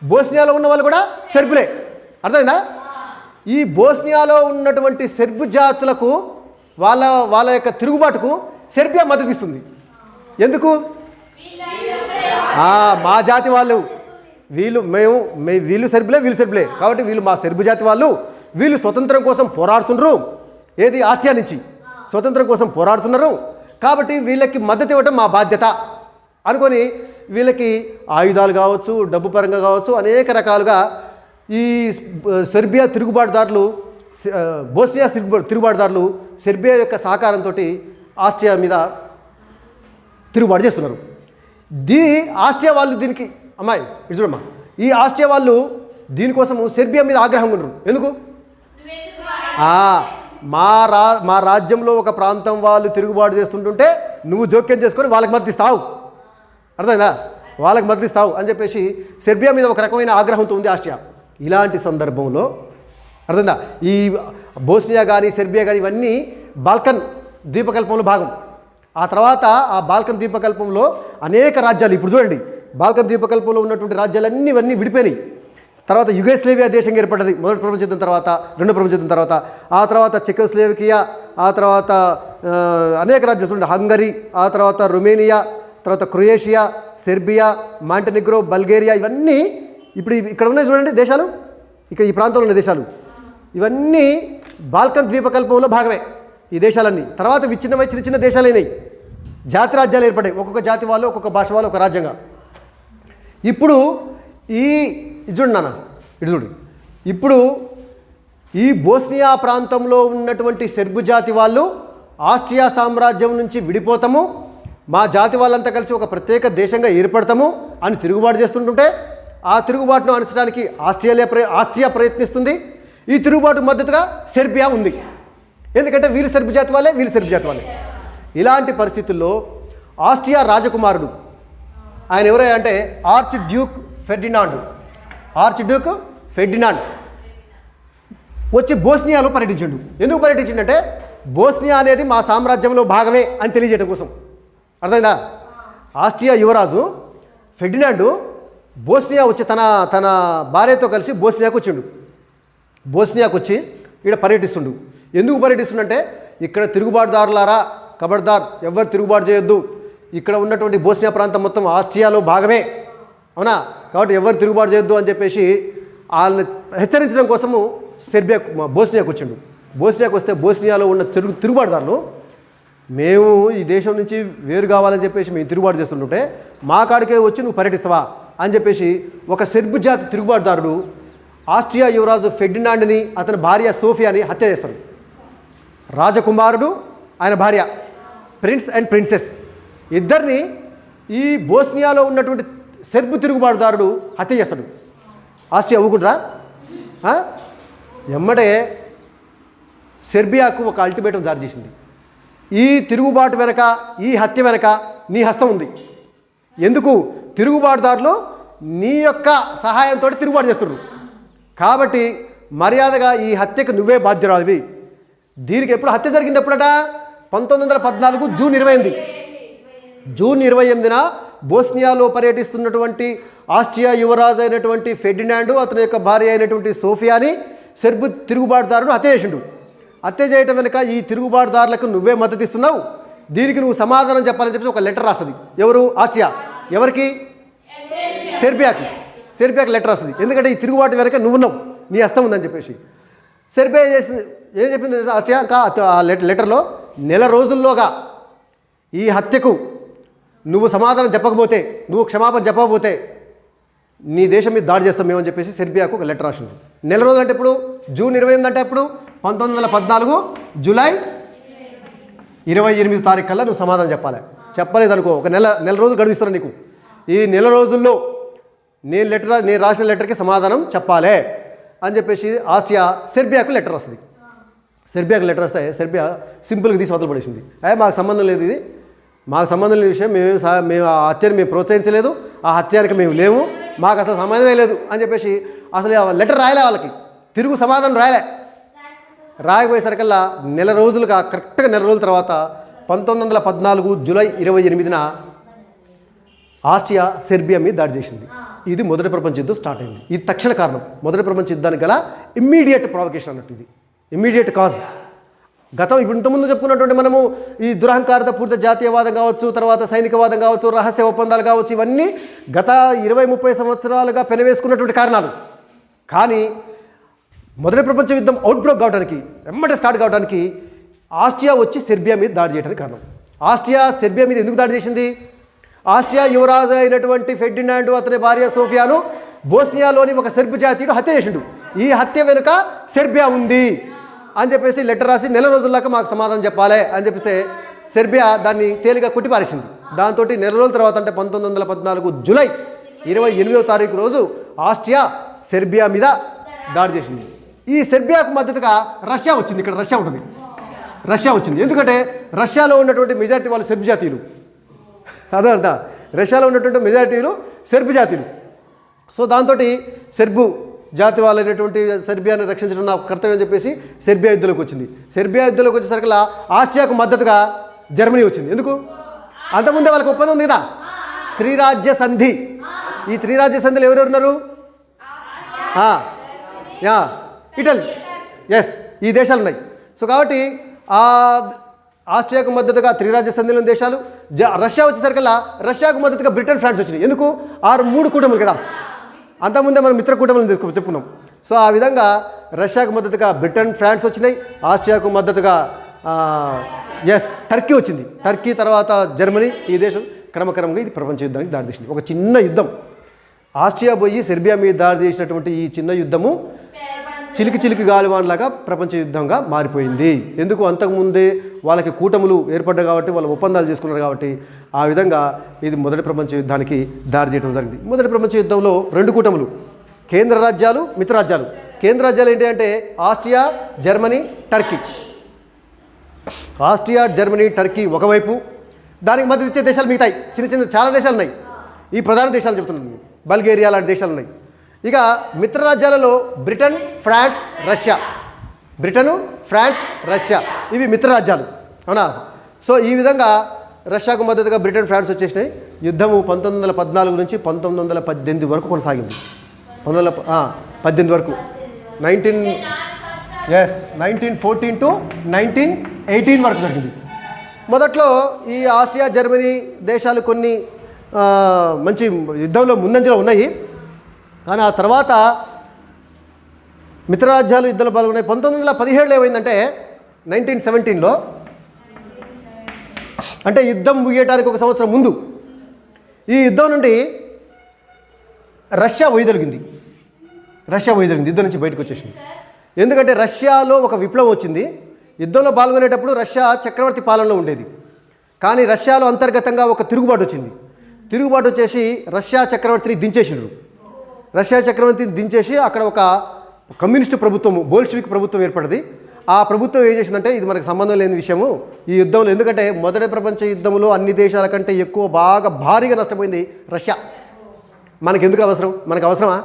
బోస్నియాలో ఉన్న వాళ్ళు కూడా సెర్బులే. అర్థమైందా? ఈ బోస్నియాలో ఉన్నటువంటి సెర్బు జాతులకు వాళ్ళ యొక్క తిరుగుబాటుకు సెర్బియా మద్దతు ఇస్తుంది. ఎందుకు? మా జాతి వాళ్ళు, వీళ్ళు సెర్బులే కాబట్టి వీళ్ళు మా సెర్బు జాతి వాళ్ళు, వీళ్ళు స్వతంత్రం కోసం పోరాడుతున్నారు. ఏది? ఆసియా నుంచి స్వతంత్రం కోసం పోరాడుతున్నారు కాబట్టి వీళ్ళకి మద్దతు ఇవ్వడం మా బాధ్యత అనుకొని వీళ్ళకి ఆయుధాలు కావచ్చు, డబ్బు పరంగా కావచ్చు, అనేక రకాలుగా ఈ సెర్బియా తిరుగుబాటుదారులు, బోస్నియా తిరుగుబాటుదారులు సెర్బియా యొక్క సహకారంతో ఆస్ట్రియా మీద తిరుగుబాటు చేస్తున్నారు. ఆస్ట్రియా వాళ్ళు దీనికి, అమ్మాయి ఇటు చూడమ్మా, ఈ ఆస్ట్రియా వాళ్ళు దీనికోసము సెర్బియా మీద ఆగ్రహంగా ఉన్నారు. ఎందుకు? మా రాజ్యంలో ఒక ప్రాంతం వాళ్ళు తిరుగుబాటు చేస్తుంటుంటే నువ్వు జోక్యం చేసుకొని వాళ్ళకి మద్దతు ఇస్తావు, అర్థమైందా? వాళ్ళకి మద్దతు ఇస్తావు అని చెప్పేసి సెర్బియా మీద ఒక రకమైన ఆగ్రహంతో ఉంది ఆస్ట్రియా. ఇలాంటి సందర్భంలో అర్థమైందా, ఈ బోస్నియా కానీ సెర్బియా కానీ ఇవన్నీ బాల్కన్ ద్వీపకల్పంలో భాగం. ఆ తర్వాత ఆ బాల్కన్ ద్వీపకల్పంలో అనేక రాజ్యాలు, ఇప్పుడు చూడండి బాల్కన్ ద్వీపకల్పంలో ఉన్నటువంటి రాజ్యాలన్నీ ఇవన్నీ విడిపోయినాయి. తర్వాత యుగోస్లేవియా దేశం ఏర్పడ్డది మొదటి ప్రపంచ యుద్ధం తర్వాత, రెండో ప్రపంచ యుద్ధం తర్వాత. ఆ తర్వాత చెకోస్లోవేకియా, ఆ తర్వాత అనేక రాజ్యాలు చూడండి, హంగరీ, ఆ తర్వాత రొమేనియా, తర్వాత క్రొయేషియా, సెర్బియా, మాంటెనిగ్రో, బల్గేరియా, ఇవన్నీ ఇప్పుడు ఇక్కడ ఉన్నాయి చూడండి దేశాలు, ఇక్కడ ఈ ప్రాంతంలో ఉన్న దేశాలు ఇవన్నీ బాల్కన్ ద్వీపకల్పంలో భాగమే ఈ దేశాలన్నీ. తర్వాత విచ్ఛిన్నమై చిన్న చిన్న దేశాలైనాయి, జాతి రాజ్యాలు ఏర్పడ్డాయి, ఒక్కొక్క జాతి వాళ్ళు, ఒక్కొక్క భాష వాళ్ళు, ఒక రాజ్యంగా. ఇప్పుడు ఇది చూడు నాన్న, ఇటు చూడు, ఇప్పుడు ఈ బోస్నియా ప్రాంతంలో ఉన్నటువంటి సెర్బు జాతి వాళ్ళు ఆస్ట్రియా సామ్రాజ్యం నుంచి విడిపోతాము, మా జాతి వాళ్ళంతా కలిసి ఒక ప్రత్యేక దేశంగా ఏర్పడతాము అని తిరుగుబాటు చేస్తుంటుంటే ఆ తిరుగుబాటును అణచడానికి ఆస్ట్రియా ప్రయత్నిస్తుంది. ఈ తిరుగుబాటు మద్దతుగా సెర్బియా ఉంది, ఎందుకంటే వీళ్ళు సెర్బు జాతి వాళ్ళే, వీళ్ళు సెర్బు జాతి వాళ్ళే. ఇలాంటి పరిస్థితుల్లో ఆస్ట్రియా రాజకుమారుడు, ఆయన ఎవరై అంటే ఆర్చ్ డ్యూక్ ఫెర్డినాండ్ వచ్చి బోస్నియాలో పర్యటించాడు. ఎందుకు పర్యటించిండంటే బోస్నియా అనేది మా సామ్రాజ్యంలో భాగమే అని తెలియజేయడం కోసం. అర్థమైందా? ఆస్ట్రియా యువరాజు ఫెర్డినాండ్ బోస్నియా వచ్చి తన భార్యతో కలిసి బోస్నియాకు వచ్చిండు. బోస్నియాకు వచ్చి ఇక్కడ పర్యటిస్తుండు. ఎందుకు పర్యటిస్తుండంటే ఇక్కడ తిరుగుబాటుదారులారా, ఖబర్దార్, ఎవరు తిరుగుబాటు చేయొద్దు, ఇక్కడ ఉన్నటువంటి బోస్నియా ప్రాంతం మొత్తం ఆస్ట్రియాలో భాగమే, అవునా, కాబట్టి ఎవరు తిరుగుబాటు చేయొద్దు అని చెప్పేసి వాళ్ళని హెచ్చరించడం కోసము బోస్నియాకు వచ్చిండు. బోస్నియాకు వస్తే బోస్నియాలో ఉన్న తిరుగుబాటుదారులు, మేము ఈ దేశం నుంచి వేరు కావాలని చెప్పేసి మేము తిరుగుబాటు చేస్తుంటే మా కాడికే వచ్చి నువ్వు పర్యటిస్తావా అని చెప్పేసి ఒక సెర్బు జాతి తిరుగుబాటుదారుడు ఆస్ట్రియా యువరాజు ఫెర్డినాండ్ని, అతని భార్య సోఫియాని హత్య చేస్తాడు. రాజకుమారుడు, ఆయన భార్య, ప్రిన్స్ అండ్ ప్రిన్సెస్ ఇద్దరిని ఈ బోస్నియాలో ఉన్నటువంటి సెర్బు తిరుగుబాటుదారుడు హత్య చేస్తాడు. ఆస్ట్రియా ఊకుంటుందా? ఎమ్మటే సెర్బియాకు ఒక అల్టిమేటం జారీ చేసింది. ఈ తిరుగుబాటు వెనక, ఈ హత్య వెనక నీ హస్తం ఉంది. ఎందుకు? తిరుగుబాటుదారులు నీ యొక్క సహాయంతో తిరుగుబాటు చేస్తున్నారు కాబట్టి మర్యాదగా ఈ హత్యకు నువ్వే బాధ్యురాలివి. దీనికి ఎప్పుడు హత్య జరిగింది? ఎప్పుడట? 1914 జూన్ 28. జూన్ 28న బోస్నియాలో పర్యటిస్తున్నటువంటి ఆస్ట్రియా యువరాజు అయినటువంటి ఫెర్డినాండ్, అతని యొక్క భార్య అయినటువంటి సోఫియాని సెర్బు తిరుగుబాటుదారుడు హత్య చేసిండు. హత్య చేయటం వెనుక ఈ తిరుగుబాటుదారులకు నువ్వే మద్దతు ఇస్తున్నావు, దీనికి నువ్వు సమాధానం చెప్పాలని చెప్పి ఒక లెటర్ రాస్తుంది. ఎవరు? ఆస్ట్రియా. ఎవరికి? సెర్బియాకి లెటర్ రాస్తుంది. ఎందుకంటే ఈ తిరుగుబాటు వెనక నువ్వున్నావు, నీ హస్తం ఉందని చెప్పేసి. సెర్బియా ఏం చెప్పింది ఆస్ట్రియా? ఆ లెటర్లో నెల రోజుల్లోగా ఈ హత్యకు నువ్వు సమాధానం చెప్పకపోతే, నువ్వు క్షమాపణ చెప్పకపోతే నీ దేశం మీద దాడి చేస్తాం మేమని చెప్పేసి సెర్బియాకు ఒక లెటర్ రాసింది. నెల రోజులు అంటే ఇప్పుడు జూన్ 28 అంటే ఇప్పుడు 1914 జూలై 28 తారీఖు కల్లా నువ్వు సమాధానం చెప్పాలి. చెప్పలేదనుకో ఒక నెల రోజులు గడువిస్తాను నీకు. ఈ నెల రోజుల్లో నేను రాసిన లెటర్కి సమాధానం చెప్పాలి అని చెప్పేసి ఆస్ట్రియా సెర్బియాకు లెటర్ వస్తుంది. సెర్బియాకి లెటర్ వస్తే సెర్బియా సింపుల్గా తీసి వదలు పడేసింది. మాకు సంబంధం లేదు, ఇది మాకు సంబంధం లేని విషయం, మేము ఆ హత్యని మేము ప్రోత్సహించలేదు, ఆ హత్యానికి మేము లేము, మాకు అసలు సంబంధమే లేదు అని చెప్పేసి అసలు లెటర్ రాయలే, వాళ్ళకి తిరుగు సమాధానం రాయకపోయేసరికల్లా కరెక్ట్గా నెల రోజుల తర్వాత 1914 జూలై 28న ఆస్ట్రియా సెర్బియా మీద దాడి చేసింది. ఇది మొదటి ప్రపంచ యుద్ధం స్టార్ట్ అయింది. ఇది తక్షణ కారణం, మొదటి ప్రపంచ యుద్ధానికి గల ఇమ్మీడియట్ ప్రావకేషన్ అన్నట్టు, ఇది ఇమ్మీడియట్ కాజ్. ఇప్పుడు ఇంతకుముందు చెప్పుకున్నటువంటి మనము ఈ దురహంకారత పూర్తి జాతీయవాదం కావచ్చు, తర్వాత సైనికవాదం కావచ్చు, రహస్య ఒప్పందాలు కావచ్చు, ఇవన్నీ గత 20-30 సంవత్సరాలుగా పెనవేసుకున్నటువంటి కారణాలు. కానీ మొదటి ప్రపంచ యుద్ధం అవుట్బ్రేక్ కావడానికి, వెంబడి స్టార్ట్ కావడానికి ఆస్ట్రియా వచ్చి సెర్బియా మీద దాడి చేయడానికి కారణం. ఆస్ట్రియా సెర్బియా మీద ఎందుకు దాడి చేసింది? ఆస్ట్రియా యువరాజు అయినటువంటి ఫెర్డినాండ్, అతని భార్య సోఫియాను బోస్నియాలోని ఒక సెర్బ్ జాతీయుడు హత్య చేసిండు. ఈ హత్య వెనుక సెర్బియా ఉంది అని చెప్పేసి లెటర్ రాసి నెల రోజుల్లాక మాకు సమాధానం చెప్పాలి అని చెప్తే సెర్బియా దాన్ని తేలిగా కొట్టిపారేసింది. దాంతో నెల రోజుల తర్వాత అంటే 1914 జూలై 28వ తారీఖు రోజు ఆస్ట్రియా సెర్బియా మీద దాడి చేసింది. ఈ సెర్బియాకు మద్దతుగా రష్యా వచ్చింది. ఇక్కడ రష్యా ఉంటుంది, రష్యా వచ్చింది. ఎందుకంటే రష్యాలో ఉన్నటువంటి మెజారిటీ వాళ్ళు సెర్బ్ జాతీయులు, అదంట రష్యాలో ఉన్నటువంటి మెజారిటీలు సెర్బ్ జాతీయులు. సో దాంతో సెర్బు జాతి వాళ్ళైనటువంటి సెర్బియాని రక్షించడం నా కర్తవ్యం అని చెప్పేసి సెర్బియా యుద్ధంలోకి వచ్చింది. సెర్బియా యుద్ధంలోకి వచ్చేసరికి ఆస్ట్రియాకు మద్దతుగా జర్మనీ వచ్చింది. ఎందుకు? అంతకుముందే వాళ్ళకి ఒప్పందం ఉంది కదా, త్రిరాజ్య సంధి. ఈ త్రిరాజ్య సంధిలో ఎవరెవరున్నారు? ఇటలీ, ఎస్, ఈ దేశాలు ఉన్నాయి. సో కాబట్టి ఆస్ట్రియాకు మద్దతుగా త్రిరాజ్య సంధిలోని దేశాలు, రష్యా వచ్చేసరికల్లా రష్యాకు మద్దతుగా బ్రిటన్, ఫ్రాన్స్ వచ్చినాయి. ఎందుకు? 3 కూటములు కదా, అంతకుముందే మనం మిత్ర కూటములను చెప్పుకున్నాం. సో ఆ విధంగా రష్యాకు మద్దతుగా బ్రిటన్, ఫ్రాన్స్ వచ్చినాయి. ఆస్ట్రియాకు మద్దతుగా టర్కీ వచ్చింది. టర్కీ తర్వాత జర్మనీ. ఈ దేశం క్రమక్రమంగా ఇది ప్రపంచ యుద్ధానికి దారితీసింది. ఒక చిన్న యుద్ధం, ఆస్ట్రియా పోయి సెర్బియా మీద దాడి చేసినటువంటి ఈ చిన్న యుద్ధము చిలికి గాలివాన్లాగా ప్రపంచ యుద్ధంగా మారిపోయింది. ఎందుకు? అంతకుముందే వాళ్ళకి కూటములు ఏర్పడ్డాయి కాబట్టి, వాళ్ళు ఒప్పందాలు చేసుకున్నారు కాబట్టి, ఆ విధంగా ఇది మొదటి ప్రపంచ యుద్ధానికి దారి చేయడం జరిగింది. మొదటి ప్రపంచ యుద్ధంలో 2 కూటములు, కేంద్ర రాజ్యాలు, మిత్ర రాజ్యాలు. కేంద్ర రాజ్యాలు ఏంటి అంటే Austria, Germany, Turkey. Austria, Germany, Turkey ఒకవైపు, దానికి మద్దతు ఇచ్చే దేశాలు మిగతాయి చిన్న చాలా దేశాలు ఉన్నాయి. ఈ ప్రధాన దేశాలు చెప్తున్నాను, బల్గేరియా లాంటి దేశాలు ఉన్నాయి. ఇక మిత్ర రాజ్యాలలో Britain, France, Russia. Britain, France, Russia, ఇవి మిత్ర రాజ్యాలు, అవునా? సో ఈ విధంగా రష్యాకు మద్దతుగా బ్రిటన్, ఫ్రాన్స్ వచ్చేసినాయి. యుద్ధము 1914 నుంచి 1918 వరకు కొనసాగింది. 1918 వరకు, 1914 to 1918 వరకు జరిగింది. మొదట్లో ఈ ఆస్ట్రియా, జర్మనీ దేశాలు కొన్ని మంచి యుద్ధంలో ముందంజలో ఉన్నాయి. కానీ ఆ తర్వాత మిత్రరాజ్యాలు యుద్ధంలో పాల్గొన్నాయి. 1917లో ఏమైందంటే 1917లో, అంటే యుద్ధం ముగియటానికి 1 సంవత్సరం ముందు, ఈ యుద్ధం నుండి రష్యా వైదొలిగింది. యుద్ధం నుంచి బయటకు వచ్చేసింది. ఎందుకంటే రష్యాలో ఒక విప్లవం వచ్చింది. యుద్ధంలో పాల్గొనేటప్పుడు రష్యా చక్రవర్తి పాలనలో ఉండేది. కానీ రష్యాలో అంతర్గతంగా ఒక తిరుగుబాటు వచ్చింది. తిరుగుబాటు వచ్చేసి రష్యా చక్రవర్తిని దించేసి అక్కడ ఒక కమ్యూనిస్టు ప్రభుత్వం, బోల్షివిక్ ప్రభుత్వం ఏర్పడింది. ఆ ప్రభుత్వం ఏం చేసిందంటే, ఇది మనకు సంబంధం లేని విషయము ఈ యుద్ధంలో, ఎందుకంటే మొదటి ప్రపంచ యుద్ధంలో అన్ని దేశాల కంటే ఎక్కువ బాగా భారీగా నష్టపోయింది రష్యా. మనకు అవసరమా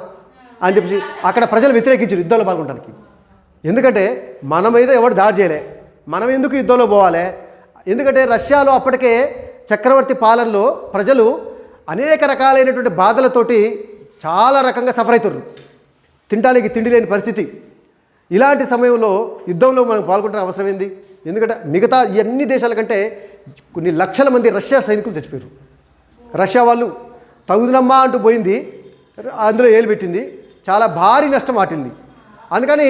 అని చెప్పి అక్కడ ప్రజలు వ్యతిరేకించారు యుద్ధంలో పాల్గొనడానికి. ఎందుకంటే మన మీద ఎవరు దాడి చేయలే, మనం ఎందుకు యుద్ధంలో పోవాలి? ఎందుకంటే రష్యాలో అప్పటికే చక్రవర్తి పాలనలో ప్రజలు అనేక రకాలైనటువంటి బాధలతోటి చాలా రకంగా సఫర్ అవుతారు, తినడానికి తిండి లేని పరిస్థితి. ఇలాంటి సమయంలో యుద్ధంలో మనం పాల్గొంటే అవసరం ఏంది? ఎందుకంటే మిగతా అన్ని దేశాల కంటే కొన్ని లక్షల మంది రష్యా సైనికులు చచ్చిపోయారు. రష్యా వాళ్ళు తగుదనమ్మా అంటూ పోయింది, అందులో ఏలు పెట్టింది, చాలా భారీ నష్టం వాటింది. అందుకని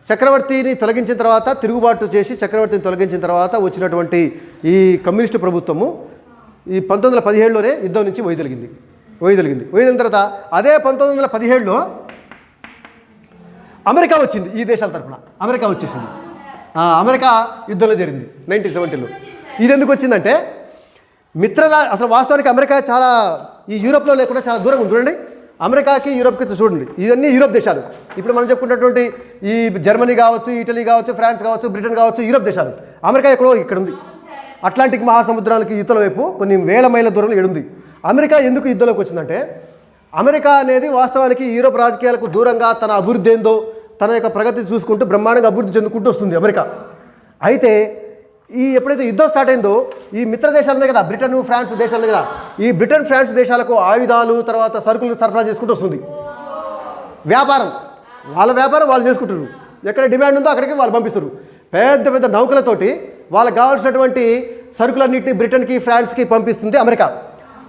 చక్రవర్తిని తొలగించిన తర్వాత, తిరుగుబాటు చేసి చక్రవర్తిని తొలగించిన తర్వాత వచ్చినటువంటి ఈ కమ్యూనిస్టు ప్రభుత్వము ఈ 1917లోనే యుద్ధం నుంచి వైదొలిగింది. వైదొలిగిన తర్వాత అదే 1917లో అమెరికా వచ్చింది. ఈ దేశాల తరఫున అమెరికా వచ్చేసింది. అమెరికా యుద్ధంలో జరిగింది 1970లో. ఇది ఎందుకు వచ్చిందంటే అసలు వాస్తవానికి అమెరికా చాలా ఈ యూరోప్లో లేకుండా చాలా దూరంగా ఉంది. చూడండి, అమెరికాకి యూరోప్కి చూడండి, ఇవన్నీ యూరోప్ దేశాలు. ఇప్పుడు మనం చెప్పుకున్నటువంటి ఈ జర్మనీ కావచ్చు, ఇటలీ కావచ్చు, ఫ్రాన్స్ కావచ్చు, బ్రిటన్ కావచ్చు, యూరోప్ దేశాలు. అమెరికా ఎక్కడో ఇక్కడ ఉంది, అట్లాంటిక్ మహాసముద్రానికి యుద్ధల వైపు కొన్ని వేల మైళ్ళ దూరంలో ఏడుంది. అమెరికా ఎందుకు యుద్ధంలోకి వచ్చిందంటే, అమెరికా అనేది వాస్తవానికి యూరోప్ రాజకీయాలకు దూరంగా తన అభివృద్ధి ఏందో, తన యొక్క ప్రగతి చూసుకుంటూ బ్రహ్మాండంగా అభివృద్ధి చెందుకుంటూ వస్తుంది అమెరికా. అయితే ఎప్పుడైతే యుద్ధం స్టార్ట్ అయిందో, ఈ మిత్ర దేశాలు ఉన్నాయి కదా, బ్రిటన్ ఫ్రాన్స్ దేశాలు కదా, ఈ బ్రిటన్ ఫ్రాన్స్ దేశాలకు ఆయుధాలు తర్వాత సరుకులు సరఫరా చేసుకుంటూ వస్తుంది. వ్యాపారం, వాళ్ళ వ్యాపారం వాళ్ళు చేసుకుంటారు, ఎక్కడ డిమాండ్ ఉందో అక్కడికి వాళ్ళు పంపిస్తారు. పెద్ద పెద్ద నౌకలతోటి వాళ్ళకి కావాల్సినటువంటి సరుకులన్నింటినీ బ్రిటన్కి ఫ్రాన్స్కి పంపిస్తుంది అమెరికా.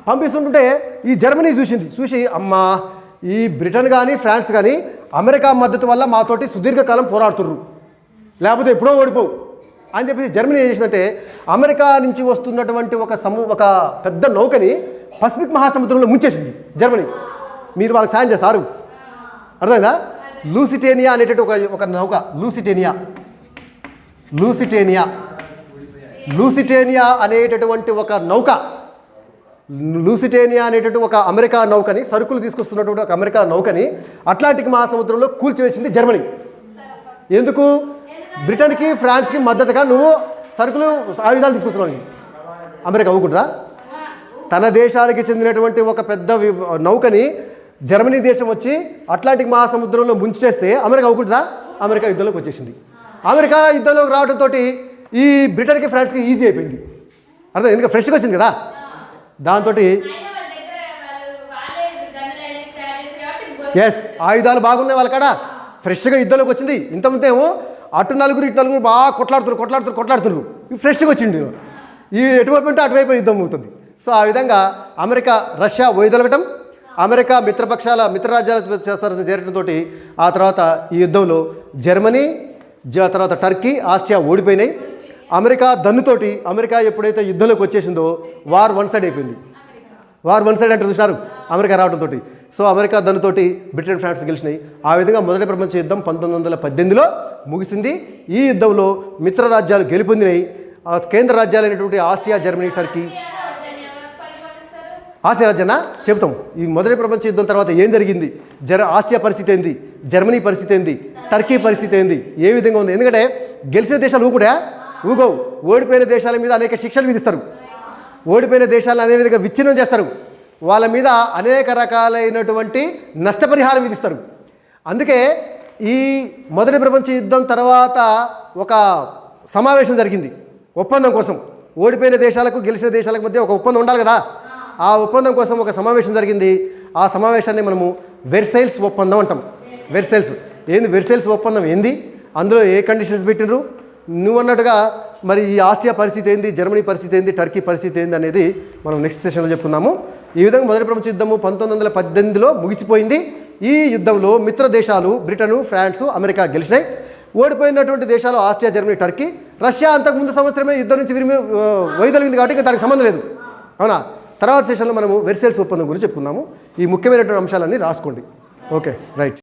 పంపిస్తుంటే ఈ జర్మనీ చూసి అమ్మా, ఈ బ్రిటన్ కానీ ఫ్రాన్స్ కానీ అమెరికా మద్దతు వల్ల మాతోటి సుదీర్ఘకాలం పోరాడుతుర్రు, లేకపోతే ఎప్పుడో ఓడిపోవు అని చెప్పి జర్మనీ ఏం చేసిందంటే, అమెరికా నుంచి వస్తున్నటువంటి ఒక పెద్ద నౌకని పసిఫిక్ మహాసముద్రంలో ముంచేసింది జర్మనీ. మీరు వాళ్ళకి సాయం చేస్తారు, అర్థమైందా? లూసిటేనియా అనేటట్టు ఒక నౌక, లూసిటేనియా అనేటటువంటి ఒక నౌక, లూసిటేనియా అనేటటువంటి ఒక అమెరికా నౌకని, సరుకులు తీసుకొస్తున్నటువంటి ఒక అమెరికా నౌకని అట్లాంటిక్ మహాసముద్రంలో కూల్చివేసింది జర్మనీ. ఎందుకు? బ్రిటన్కి ఫ్రాన్స్కి మద్దతుగా నువ్వు సరుకులు ఆయుధాలు తీసుకొస్తున్నావు. అమెరికా ఊరుకుంటారా? తన దేశానికి చెందినటువంటి ఒక పెద్ద నౌకని జర్మనీ దేశం వచ్చి అట్లాంటిక్ మహాసముద్రంలో ముంచేస్తే అమెరికా ఊరుకుంటారా? అమెరికా యుద్ధంలోకి వచ్చేసింది. అమెరికా యుద్ధంలోకి రావడంతో ఈ బ్రిటన్కి ఫ్రాన్స్కి ఈజీ అయిపోయింది, అర్థం? ఎందుకంటే ఫ్రెష్గా వచ్చింది కదా. దాంతో ఎస్, ఆయుధాలు బాగున్నాయి వాళ్ళ కాడ, ఫ్రెష్గా యుద్ధంలోకి వచ్చింది. ఇంతమందేమో అటు నలుగురు ఇటు నలుగురు బాగా కొట్లాడుతున్నారు, ఫ్రెష్గా వచ్చింది. ఈ ఎటువైపు అంటే అటువైపు యుద్ధం అవుతుంది. సో ఆ విధంగా అమెరికా రష్యా వైదొలగటం, అమెరికా మిత్రరాజ్యాల చేరడంతో ఆ తర్వాత ఈ యుద్ధంలో జర్మనీ తర్వాత టర్కీ, ఆస్ట్రియా ఓడిపోయినాయి. అమెరికా దన్నుతోటి, అమెరికా ఎప్పుడైతే యుద్ధంలోకి వచ్చేసిందో వార్ వన్ సైడ్ అయిపోయింది. వార్ వన్ సైడ్ అంటే చూసినారు అమెరికా రావడంతో. సో అమెరికా దన్నుతోటి బ్రిటన్ ఫ్రాన్స్ గెలిచినాయి. ఆ విధంగా మొదటి ప్రపంచ యుద్ధం 1918లో ముగిసింది. ఈ యుద్ధంలో మిత్ర రాజ్యాలు గెలుపొందినాయి. కేంద్ర రాజ్యాలైనటువంటి ఆస్ట్రియా, జర్మనీ, టర్కీ. ఆసియా రాజ్యాన చెబుతాం. ఈ మొదటి ప్రపంచ యుద్ధం తర్వాత ఏం జరిగింది, ఆస్ట్రియా పరిస్థితి ఏంది, జర్మనీ పరిస్థితి ఏంది, టర్కీ పరిస్థితి ఏంది, ఏ విధంగా ఉంది. ఎందుకంటే గెలిచిన దేశాలు ఊగోవు, ఓడిపోయిన దేశాల మీద అనేక శిక్షలు విధిస్తారు, ఓడిపోయిన దేశాలను అనే విధంగా విచ్ఛిన్నం చేస్తారు, వాళ్ళ మీద అనేక రకాలైనటువంటి నష్టపరిహారం విధిస్తారు. అందుకే ఈ మొదటి ప్రపంచ యుద్ధం తర్వాత ఒక సమావేశం జరిగింది ఒప్పందం కోసం. ఓడిపోయిన దేశాలకు గెలిచిన దేశాలకు మధ్య ఒక ఒప్పందం ఉండాలి కదా. ఆ ఒప్పందం కోసం ఒక సమావేశం జరిగింది. ఆ సమావేశాన్ని మనము వెర్సైల్స్ ఒప్పందం అంటాం. వెర్సైల్స్ ఒప్పందం ఏంది, అందులో ఏ కండిషన్స్ పెట్టినరు, నువ్వు అన్నట్టుగా మరి ఈ ఆస్ట్రియా పరిస్థితి ఏంది, జర్మనీ పరిస్థితి ఏంది, టర్కీ పరిస్థితి ఏంది అనేది మనం నెక్స్ట్ సెషన్లో చెప్పుకుందాము. ఈ విధంగా మొదటి ప్రపంచ యుద్ధము 1918లో ముగిసిపోయింది. ఈ యుద్ధంలో మిత్ర దేశాలు బ్రిటను, ఫ్రాన్స్, అమెరికా గెలిచినాయి. ఓడిపోయినటువంటి దేశాలు ఆస్ట్రియా, జర్మనీ, టర్కీ. రష్యా అంతకుముందు సంవత్సరమే యుద్ధం నుంచి వైదొలిగింది కాబట్టి ఇంకా దానికి సంబంధం లేదు, అవునా? తర్వాత సెషన్లో మనము వెర్సైల్స్ ఒప్పందం గురించి చెప్పుకుందాము. ఈ ముఖ్యమైనటువంటి అంశాలన్నీ రాసుకోండి. Okay, right.